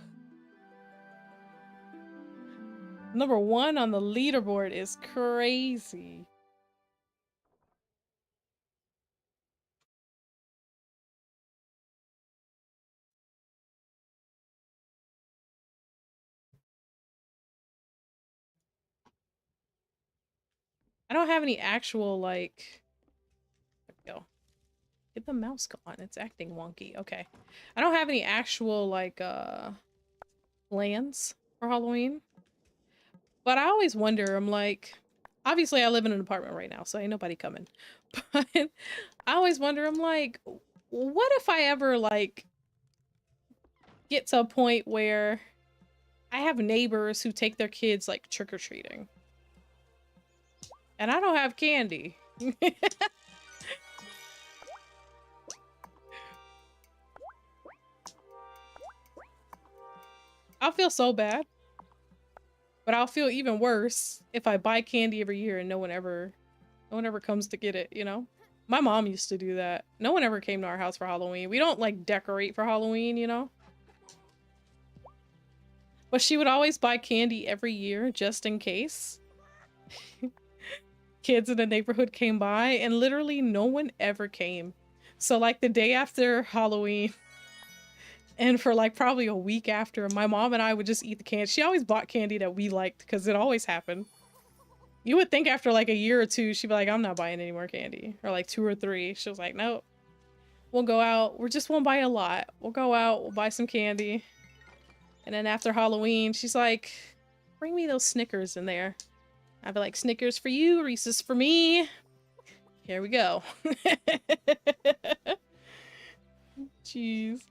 Number 1 on the leaderboard is crazy. I don't have any actual, like... There we go. Get the mouse gone. It's acting wonky. Okay. I don't have any actual, like, plans for Halloween. But I always wonder, I'm like... Obviously, I live in an apartment right now, so ain't nobody coming. But I always wonder, I'm like... What if I ever, like... get to a point where... I have neighbors who take their kids, like, trick-or-treating. And I don't have candy. I'll feel so bad. But I'll feel even worse if I buy candy every year and no one ever comes to get it, you know? My mom used to do that. No one ever came to our house for Halloween. We don't, like, decorate for Halloween, you know? But she would always buy candy every year just in case. Kids in the neighborhood came by and literally no one ever came. So like the day after Halloween and for like probably a week after, my mom and I would just eat the candy. She always bought candy that we liked because it always happened. You would think after like a year or two, she'd be like, I'm not buying any more candy. Or like 2 or 3. She was like, nope. We'll go out. We just won't buy a lot. We'll go out. We'll buy some candy. And then after Halloween, she's like, bring me those Snickers in there. I'd be like, Snickers for you, Reese's for me. Here we go. Jeez.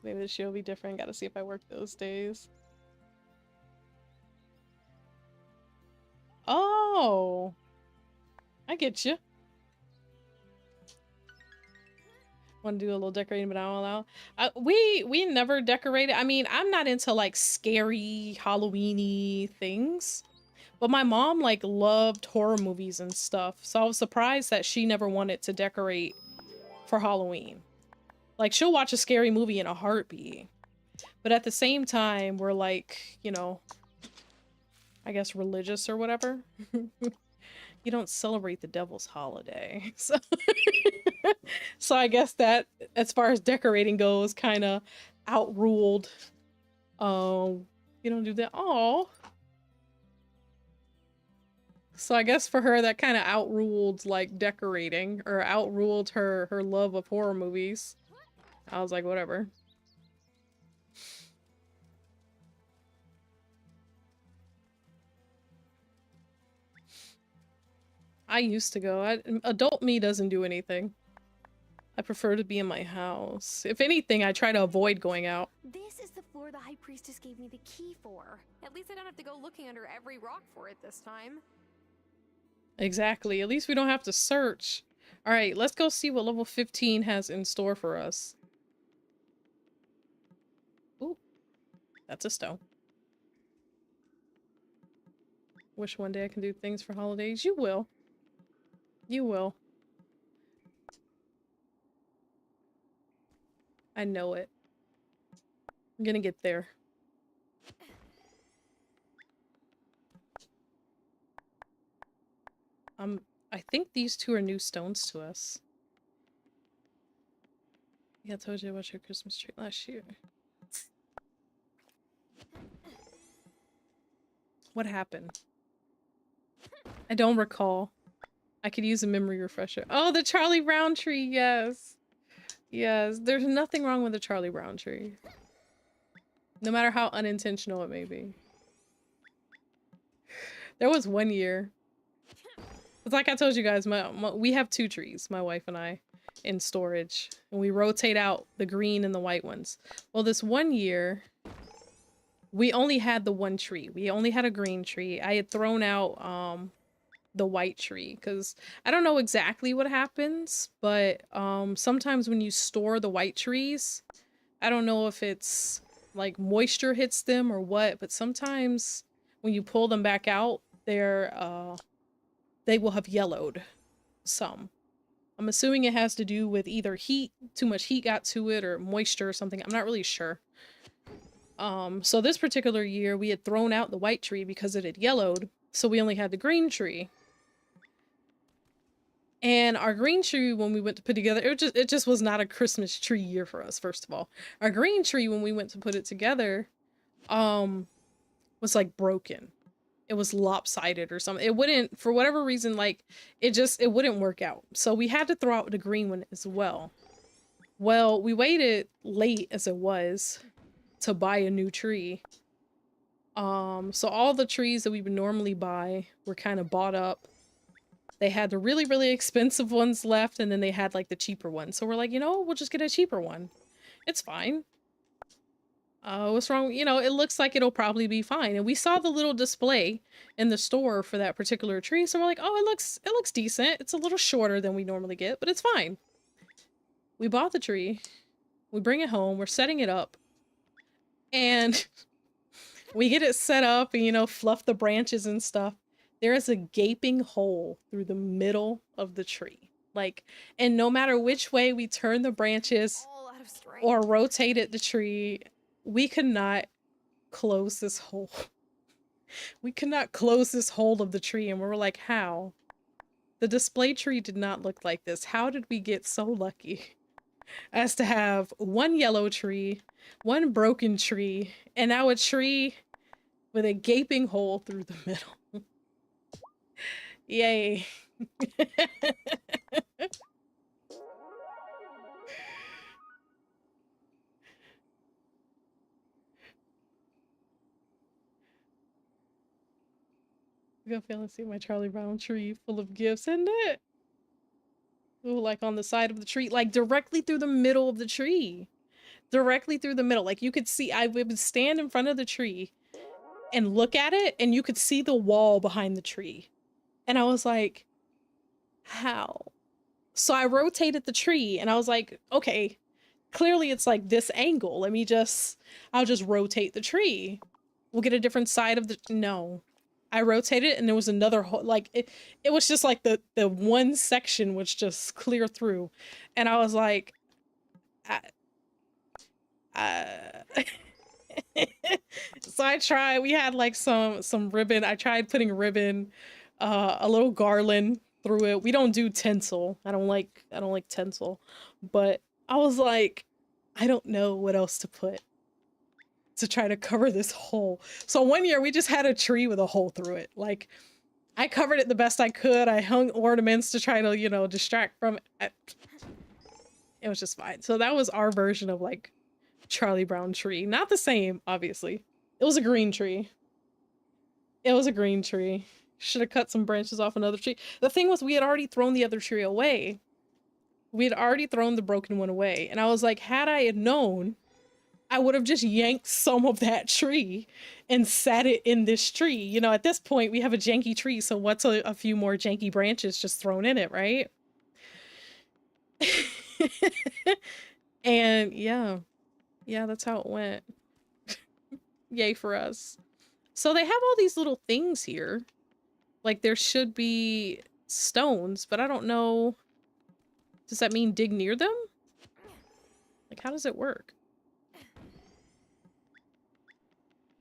Maybe this year will be different. Gotta see if I work those days. Oh, I get you. Want to do a little decorating, but I don't allow. We never decorated. I mean, I'm not into like scary Halloweeny things, but my mom like loved horror movies and stuff. So I was surprised that she never wanted to decorate for Halloween. Like she'll watch a scary movie in a heartbeat, but at the same time, we're like, you know, I guess religious or whatever. You don't celebrate the devil's holiday. So, so I guess that as far as decorating goes, kind of outruled. You don't do that. Oh. So I guess for her that kind of outruled like decorating, or outruled her love of horror movies. I was like, whatever. I used to go. Adult me doesn't do anything. I prefer to be in my house. If anything, I try to avoid going out.
This is the floor the High Priestess gave me the key for. At least I don't have to go looking under every rock for it this time.
Exactly. At least we don't have to search. All right, let's go see what level 15 has in store for us. Ooh, that's a stone. Wish one day I can do things for holidays. You will. You will. I know it. I'm gonna get there. I think these two are new stones to us. Yeah, I told you about your Christmas tree last year. What happened? I don't recall. I could use a memory refresher. Oh, the Charlie Brown tree, yes. Yes, there's nothing wrong with the Charlie Brown tree. No matter how unintentional it may be. There was one year. It's like I told you guys, we have two trees, my wife and I, in storage. And we rotate out the green and the white ones. Well, this one year, we only had the one tree. We only had a green tree. I had thrown out the white tree because I don't know exactly what happens, but sometimes when you store the white trees, I don't know if it's like moisture hits them or what, but sometimes when you pull them back out, they will have yellowed some. I'm assuming it has to do with either heat, too much heat got to it, or moisture or something. I'm not really sure. So this particular year we had thrown out the white tree because it had yellowed, so we only had the green tree. And our green tree, when we went to put together, it just was not a Christmas tree year for us, first of all. Our green tree, when we went to put it together, was like broken. It was lopsided or something. It wouldn't, for whatever reason, like, it wouldn't work out. So we had to throw out the green one as well. Well, we waited late as it was to buy a new tree. So all the trees that we would normally buy were kind of bought up. They had the really, really expensive ones left, and then they had like the cheaper ones. So we're like, you know, we'll just get a cheaper one. It's fine. What's wrong? You know, it looks like it'll probably be fine. And we saw the little display in the store for that particular tree, so we're like, oh, it looks decent. It's a little shorter than we normally get, but it's fine. We bought the tree. We bring it home. We're setting it up. And we get it set up and, you know, fluff the branches and stuff. There is a gaping hole through the middle of the tree. Like, and no matter which way we turn the branches or rotated the tree, we could not close this hole. We could not close this hole of the tree, and we were like, how? The display tree did not look like this. How did we get so lucky as to have one yellow tree, one broken tree, and now a tree with a gaping hole through the middle? Yay. Go feel and see my Charlie Brown tree full of gifts, isn't it? Ooh, like on the side of the tree, like directly through the middle of the tree. directly through the middle. Like you could see, I would stand in front of the tree and look at it, and you could see the wall behind the tree. And I was like, how? So I rotated the tree and I was like, okay, clearly it's like this angle. I'll just rotate the tree. We'll get a different side of the, no. I rotated and there was another hole, like it was just like the one section was just clear through. And I was like, so I tried, we had like some ribbon. I tried putting ribbon, a little garland through it. We don't do tinsel. I don't like tinsel, but I was like, I don't know what else to put to try to cover this hole. So one year we just had a tree with a hole through it. Like I covered it the best I could. I hung ornaments to try to, you know, distract from it. It was just fine. So that was our version of like Charlie Brown tree. Not the same, obviously. It was a green tree. It was a green tree. Should have cut some branches off another tree. The thing was, we had already thrown the other tree away. We had already thrown the broken one away. And I was like, had I had known, I would have just yanked some of that tree and sat it in this tree. You know, at this point, we have a janky tree. So what's a few more janky branches just thrown in it, right? And yeah, that's how it went. Yay for us. So they have all these little things here. Like there should be stones, but I don't know. Does that mean dig near them? Like, how does it work?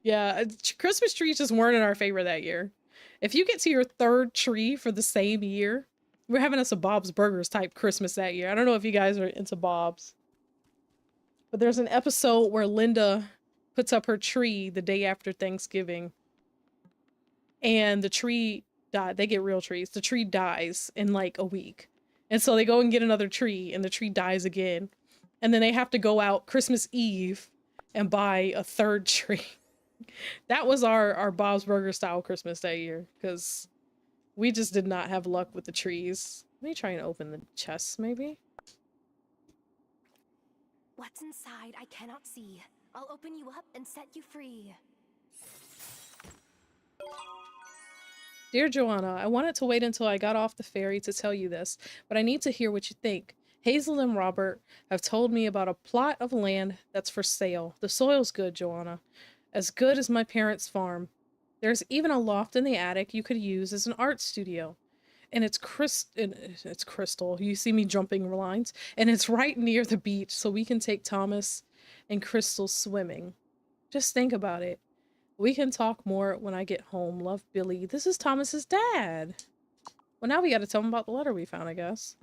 Yeah, Christmas trees just weren't in our favor that year. If you get to your third tree for the same year, we're having us a Bob's Burgers type Christmas that year. I don't know if you guys are into Bob's. But there's an episode where Linda puts up her tree the day after Thanksgiving. And the tree died. They get real trees. The tree dies in like a week. And so they go and get another tree and the tree dies again. And then they have to go out Christmas Eve and buy a third tree. That was our Bob's Burger style Christmas that year, because we just did not have luck with the trees. Let me try and open the chest, maybe.
What's inside, I cannot see. I'll open you up and set you free.
Dear Joanna, I wanted to wait until I got off the ferry to tell you this, but I need to hear what you think. Hazel and Robert have told me about a plot of land that's for sale. The soil's good, Joanna. As good as my parents' farm. There's even a loft in the attic you could use as an art studio. And it's crystal. You see me jumping lines. And it's right near the beach, so we can take Thomas and Crystal swimming. Just think about it. We can talk more when I get home. Love, Billy. This is Thomas's dad. Well, now we gotta tell him about the letter we found, I guess.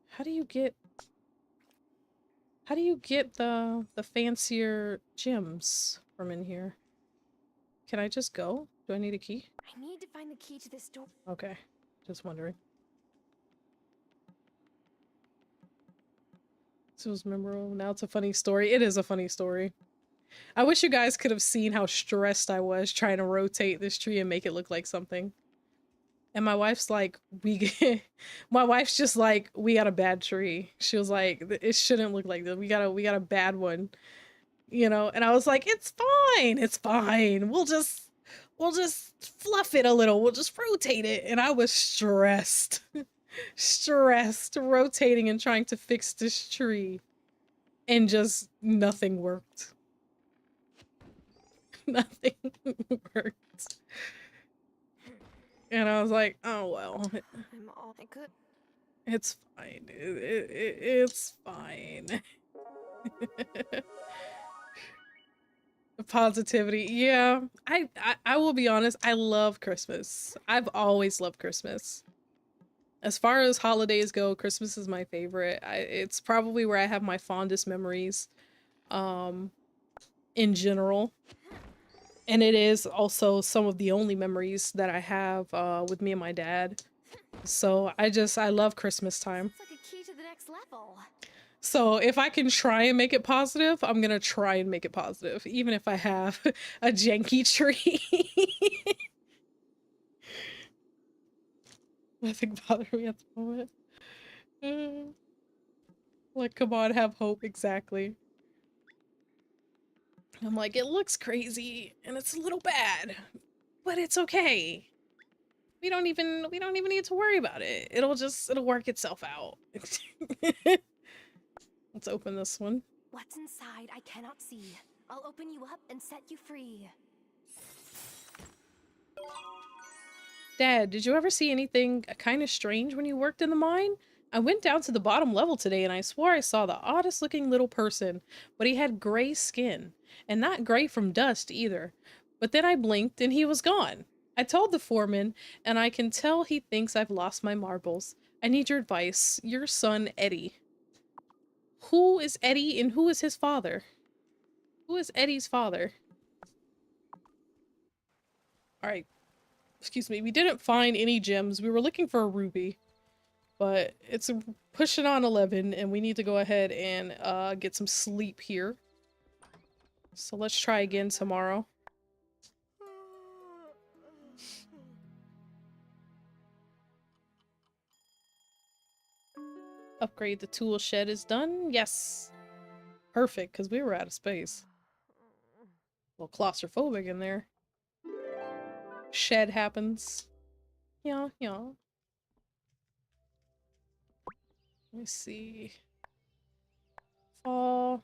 How do you get the fancier gems from in here? Can I just go? Do I need a key?
I need to find the key to this door.
Okay. Just wondering. This was memorable. Now it's a funny story. It is a funny story. I wish you guys could have seen how stressed I was trying to rotate this tree and make it look like something. And my wife's like, my wife's just like, we got a bad tree. She was like, it shouldn't look like this. We got a bad one, you know? And I was like, it's fine. It's fine. We'll just fluff it a little. We'll just rotate it. And I was stressed, rotating and trying to fix this tree. And just nothing worked. Nothing worked. And I was like, oh well.
I'm all good.
It's fine. It's fine. Positivity. Yeah. I will be honest, I love Christmas. I've always loved Christmas. As far as holidays go, Christmas is my favorite. It's probably where I have my fondest memories in general. And it is also some of the only memories that I have with me and my dad. So I love Christmas time.
It's like a key to the next level.
So if I can try and make it positive, I'm gonna try and make it positive, even if I have a janky tree. Nothing bothers me at the moment. Like, come on, have hope. Exactly. I'm like, it looks crazy and it's a little bad, but it's okay. We don't even need to worry about it. It'll work itself out. Let's open this one.
What's inside, I cannot see. I'll open you up and set you free.
Dad, did you ever see anything kind of strange when you worked in the mine? I went down to the bottom level today and I swore I saw the oddest looking little person, but he had gray skin. And not gray from dust either. But then I blinked and he was gone. I told the foreman, and I can tell he thinks I've lost my marbles. I need your advice. Your son, Eddie. Who is Eddie and who is his father? Who is Eddie's father? Alright. Excuse me. We didn't find any gems. We were looking for a ruby. But it's pushing on 11 and we need to go ahead and get some sleep here. So let's try again tomorrow. Upgrade the tool shed is done. Yes. Perfect, because we were out of space. A little claustrophobic in there. Shed happens. Yeah, yeah. Let me see. Fall.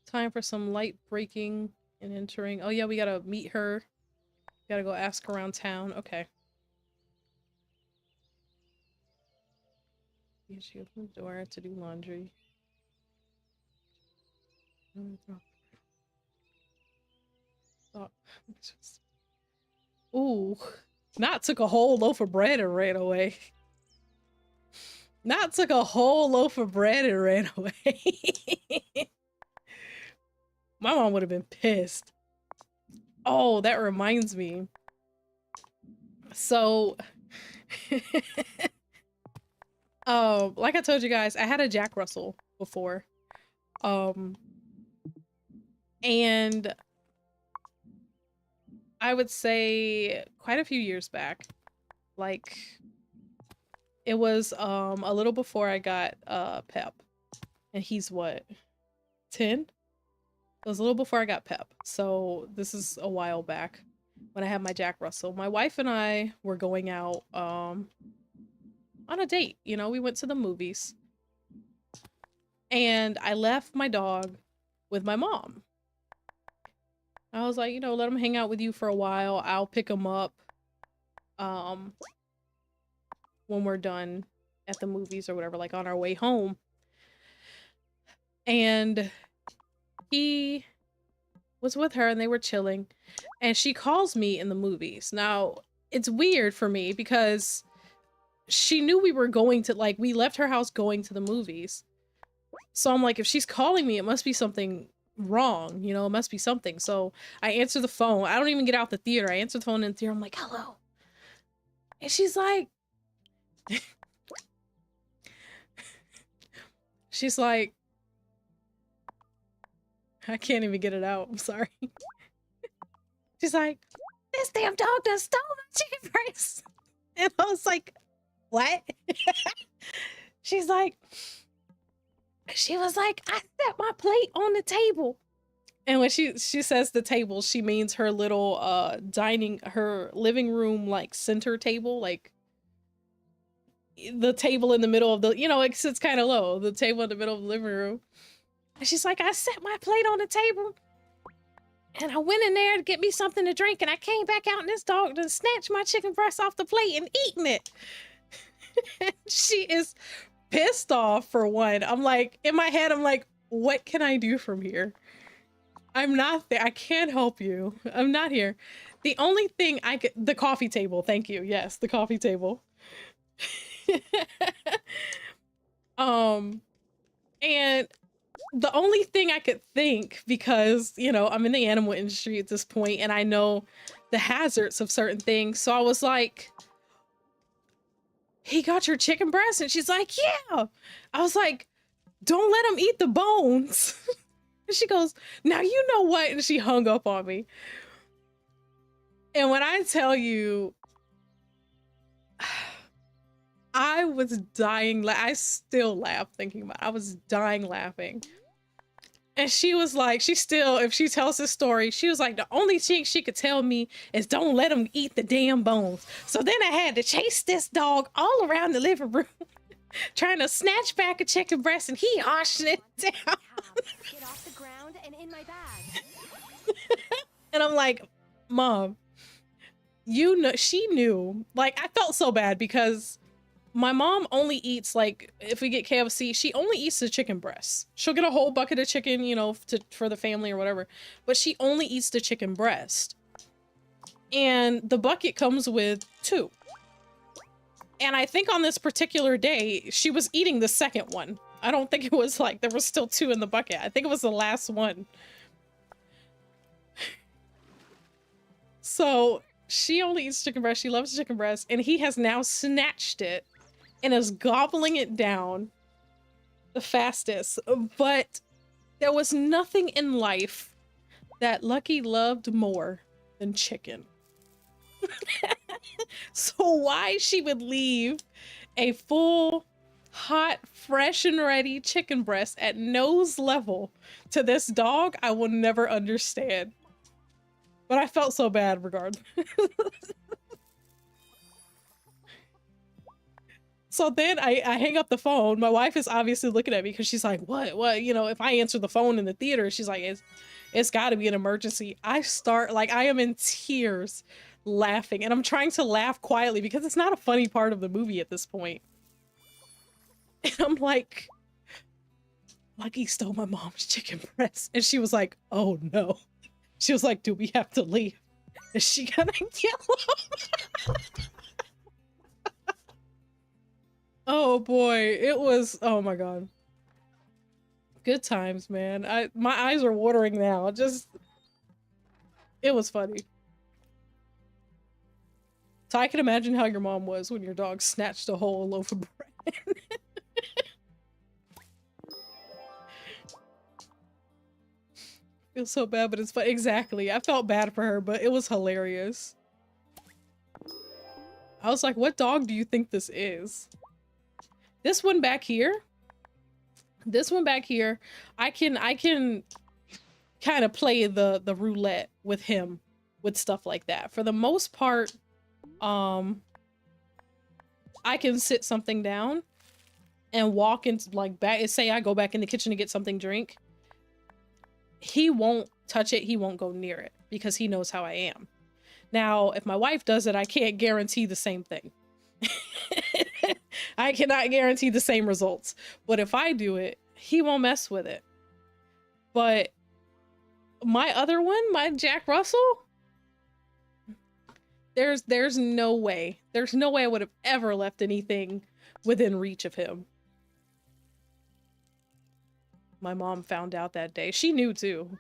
Time for some light breaking and entering. Oh yeah, we gotta meet her. Gotta go ask around town. Okay. She opened the door to do laundry. Oh. Ooh. Not took a whole loaf of bread and ran away. Not took a whole loaf of bread and ran away. My mom would have been pissed. Oh, that reminds me. So, like I told you guys, I had a Jack Russell before. And I would say quite a few years back. Like, it was a little before I got Pep. And he's what? 10? It was a little before I got Pep. So this is a while back when I had my Jack Russell. My wife and I were going out on a date. You know, we went to the movies. And I left my dog with my mom. I was like, you know, let him hang out with you for a while. I'll pick him up when we're done at the movies or whatever, like on our way home. And he was with her and they were chilling. And she calls me in the movies. Now, it's weird for me because she knew we were going to, like, we left her house going to the movies. So I'm like, if she's calling me, it must be something wrong, you know, it must be something. So I answer the phone. I don't even get out the theater. I answer the phone in the theater. I'm like, hello. And she's like, she's like, I can't even get it out. I'm sorry. She's like, this damn dog done stole my chicken breast. And I was like, what? She was like, I set my plate on the table. And when she says the table, she means her little her living room, like, center table, like the table in the middle of the, you know, it sits kind of low, the table in the middle of the living room. And she's like, I set my plate on the table and I went in there to get me something to drink and I came back out and this dog done snatched my chicken breast off the plate and eaten it. She is pissed off, for one. I'm like, in my head, I'm like, what can I do from here? I'm not there. I can't help you. I'm not here. The only thing I could, the coffee table. Thank you. Yes, the coffee table. And the only thing I could think, because, you know, I'm in the animal industry at this point and I know the hazards of certain things. So I was like, he got your chicken breast? And she's like, yeah. I was like, don't let him eat the bones. And she goes, now you know what? And she hung up on me. And when I tell you, I was dying. I still laugh thinking about it. I was dying laughing. And she was like, she still, if she tells this story, she was like, the only thing she could tell me is don't let him eat the damn bones. So then I had to chase this dog all around the living room, trying to snatch back a chicken breast, and he hoshed it down.
Get off the ground and in my bag.
And I'm like, Mom, you know, she knew. Like, I felt so bad because my mom only eats, like, if we get KFC, she only eats the chicken breasts. She'll get a whole bucket of chicken, you know, for the family or whatever, but she only eats the chicken breast. And the bucket comes with 2. And I think on this particular day, she was eating the second one. I don't think it was like there was still 2 in the bucket. I think it was the last one. So she only eats chicken breast. She loves chicken breast. And he has now snatched it and is gobbling it down the fastest. But there was nothing in life that Lucky loved more than chicken. So why she would leave a full, hot, fresh and ready chicken breast at nose level to this dog, I will never understand. But I felt so bad regardless. So then I hang up the phone. My wife is obviously looking at me because she's like, what? You know, if I answer the phone in the theater, she's like, it's got to be an emergency. I start, like, I am in tears laughing. And I'm trying to laugh quietly because it's not a funny part of the movie at this point. And I'm like, Lucky stole my mom's chicken breast. And she was like, oh no. She was like, do we have to leave? Is she gonna kill him? Oh boy, it was, oh my god. Good times, man. My eyes are watering now. It was funny. So I can imagine how your mom was when your dog snatched a whole loaf of bread. Feel so bad, but it's fun. Exactly. I felt bad for her, but it was hilarious. I was like, what dog do you think this is? This one back here, I can kind of play the roulette with him with stuff like that. For the most part, I can sit something down and walk into, like, back, say I go back in the kitchen to get something to drink. He won't touch it. He won't go near it because he knows how I am. Now, if my wife does it, I can't guarantee the same thing. I cannot guarantee the same results. But if I do it, he won't mess with it. But my other one, my Jack Russell, there's no way. There's no way I would have ever left anything within reach of him. My mom found out that day. She knew too.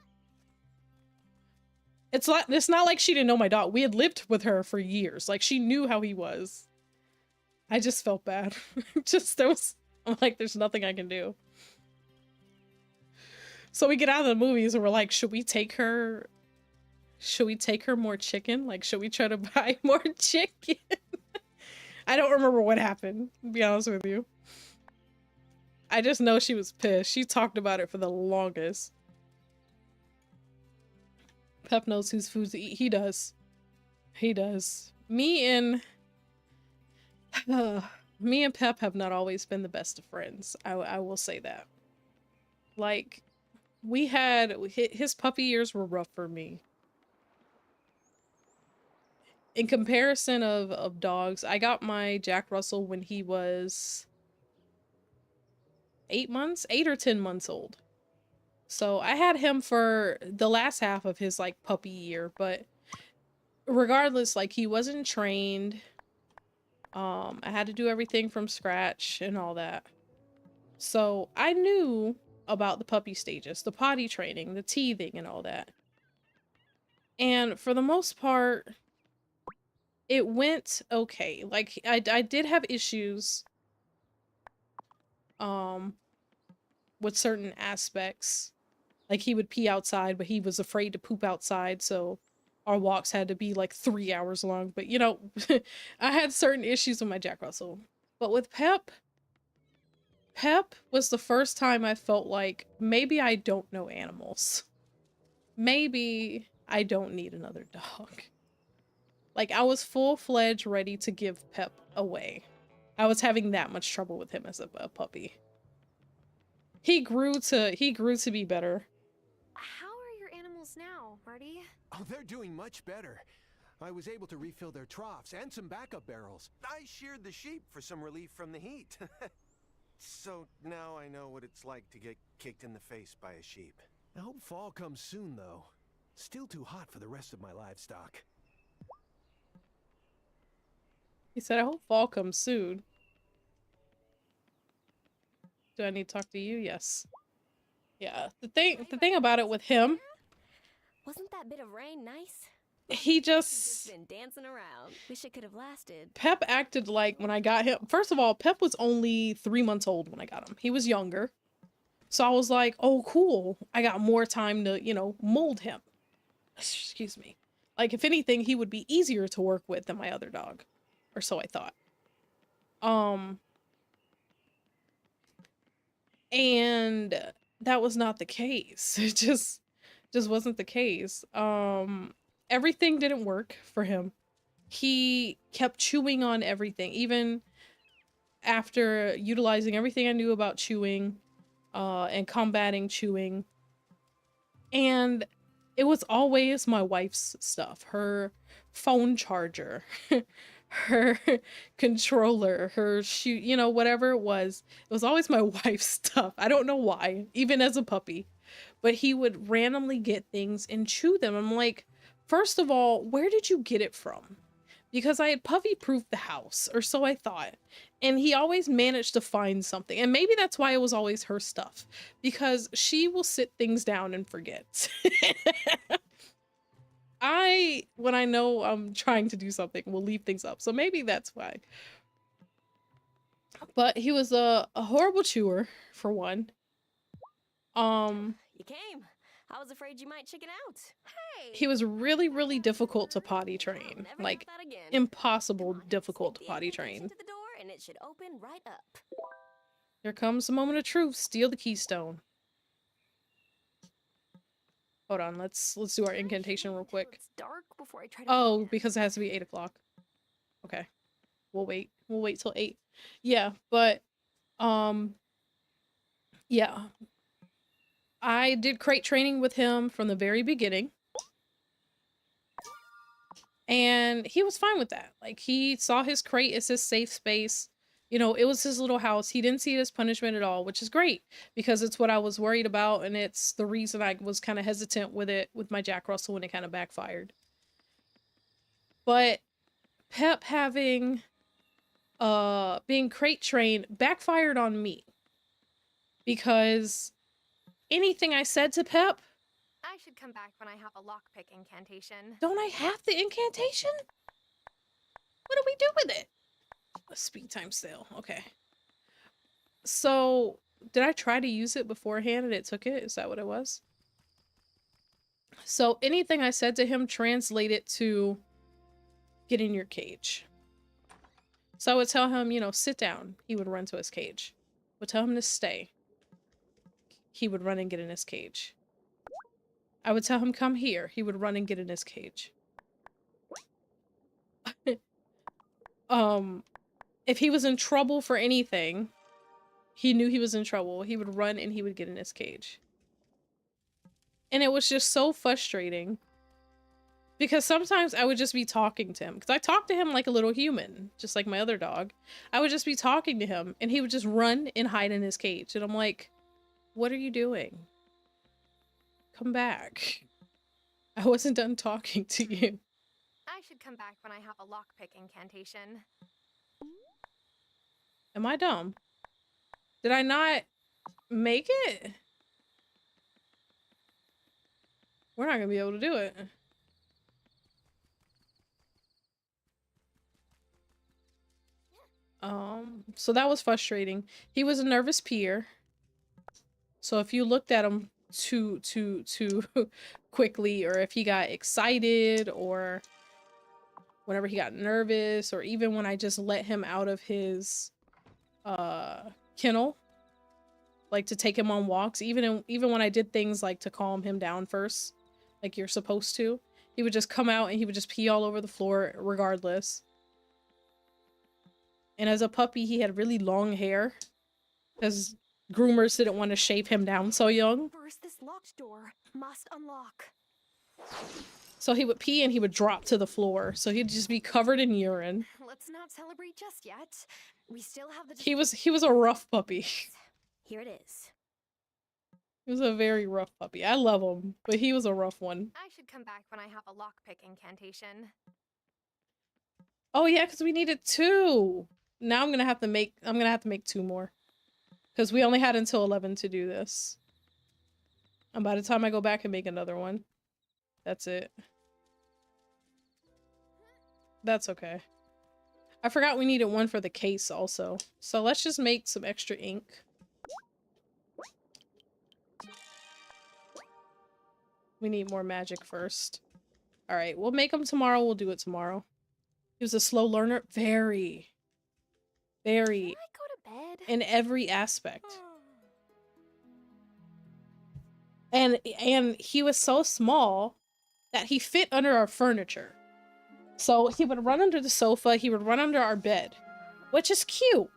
It's not like she didn't know my dog. We had lived with her for years. Like, she knew how he was. I just felt bad. I'm like, there's nothing I can do. So we get out of the movies and we're like, should we take her more chicken? Like, should we try to buy more chicken? I don't remember what happened, to be honest with you. I just know she was pissed. She talked about it for the longest. Pep knows whose food to eat. He does. He does. Me and Pep have not always been the best of friends. I will say that. Like, his puppy years were rough for me. In comparison of dogs, I got my Jack Russell when he was 8 or 10 months old. So I had him for the last half of his, like, puppy year, but regardless, like, he wasn't trained. I had to do everything from scratch and all that. So I knew about the puppy stages, the potty training, the teething and all that. And for the most part, it went okay. Like, I did have issues with certain aspects. Like, he would pee outside, but he was afraid to poop outside, so our walks had to be like 3 hours long. But, you know, I had certain issues with my Jack Russell. But with Pep, Pep was the first time I felt like maybe I don't know animals. Maybe I don't need another dog. Like, I was full-fledged ready to give Pep away. I was having that much trouble with him as a puppy. He grew to be better.
How are your animals now, Marty?
Oh, they're doing much better. I was able to refill their troughs and some backup barrels. I sheared the sheep for some relief from the heat. So now I know what it's like to get kicked in the face by a sheep. I hope fall comes soon, though. Still too hot for the rest of my livestock.
He said, I hope fall comes soon. Do I need to talk to you? Yes. Yeah. The thing about it with him,
Wasn't that bit of rain nice?
he
He's
just
just been dancing around. Wish it could have lasted.
Pep acted like when I got him. First of all, Pep was only 3 months old when I got him. He was younger. So I was like, oh, cool. I got more time to, you know, mold him. Excuse me. Like, if anything, he would be easier to work with than my other dog. Or so I thought. And that was not the case. It just wasn't the case. Everything didn't work for him. He kept chewing on everything, even after utilizing everything I knew about chewing, and combating chewing. And it was always my wife's stuff. Her phone charger, her controller, her shoe, you know, whatever it was. It was always my wife's stuff. I don't know why, even as a puppy. But he would randomly get things and chew them. I'm like, first of all, where did you get it from? Because I had puppy-proofed the house, or so I thought. And he always managed to find something. And maybe that's why it was always her stuff. Because she will sit things down and forget. When I know I'm trying to do something, will leave things up. So maybe that's why. But he was a horrible chewer, for one.
You came. I was afraid you might chicken out. Hey!
He was really, really difficult to potty train. Like, impossible difficult to potty train.
To the door and it should open right up.
Here comes the moment of truth. Steal the keystone. Hold on, let's do our incantation real quick.
It's dark before I try to.
Oh, because it has to be 8 o'clock. Okay. We'll wait. We'll wait till 8. Yeah, but yeah. I did crate training with him from the very beginning. And he was fine with that. Like, he saw his crate as his safe space. You know, it was his little house. He didn't see it as punishment at all, which is great because it's what I was worried about. And it's the reason I was kind of hesitant with it with my Jack Russell when it kind of backfired. But Pep having, being crate trained backfired on me because anything I said to Pep.
I should come back when I have a lockpick incantation.
Don't I have the incantation? What do we do with it? Speed time sale. Okay. So, did I try to use it beforehand and it took it? Is that what it was? So, anything I said to him, translate it to get in your cage. So, I would tell him, you know, sit down. He would run to his cage. I would tell him to stay. He would run and get in his cage. I would tell him, come here. He would run and get in his cage. If he was in trouble for anything, he knew he was in trouble. He would run and he would get in his cage. And it was just so frustrating. Because sometimes I would just be talking to him. Because I talk to him like a little human. Just like my other dog. I would just be talking to him. And he would just run and hide in his cage. And I'm like, what are you doing? Come back. I wasn't done talking to you.
I should come back when I have a lockpick incantation.
Am I dumb? Did I not make it? We're not gonna be able to do it. So that was frustrating. He was a nervous peer. So if you looked at him too quickly, or if he got excited, or whenever he got nervous, or even when I just let him out of his kennel like to take him on walks, even when I did things like to calm him down first, like you're supposed to. He would just come out and he would just pee all over the floor regardless. And as a puppy, he had really long hair because groomers didn't want to shave him down so young.
First, this locked door must unlock.
So he would pee and he would drop to the floor. So he'd just be covered in urine.
Let's not celebrate just yet. We still have the.
He was a rough puppy.
Here it is.
He was a very rough puppy. I love him, but he was a rough one.
I should come back when I have a lockpick incantation.
Oh yeah, because we needed 2. Now I'm gonna have to make 2 more. Because we only had until 11 to do this. And by the time I go back and make another one, that's it. That's okay. I forgot we needed 1 for the case also. So let's just make some extra ink. We need more magic first. Alright, we'll make them tomorrow. We'll do it tomorrow. He was a slow learner. Very. Very.
Can I go to bed?
In every aspect. And he was so small that he fit under our furniture. So he would run under the sofa, he would run under our bed, which is cute.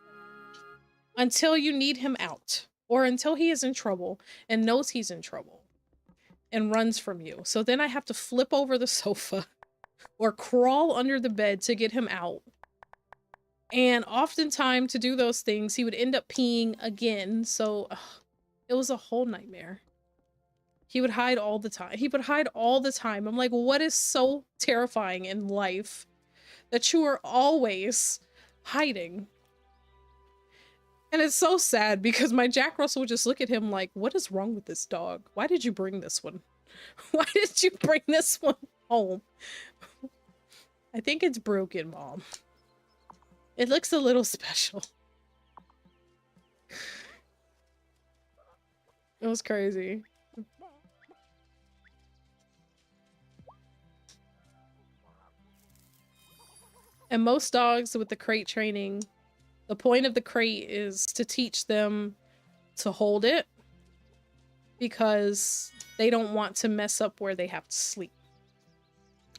Until you need him out. Or until he is in trouble and knows he's in trouble. And runs from you. So then I have to flip over the sofa or crawl under the bed to get him out. And oftentimes to do those things, he would end up peeing again. So it was a whole nightmare. He would hide all the time. He would hide all the time. I'm like, what is so terrifying in life that you are always hiding? And it's so sad because my Jack Russell would just look at him like, what is wrong with this dog? Why did you bring this one? Why did you bring this one home? I think it's broken, Mom. It looks a little special. It was crazy. And most dogs with the crate training, the point of the crate is to teach them to hold it because they don't want to mess up where they have to sleep.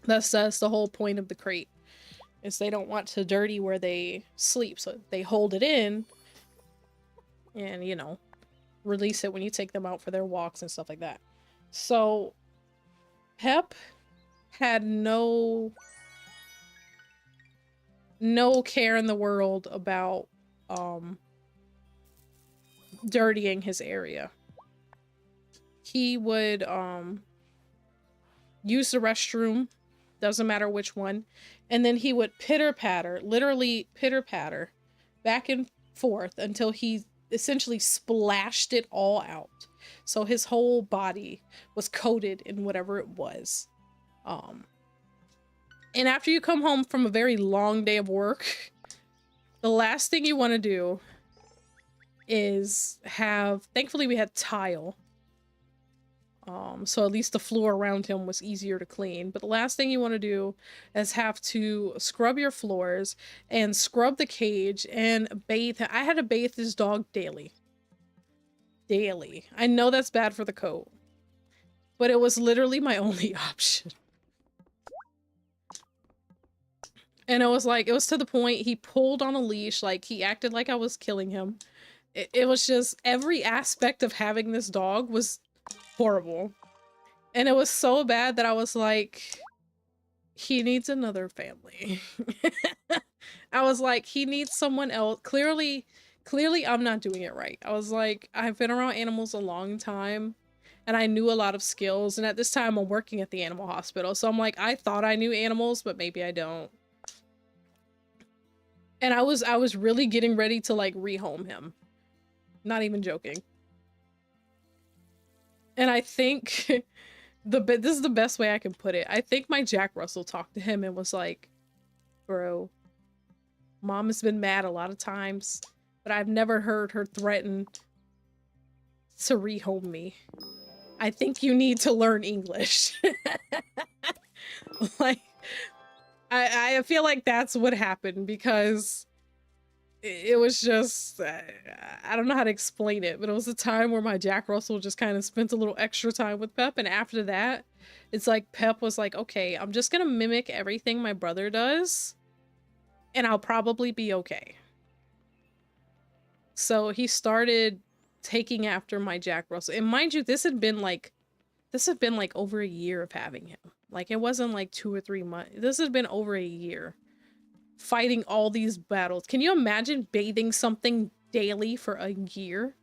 That's the whole point of the crate, is they don't want to dirty where they sleep. So they hold it in and, you know, release it when you take them out for their walks and stuff like that. So Pep had no care in the world about dirtying his area. He would use the restroom, doesn't matter which one, and then he would pitter-patter, literally pitter-patter back and forth until he essentially splashed it all out. So his whole body was coated in whatever it was. And after you come home from a very long day of work, the last thing you want to do is thankfully we had tile. So at least the floor around him was easier to clean. But the last thing you want to do is have to scrub your floors and scrub the cage and bathe him. I had to bathe this dog daily. Daily. I know that's bad for the coat, but it was literally my only option. And it was to the point he pulled on a leash, like he acted like I was killing him. It was just every aspect of having this dog was horrible. And it was so bad that I was like, he needs another family. I was like, he needs someone else. Clearly I'm not doing it right. I was like, I've been around animals a long time and I knew a lot of skills. And at this time I'm working at the animal hospital. So I'm like, I thought I knew animals, but maybe I don't. And I was really getting ready to like rehome him. Not even joking. And I think this is the best way I can put it. I think my Jack Russell talked to him and was like, bro, Mom has been mad a lot of times, but I've never heard her threaten to rehome me. I think you need to learn English. Like, I feel like that's what happened because it was just, I don't know how to explain it, but it was a time where my Jack Russell just kind of spent a little extra time with Pep. And after that, it's like Pep was like, okay, I'm just going to mimic everything my brother does and I'll probably be okay. So he started taking after my Jack Russell. And mind you, this had been like over a year of having him. Like, it wasn't like 2 or 3 months. This had been over a year. Fighting all these battles. Can you imagine bathing something daily for a year?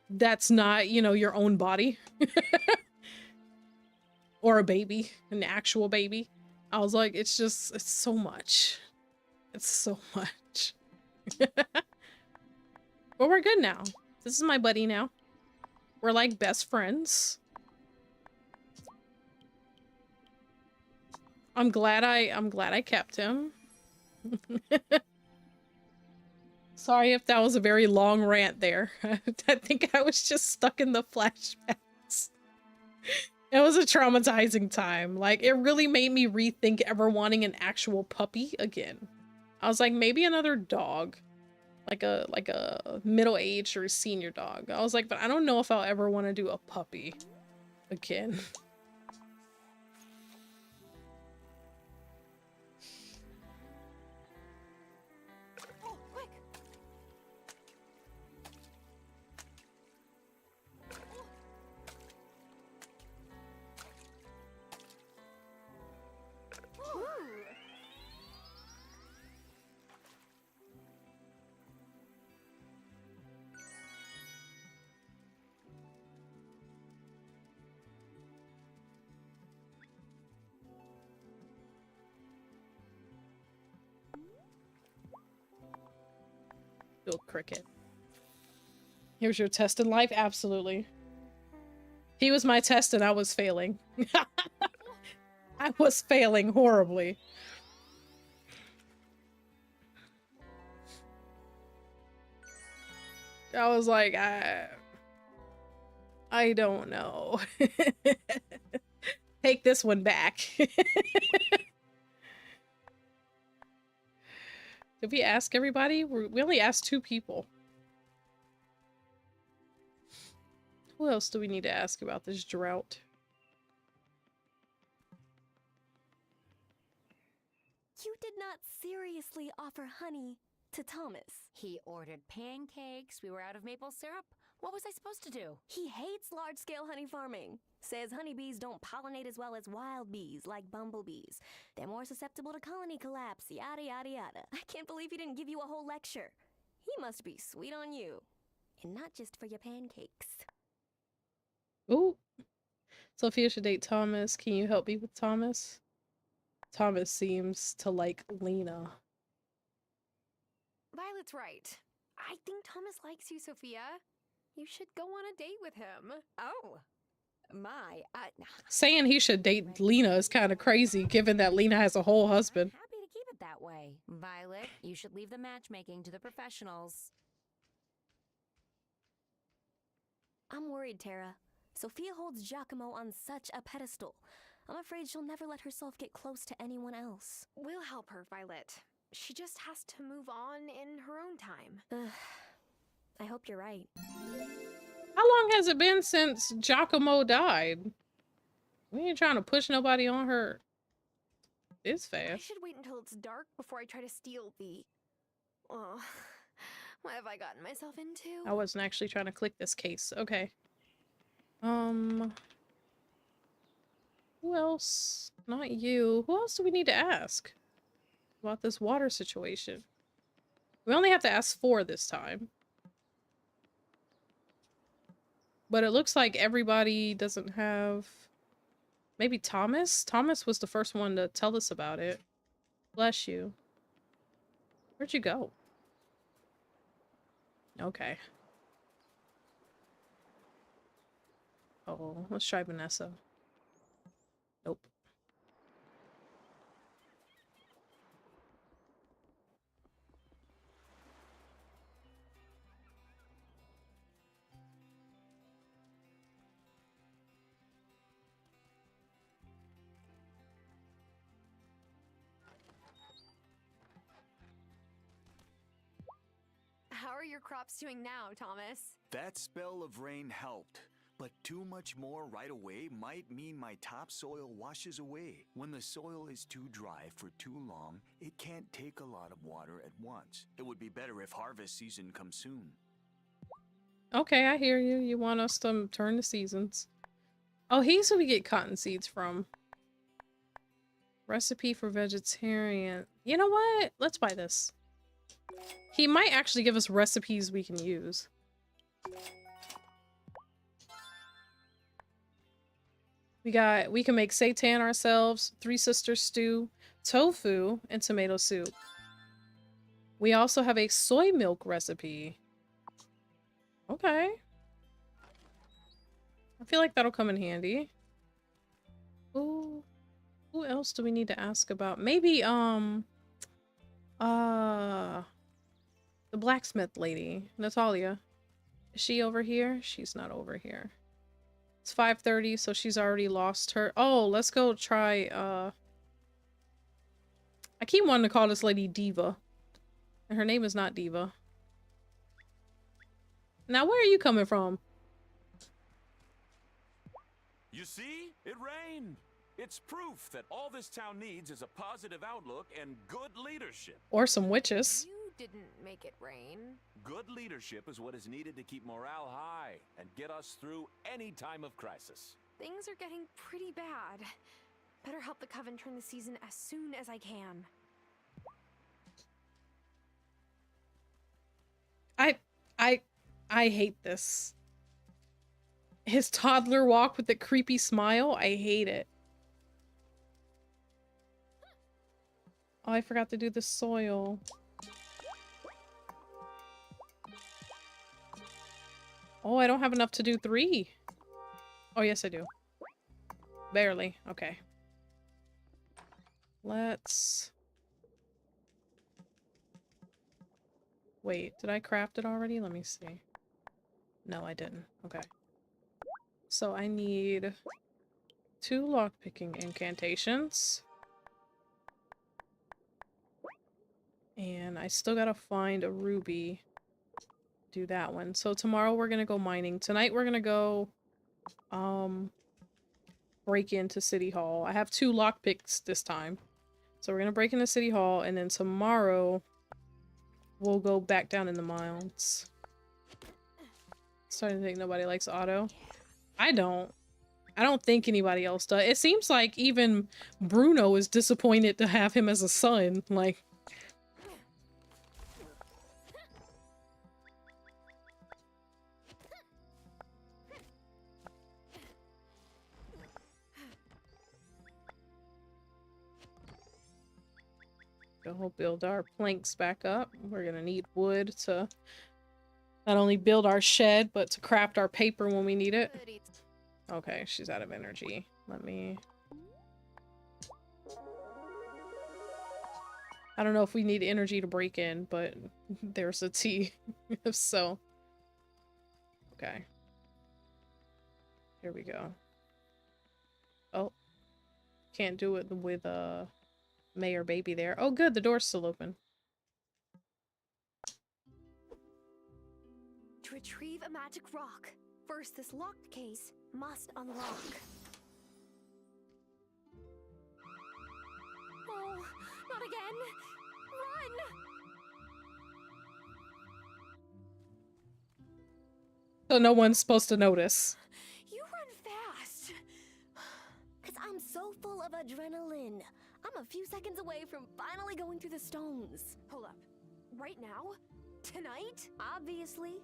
That's not, you know, your own body. Or a baby. An actual baby. I was like, it's so much. It's so much. But we're good now. This is my buddy now. We're like best friends. I'm glad I kept him. Sorry if that was a very long rant there. I think I was just stuck in the flashbacks. It was a traumatizing time. Like, it really made me rethink ever wanting an actual puppy again. I was like, maybe another dog. Like a middle-aged or a senior dog. I was like, but I don't know if I'll ever want to do a puppy again. Little cricket. Here's your test in life? Absolutely. He was my test and I was failing. I was failing horribly. I was like, I don't know. Take this one back. Did we ask everybody? We only asked 2 people. Who else do we need to ask about this drought?
You did not seriously offer honey to Thomas.
He ordered pancakes. We were out of maple syrup. What was I supposed to do?
He hates large-scale honey farming. Says honeybees don't pollinate as well as wild bees, like bumblebees. They're more susceptible to colony collapse, yada yada yada. I can't believe he didn't give you a whole lecture. He must be sweet on you. And not just for your pancakes.
Ooh. Sophia should date Thomas. Can you help me with Thomas? Thomas seems to like Lena.
Violet's right. I think Thomas likes you, Sophia. You should go on a date with him.
Oh,
Saying he should date Lena is kind of crazy, given that Lena has a whole husband.
Happy to keep it that way. Violet, you should leave the matchmaking to the professionals.
I'm worried, Tara. Sophia holds Giacomo on such a pedestal. I'm afraid she'll never let herself get close to anyone else.
We'll help her, Violet. She just has to move on in her own time.
I hope you're right.
How long has it been since Giacomo died? We ain't trying to push nobody on her. It's fast.
I should wait until it's dark before I try to steal the... Oh, what have I gotten myself into?
I wasn't actually trying to click this case. Okay. Who else? Not you. Who else do we need to ask about this water situation? We only have to ask 4 this time. But it looks like everybody doesn't have... Maybe Thomas? Thomas was the first one to tell us about it. Bless you. Where'd you go? Okay. Oh, let's try Vanessa. Nope.
are your crops doing now, Thomas?
That spell of rain helped, but too much more right away might mean my topsoil washes away. When the soil is too dry for too long, it can't take a lot of water at once. It would be better if harvest season comes soon.
Okay, I hear you. You want us to turn the seasons. Oh, here's who we get cotton seeds from. Recipe for vegetarian. You know what? Let's buy this. He might actually give us recipes we can use. We can make seitan ourselves, Three Sisters stew, tofu, and tomato soup. We also have a soy milk recipe. Okay. I feel like that'll come in handy. Ooh. Who else do we need to ask about? Maybe, the blacksmith lady, Natalia. Is she over here? She's not over here. It's 5:30, so she's already lost her. Oh, let's go try, I keep wanting to call this lady Diva. And her name is not Diva. Now, where are you coming from?
You see? It rained. It's proof that all this town needs is a positive outlook and good leadership.
Or some witches.
You didn't make it rain.
Good leadership is what is needed to keep morale high and get us through any time of crisis.
Things are getting pretty bad. Better help the Coven turn the season as soon as I can.
I hate this. His toddler walk with the creepy smile. I hate it. Oh, I forgot to do the soil. Oh, I don't have enough to do 3. Oh, yes, I do. Barely. Okay. Let's... Wait, did I craft it already? Let me see. No, I didn't. Okay. So I need 2 lockpicking incantations. And I still gotta find a ruby. Do that one. So tomorrow we're gonna go mining. Tonight we're gonna go break into City Hall. I have 2 lockpicks this time. So we're gonna break into City Hall, and then tomorrow we'll go back down in the mines. Starting to think nobody likes Otto. I don't think anybody else does. It seems like even Bruno is disappointed to have him as a son. Like, we'll build our planks back up. We're gonna need wood to not only build our shed, but to craft our paper when we need it. Okay, she's out of energy. Let me... I don't know if we need energy to break in, but there's a T. So... Okay. Here we go. Oh. Can't do it with, Mayor Baby there. Oh, good, the door's still open.
To retrieve a magic rock, first this locked case must unlock.
Oh, not again! Run!
So no one's supposed to notice.
You run fast! Cause I'm so full of adrenaline. I'm a few seconds away from finally going through the stones.
Hold up. Right now? Tonight?
Obviously.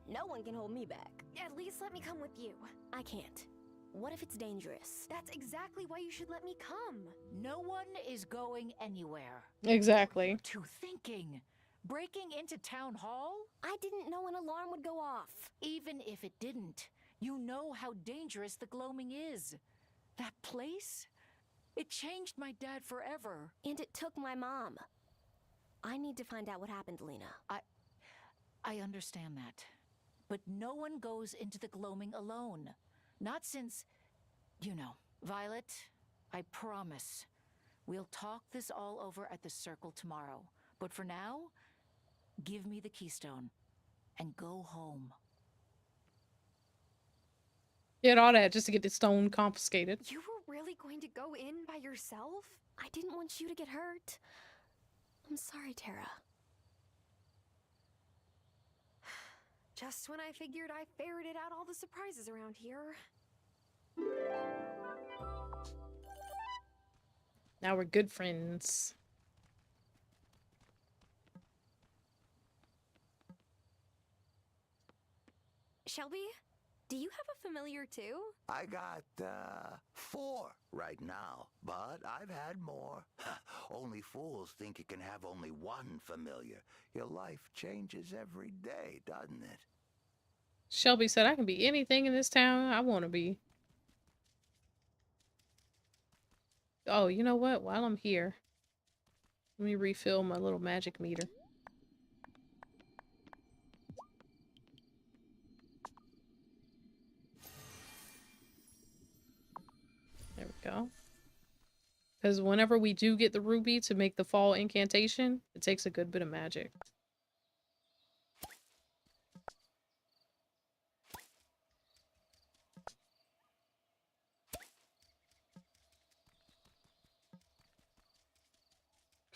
No one can hold me back.
At least let me come with you.
I can't. What if it's dangerous?
That's exactly why you should let me come.
No one is going anywhere.
Exactly.
To thinking. Breaking into town hall?
I didn't know an alarm would go off.
Even if it didn't, you know how dangerous the gloaming is. That place? It changed my dad forever.
And it took my mom. I need to find out what happened, Lena.
I understand that. But no one goes into the gloaming alone. Not since, you know. Violet, I promise. We'll talk this all over at the circle tomorrow. But for now, give me the keystone. and go home.
Did all that just to get the stone confiscated.
You were really going to go in by yourself?
I didn't want you to get hurt. I'm sorry, Tara.
Just when I figured I ferreted out all the surprises around here.
Now we're good friends.
Shelby, do you have a familiar too?
I got, 4 right now, but I've had more. Only fools think you can have only one familiar. Your life changes every day, doesn't it?
Shelby said, I can be anything in this town I want to be. Oh, you know what? While I'm here, let me refill my little magic meter. There we go. Because whenever we do get the ruby to make the fall incantation, it takes a good bit of magic.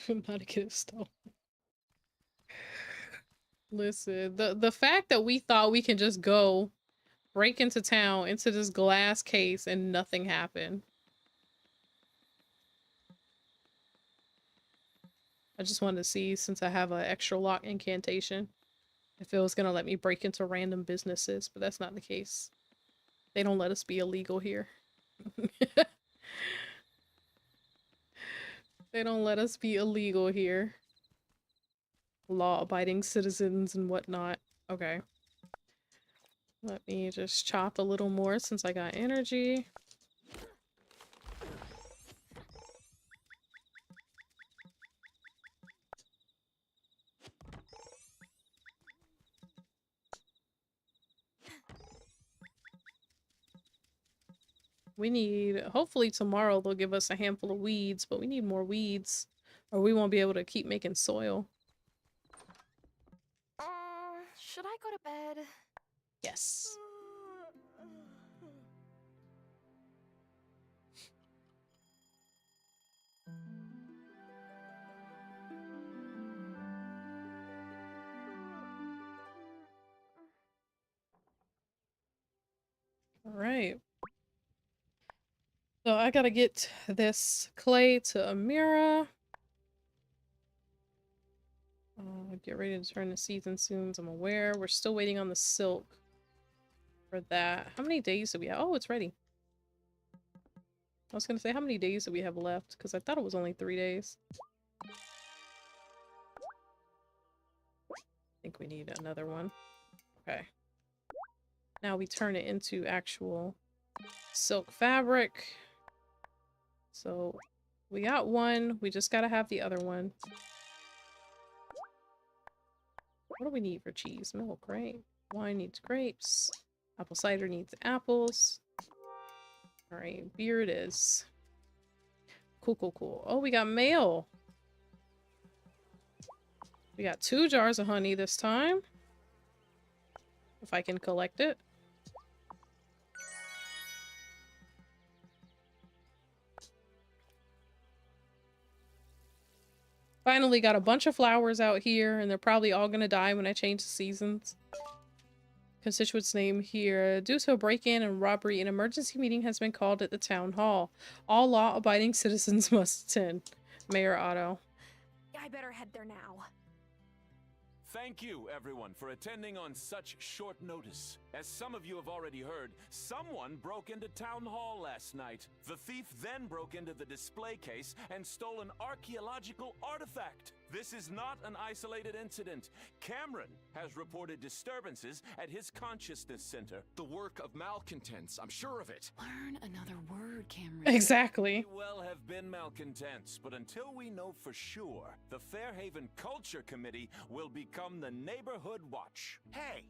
I'm about to get a stone. Listen, the fact that we thought we can just go break into town, into this glass case, and nothing happened. I just wanted to see, since I have an extra lock incantation, if it was going to let me break into random businesses, but that's not the case. They don't let us be illegal here. They don't let us be illegal here. Law-abiding citizens and whatnot. Okay. Let me just chop a little more since I got energy. We need, hopefully tomorrow they'll give us a handful of weeds, but we need more weeds or we won't be able to keep making soil.
Should I go to bed?
Yes. All right. So I gotta get this clay to Amira. Get ready to turn the season soon, as I'm aware. We're still waiting on the silk for that. How many days do we have? Oh, it's ready. I was gonna say, how many days do we have left? Because I thought it was only 3 days. I think we need another one. Okay. Now we turn it into actual silk fabric. So we got one. We just gotta have the other one. What do we need for cheese? Milk, right? Wine needs grapes. Apple cider needs apples. Alright, beer it is. Cool, cool, cool. Oh, we got mail. We got 2 jars of honey this time. If I can collect it. Finally got a bunch of flowers out here, and they're probably all gonna die when I change the seasons. Constituent's name here. Due to a break-in and robbery, an emergency meeting has been called at the town hall. All law-abiding citizens must attend. Mayor Otto.
I better head there now.
Thank you, everyone, for attending on such short notice. As some of you have already heard, someone broke into Town Hall last night. The thief then broke into the display case and stole an archaeological artifact. This is not an isolated incident. Cameron has reported disturbances at his consciousness center.
The work of malcontents, I'm sure of it.
Learn another word, Cameron.
Exactly.
May well have been malcontents, but until we know for sure, the Fairhaven Culture Committee will become the Neighborhood Watch.
Hey!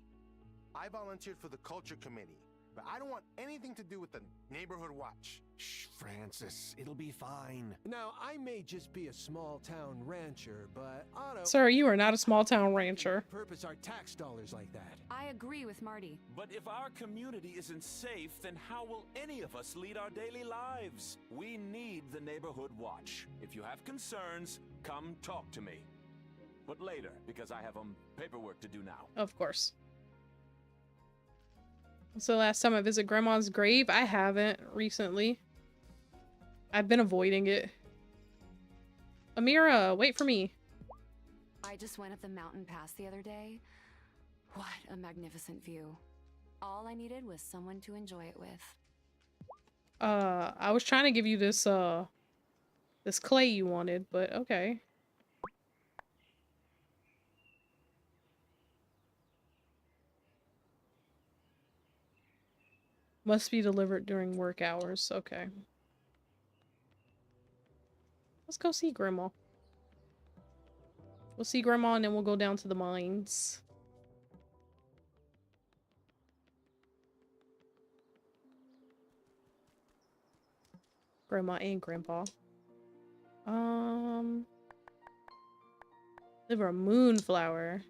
I volunteered for the Culture Committee. but I don't want anything to do with the neighborhood watch.
Shh, Francis, it'll be fine. Now, I may just be a small-town rancher, but Otto...
Sir, you are not a small-town rancher.
Purpose our tax dollars like that.
I agree with Marty.
But if our community isn't safe, then how will any of us lead our daily lives? We need the neighborhood watch. If you have concerns, come talk to me. But later, because I have paperwork to do now.
Of course. So last time I visited Grandma's grave, I haven't recently. I've been avoiding it. Amira, wait for me.
I just went up the mountain pass the other day. What a magnificent view. All I needed was someone to enjoy it with.
I was trying to give you this, this clay you wanted, but okay. Must be delivered during work hours. Okay. Let's go see Grandma. We'll see Grandma and then we'll go down to the mines. Grandma and Grandpa. Liver a moonflower.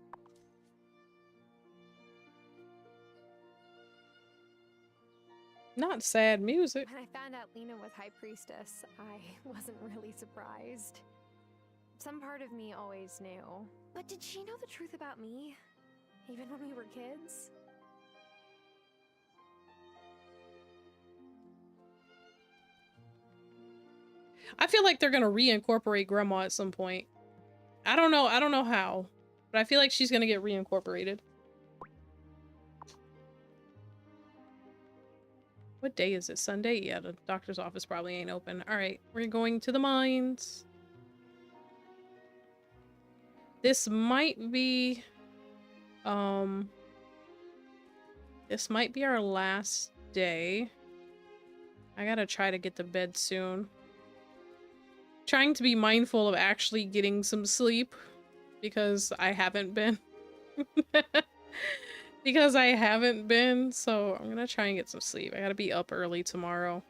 Not sad music.
When I found out Lena was High Priestess, I wasn't really surprised. Some part of me always knew. But did she know the truth about me? Even when we were kids?
I feel like they're gonna reincorporate Grandma at some point. I don't know how, but I feel like she's gonna get reincorporated. What day is it? Sunday? Yeah, the doctor's office probably ain't open. Alright, we're going to the mines. This might be... This might be our last day. I gotta try to get to bed soon. Trying to be mindful of actually getting some sleep. Because I haven't been. Because I haven't been, so I'm gonna try and get some sleep. I gotta be up early tomorrow.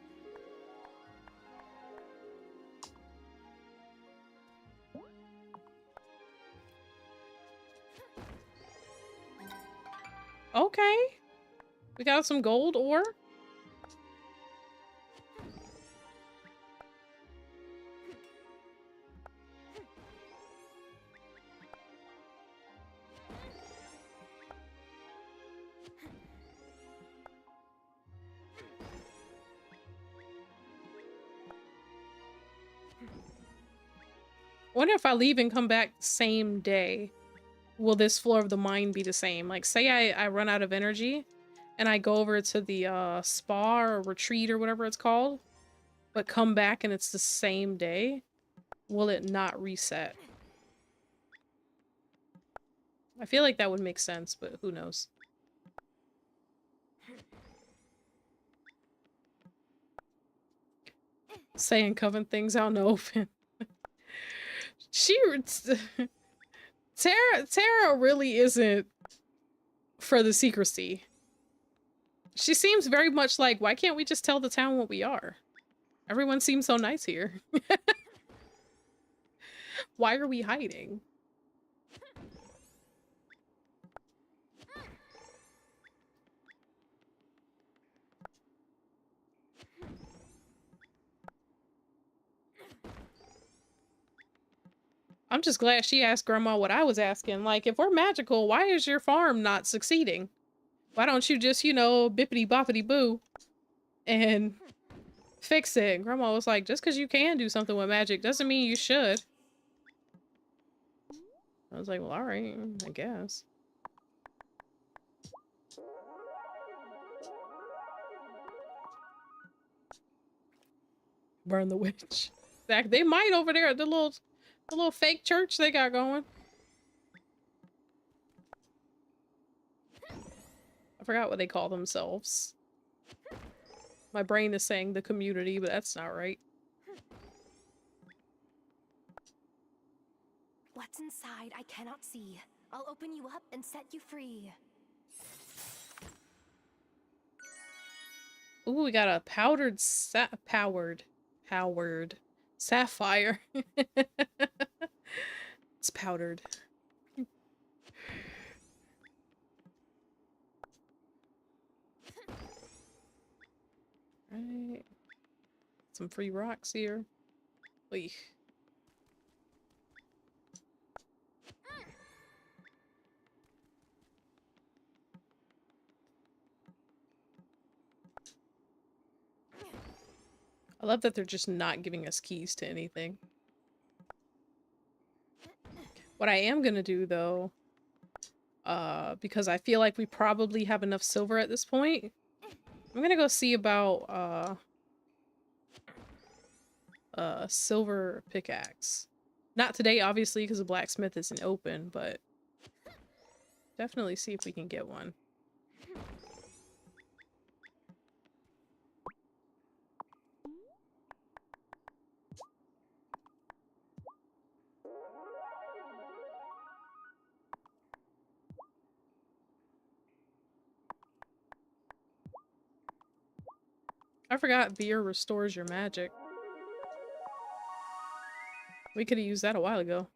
Okay. We got some gold ore. Wonder if I leave and come back the same day, will this floor of the mine be the same? Like, say I run out of energy and I go over to the spa or retreat or whatever it's called, but come back and it's the same day, will it not reset? I feel like that would make sense, but who knows? Saying coven things out in the open. Tara really isn't for the secrecy. She seems very much like, why can't we just tell the town what we are? Everyone seems so nice here. Why are we hiding? I'm just glad she asked Grandma what I was asking. Like, if we're magical, why is your farm not succeeding? Why don't you just, you know, bippity boppity boo and fix it? And Grandma was like, just because you can do something with magic doesn't mean you should. I was like, well, all right, I guess. Burn the witch. They might over there at the little fake church they got going. I forgot what they call themselves. My brain is saying the community, but that's not right.
What's inside I cannot see. I'll open you up and set you free.
Ooh, we got a powered sapphire. It's powdered. Right. Some free rocks here. Oy. I love that they're just not giving us keys to anything. What I am gonna do though, because I feel like we probably have enough silver at this point, I'm gonna go see about silver pickaxe. Not today, obviously, because the blacksmith isn't open, but definitely see if we can get one. I forgot beer restores your magic. We could have used that a while ago.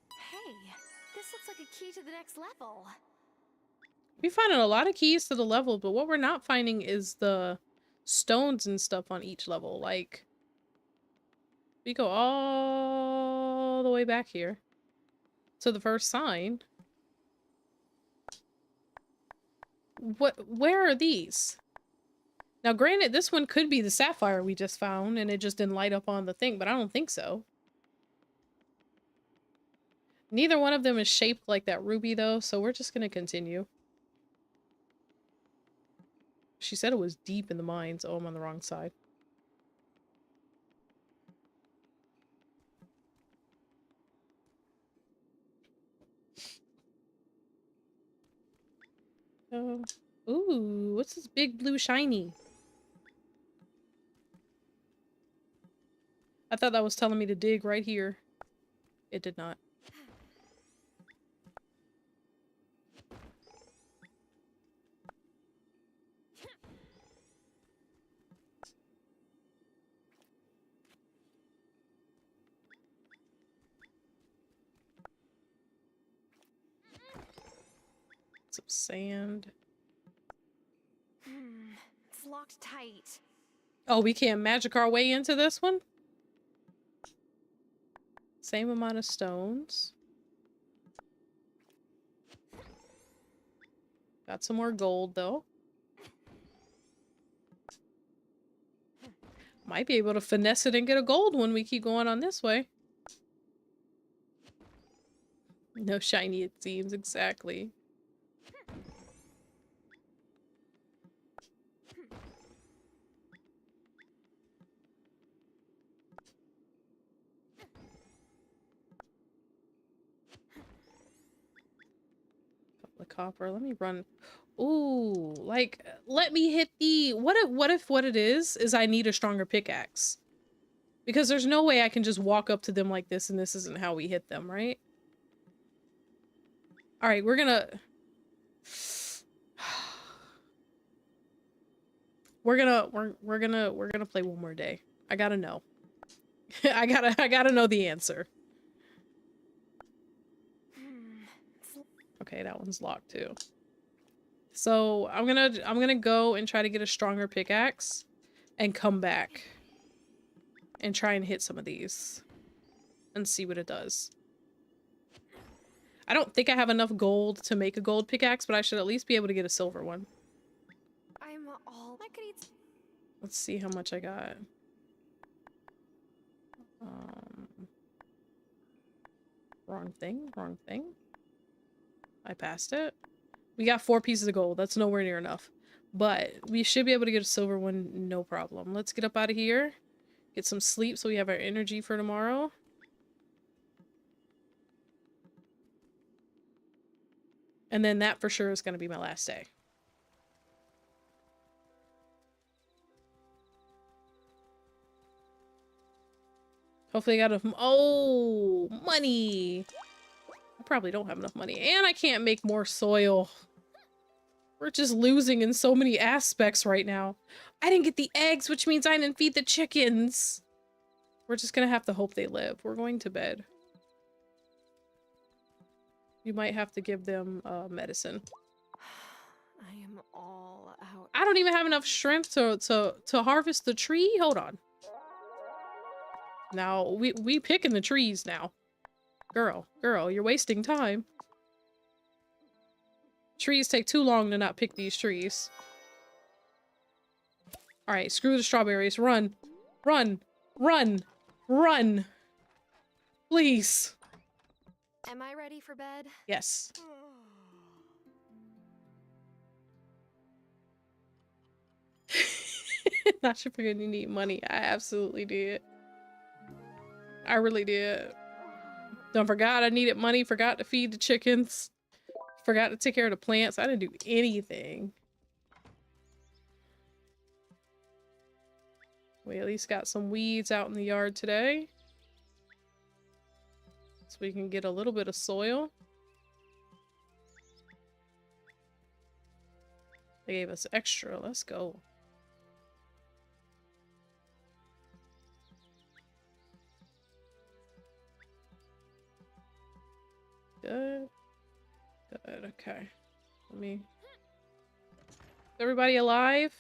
Hey, this looks like a key to the next level.
We're finding a lot of keys to the level, but what we're not finding is the stones and stuff on each level. Like, we go all the way back here to the first sign. Where are these? Now, granted, this one could be the sapphire we just found, and it just didn't light up on the thing, but I don't think so. Neither one of them is shaped like that ruby, though, so we're just gonna continue. She said it was deep in the mines. Oh, I'm on the wrong side. Oh. Ooh, what's this big blue shiny? I thought that was telling me to dig right here. It did not. Some sand.
It's locked tight.
Oh, we can't magic our way into this one? Same amount of stones. Got some more gold, though. Might be able to finesse it and get a gold when we keep going on this way. No shiny, it seems, exactly. Couple of copper. Let me run. Ooh, like, let me hit the... What if what it is I need a stronger pickaxe? Because there's no way I can just walk up to them like this and this isn't how we hit them, right? Alright, we're gonna... We're gonna play one more day. I gotta know. I gotta know the answer. Okay, that one's locked too. So I'm gonna go and try to get a stronger pickaxe and come back and try and hit some of these and see what it does. I don't think I have enough gold to make a gold pickaxe, but I should at least be able to get a silver one.
I'm all... I could eat...
Let's see how much I got. Wrong thing, wrong thing. I passed it. We got 4 pieces of gold. That's nowhere near enough. But we should be able to get a silver one, no problem. Let's get up out of here. Get some sleep so we have our energy for tomorrow. And then that for sure is going to be my last day. Hopefully I got enough. Oh, money. I probably don't have enough money. And I can't make more soil. We're just losing in so many aspects right now. I didn't get the eggs, which means I didn't feed the chickens. We're just gonna have to hope they live. We're going to bed. You might have to give them medicine.
I am all out.
I don't even have enough shrimp to harvest the tree. Hold on. Now we picking the trees now. Girl, you're wasting time. Trees take too long to not pick these trees. All right, screw the strawberries. Run, run, run, run. Please.
Am I ready for bed?
Yes. Not sure forgetting you need money. I absolutely did. I really did. Don't forgot I needed money. Forgot to feed the chickens. Forgot to take care of the plants. I didn't do anything. We at least got some weeds out in the yard today. So we can get a little bit of soil. They gave us extra. Let's go. Good. Good. Okay. Let me... Is everybody alive?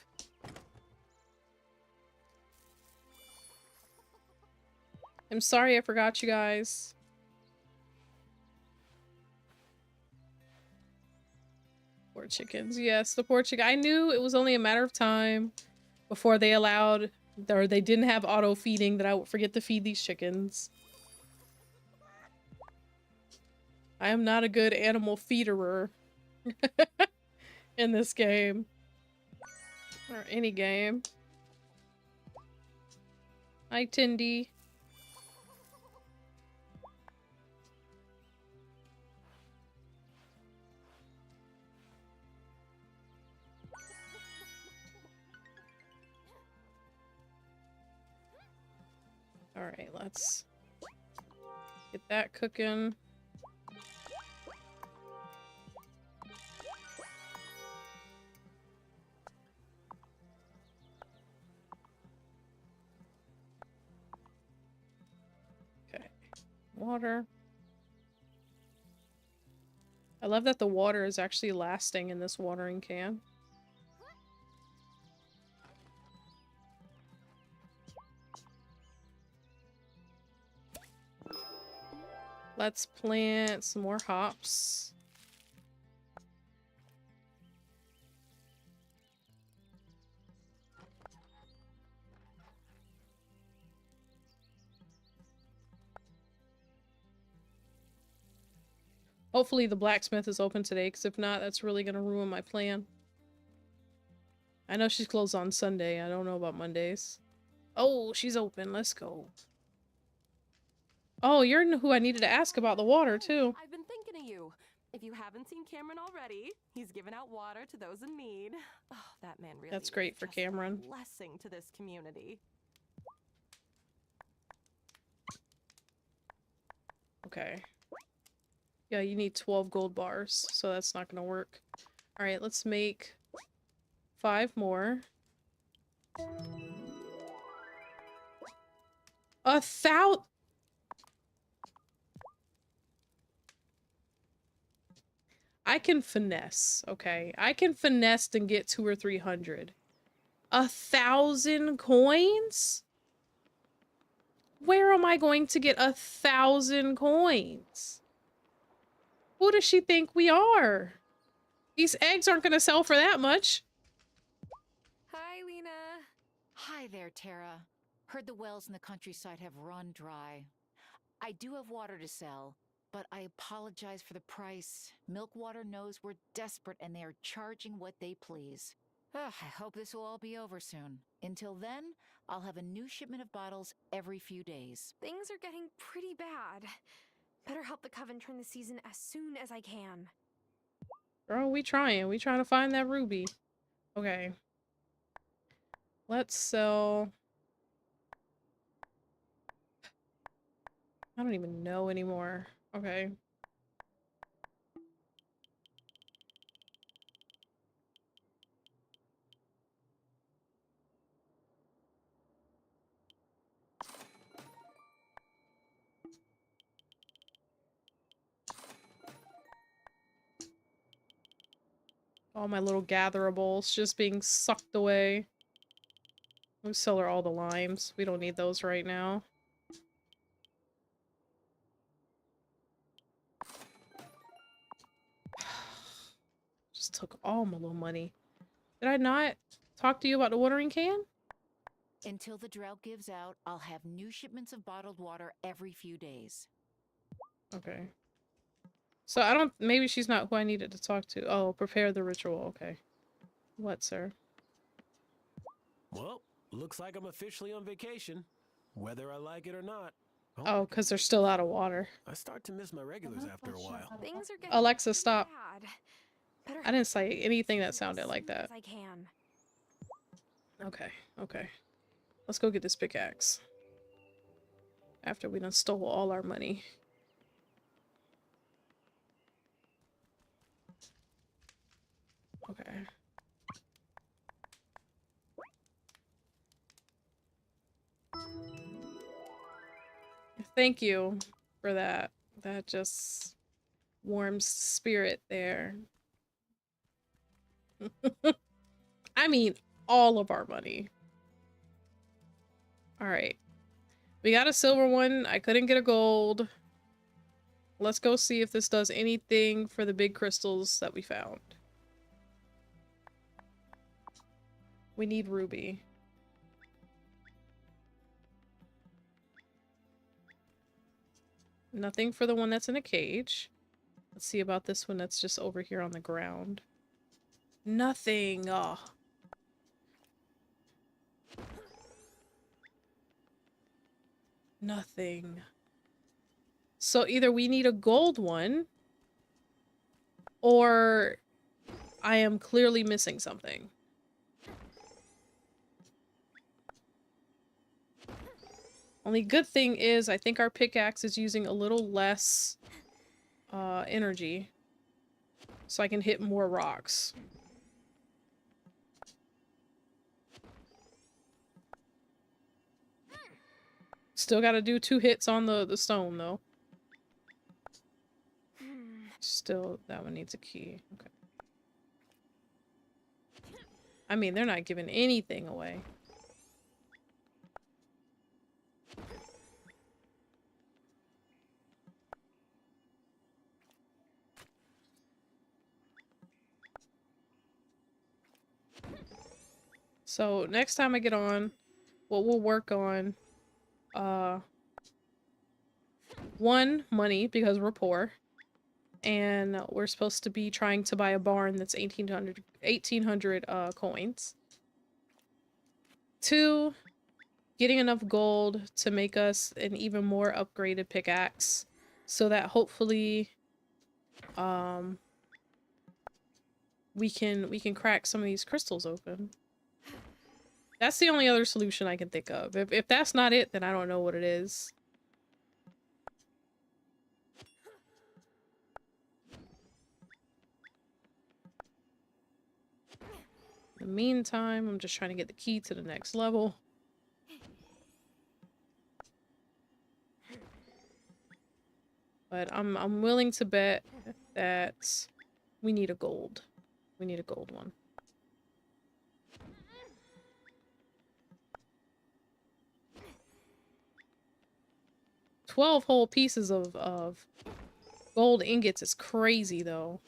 I'm sorry I forgot you guys. Poor chickens. Yes, the poor chicken. I knew it was only a matter of time before they allowed, or they didn't have auto feeding, that I would forget to feed these chickens. I am not a good animal feederer in this game. Or any game. Hi, Tindy. Alright, let's get that cooking. Okay, water. I love that the water is actually lasting in this watering can. Let's plant some more hops. Hopefully the blacksmith is open today, because if not, that's really going to ruin my plan. I know she's closed on Sunday. I don't know about Mondays. Oh, she's open. Let's go. Oh, you're who I needed to ask about the water, too.
I've been thinking of you. If you haven't seen Cameron already, he's given out water to those in need. Oh, that man really
That's great
is
for
just
Cameron.
a blessing to this community.
Okay. Yeah, you need 12 gold bars, so that's not gonna work. Alright, let's make 5 more. 1,000! I can finesse, okay? I can finesse and get 200 or 300. 1,000 coins? Where am I going to get 1,000 coins? Who does she think we are? These eggs aren't gonna sell for that much.
Hi, Lena.
Hi there, Tara. Heard the wells in the countryside have run dry. I do have water to sell, but I apologize for the price. Milkwater knows we're desperate and they are charging what they please. Ugh, I hope this will all be over soon. Until then, I'll have a new shipment of bottles every few days.
Things are getting pretty bad. Better help the Coven turn the season as soon as I can.
Girl, we trying. We trying to find that ruby. Okay. Let's sell... I don't even know anymore. Okay. All my little gatherables just being sucked away. We sell her all the limes. We don't need those right now. Just took all my little money. Did I not talk to you about the watering can?
Until the drought gives out, I'll have new shipments of bottled water every few days.
Okay. So I don't... Maybe she's not who I needed to talk to. Oh, prepare the ritual. Okay. What, sir?
Well, looks like I'm officially on vacation, whether I like it or not.
Oh, because they're still out of water.
I start to miss my regulars after a while.
Things are getting
Alexa, stop.
bad. Better
I didn't say anything that sounded like that.
as I can.
Okay, okay. Let's go get this pickaxe. After we done stole all our money. Okay. Thank you for that. That just warms spirit there. I mean, all of our money. Alright. We got a silver one. I couldn't get a gold. Let's go see if this does anything for the big crystals that we found. We need ruby. Nothing for the one that's in a cage. Let's see about this one that's just over here on the ground. Nothing. Oh. Nothing. So either we need a gold one, or I am clearly missing something. Only good thing is I think our pickaxe is using a little less energy, so I can hit more rocks. Still gotta do 2 hits on the stone, though. Still, that one needs a key. Okay. I mean, they're not giving anything away. So, next time I get on, what we'll work on, 1, money, because we're poor. And we're supposed to be trying to buy a barn that's 1,800 coins. 2, getting enough gold to make us an even more upgraded pickaxe, so that hopefully we can crack some of these crystals open. That's the only other solution I can think of. If that's not it, then I don't know what it is. In the meantime, I'm just trying to get the key to the next level. But I'm willing to bet that we need a gold. We need a gold one. $12 whole pieces of gold ingots is crazy, though.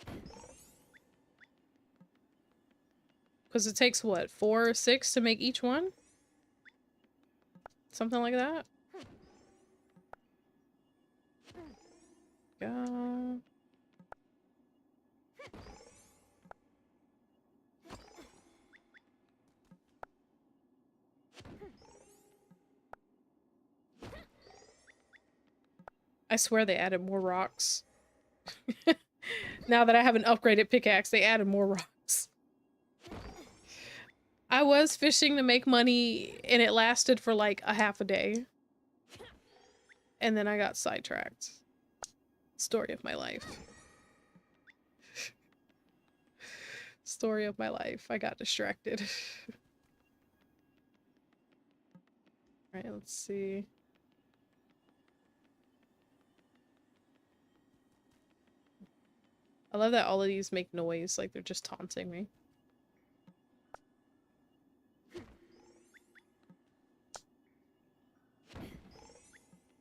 Because it takes, what, 4 or 6 to make each one? Something like that? Yeah. I swear they added more rocks. Now that I have an upgraded pickaxe, they added more rocks. I was fishing to make money, and it lasted for like a half a day. And then I got sidetracked. Story of my life. Story of my life. I got distracted. Alright, let's see. I love that all of these make noise, like they're just taunting me.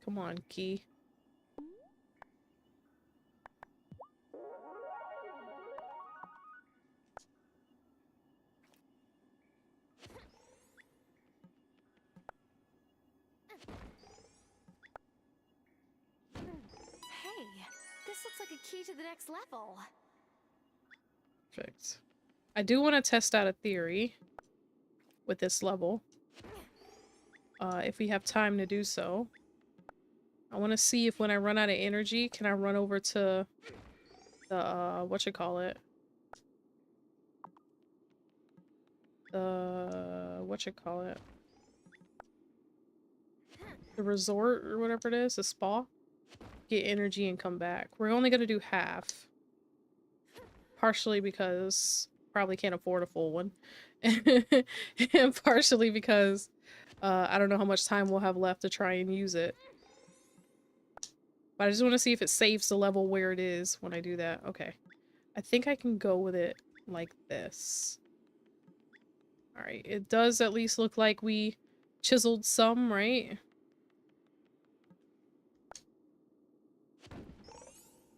Come on, key.
Hey, this looks like a key to the next level.
Perfect. I do want to test out a theory with this level. If we have time to do so. I want to see if when I run out of energy, can I run over to the, whatchamacallit? The resort or whatever it is, the spa? Get energy and come back. We're only gonna do half. Partially because probably can't afford a full one. And partially because I don't know how much time we'll have left to try and use it. But I just want to see if it saves the level where it is when I do that. Okay. I think I can go with it like this. Alright, it does at least look like we chiseled some, right?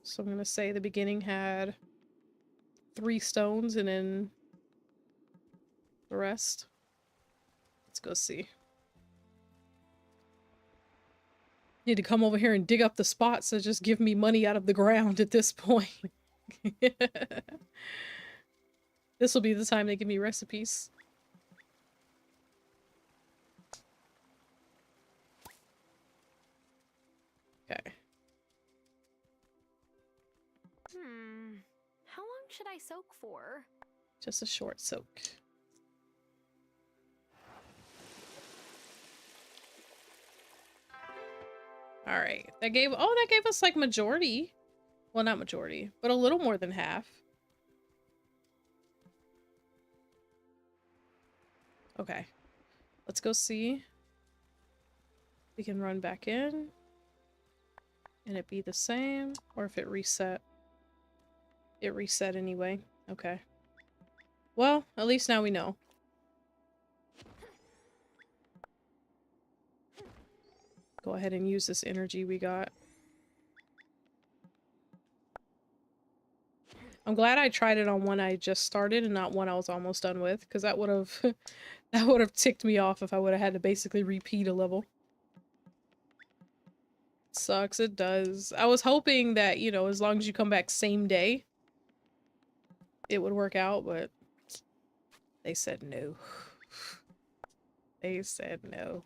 So I'm gonna say the beginning had 3 stones and then the rest. Let's go see. Need to come over here and dig up the spots that just give me money out of the ground at this point. This will be the time they give me recipes. Okay.
How long should I soak for?
Just a short soak. Alright. That gave us like majority. Well, not majority, but a little more than half. Okay. Let's go see. We can run back in. And it be the same. Or if it reset. It reset anyway. Okay. Well, at least now we know. Go ahead and use this energy we got. I'm glad I tried it on one I just started and not one I was almost done with, because that would have that would have ticked me off if I would have had to basically repeat a level. Sucks, it does. I was hoping that, you know, as long as you come back same day, it would work out, but they said no. They said no.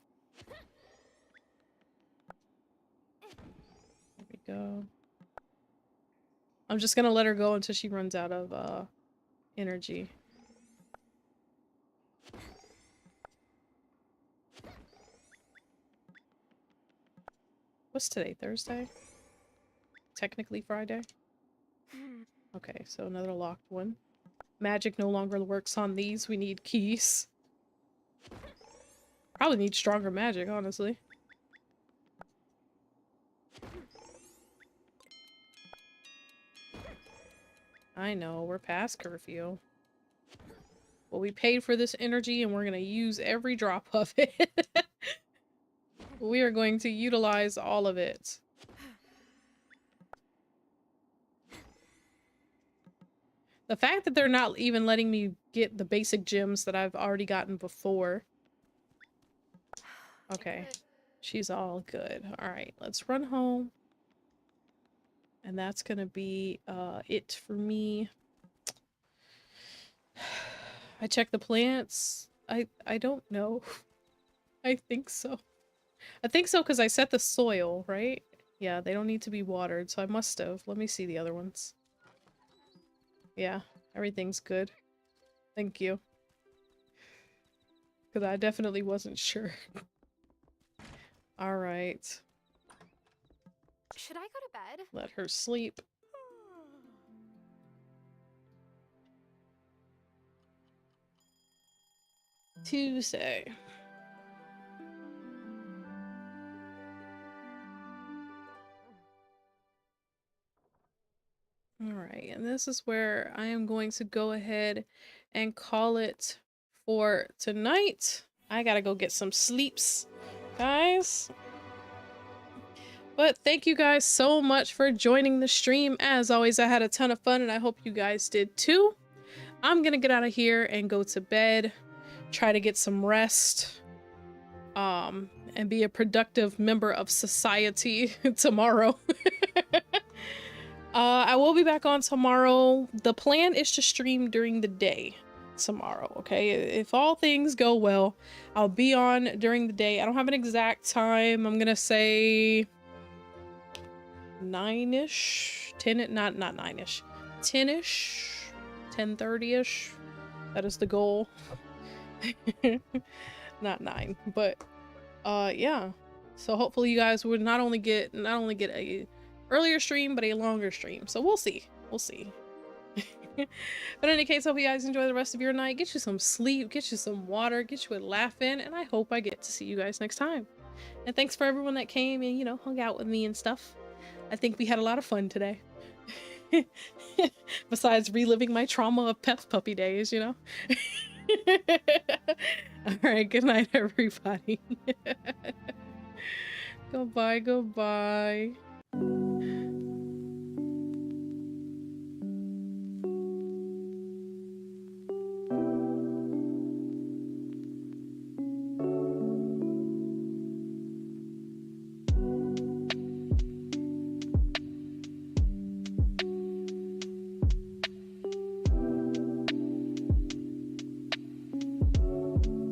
There we go. I'm just gonna let her go until she runs out of energy. What's today? Thursday? Technically Friday? Okay, so another locked one. Magic no longer works on these. We need keys. Probably need stronger magic, honestly. I know, we're past curfew. Well, we paid for this energy and we're gonna use every drop of it. We are going to utilize all of it. The fact that they're not even letting me get the basic gems that I've already gotten before. Okay. She's all good. Alright, let's run home. And that's gonna be it for me. I checked the plants. I don't know. I think so. I think so because I set the soil, right? Yeah, they don't need to be watered, so I must have. Let me see the other ones. Yeah, everything's good. Thank you. Because I definitely wasn't sure. Alright.
Should I go to bed?
Let her sleep. Tuesday. All right, and this is where I am going to go ahead and call it for tonight. I gotta go get some sleeps, guys. But thank you guys so much for joining the stream. As always, I had a ton of fun and I hope you guys did too. I'm gonna get out of here and go to bed, try to get some rest, and be a productive member of society tomorrow. I will be back on tomorrow. The plan is to stream during the day tomorrow, okay? If all things go well, I'll be on during the day. I don't have an exact time. I'm gonna say 9-ish, 10, not 9-ish, 10-ish, 10:30-ish. That is the goal. Not 9, but yeah. So hopefully you guys would not only get a earlier stream, but a longer stream. So we'll see. We'll see. But in any case, hope you guys enjoy the rest of your night. Get you some sleep, get you some water, get you a laugh in, and I hope I get to see you guys next time. And thanks for everyone that came and, you know, hung out with me and stuff. I think we had a lot of fun today. Besides reliving my trauma of Pep's puppy days, you know? Alright, good night, everybody. Goodbye, goodbye.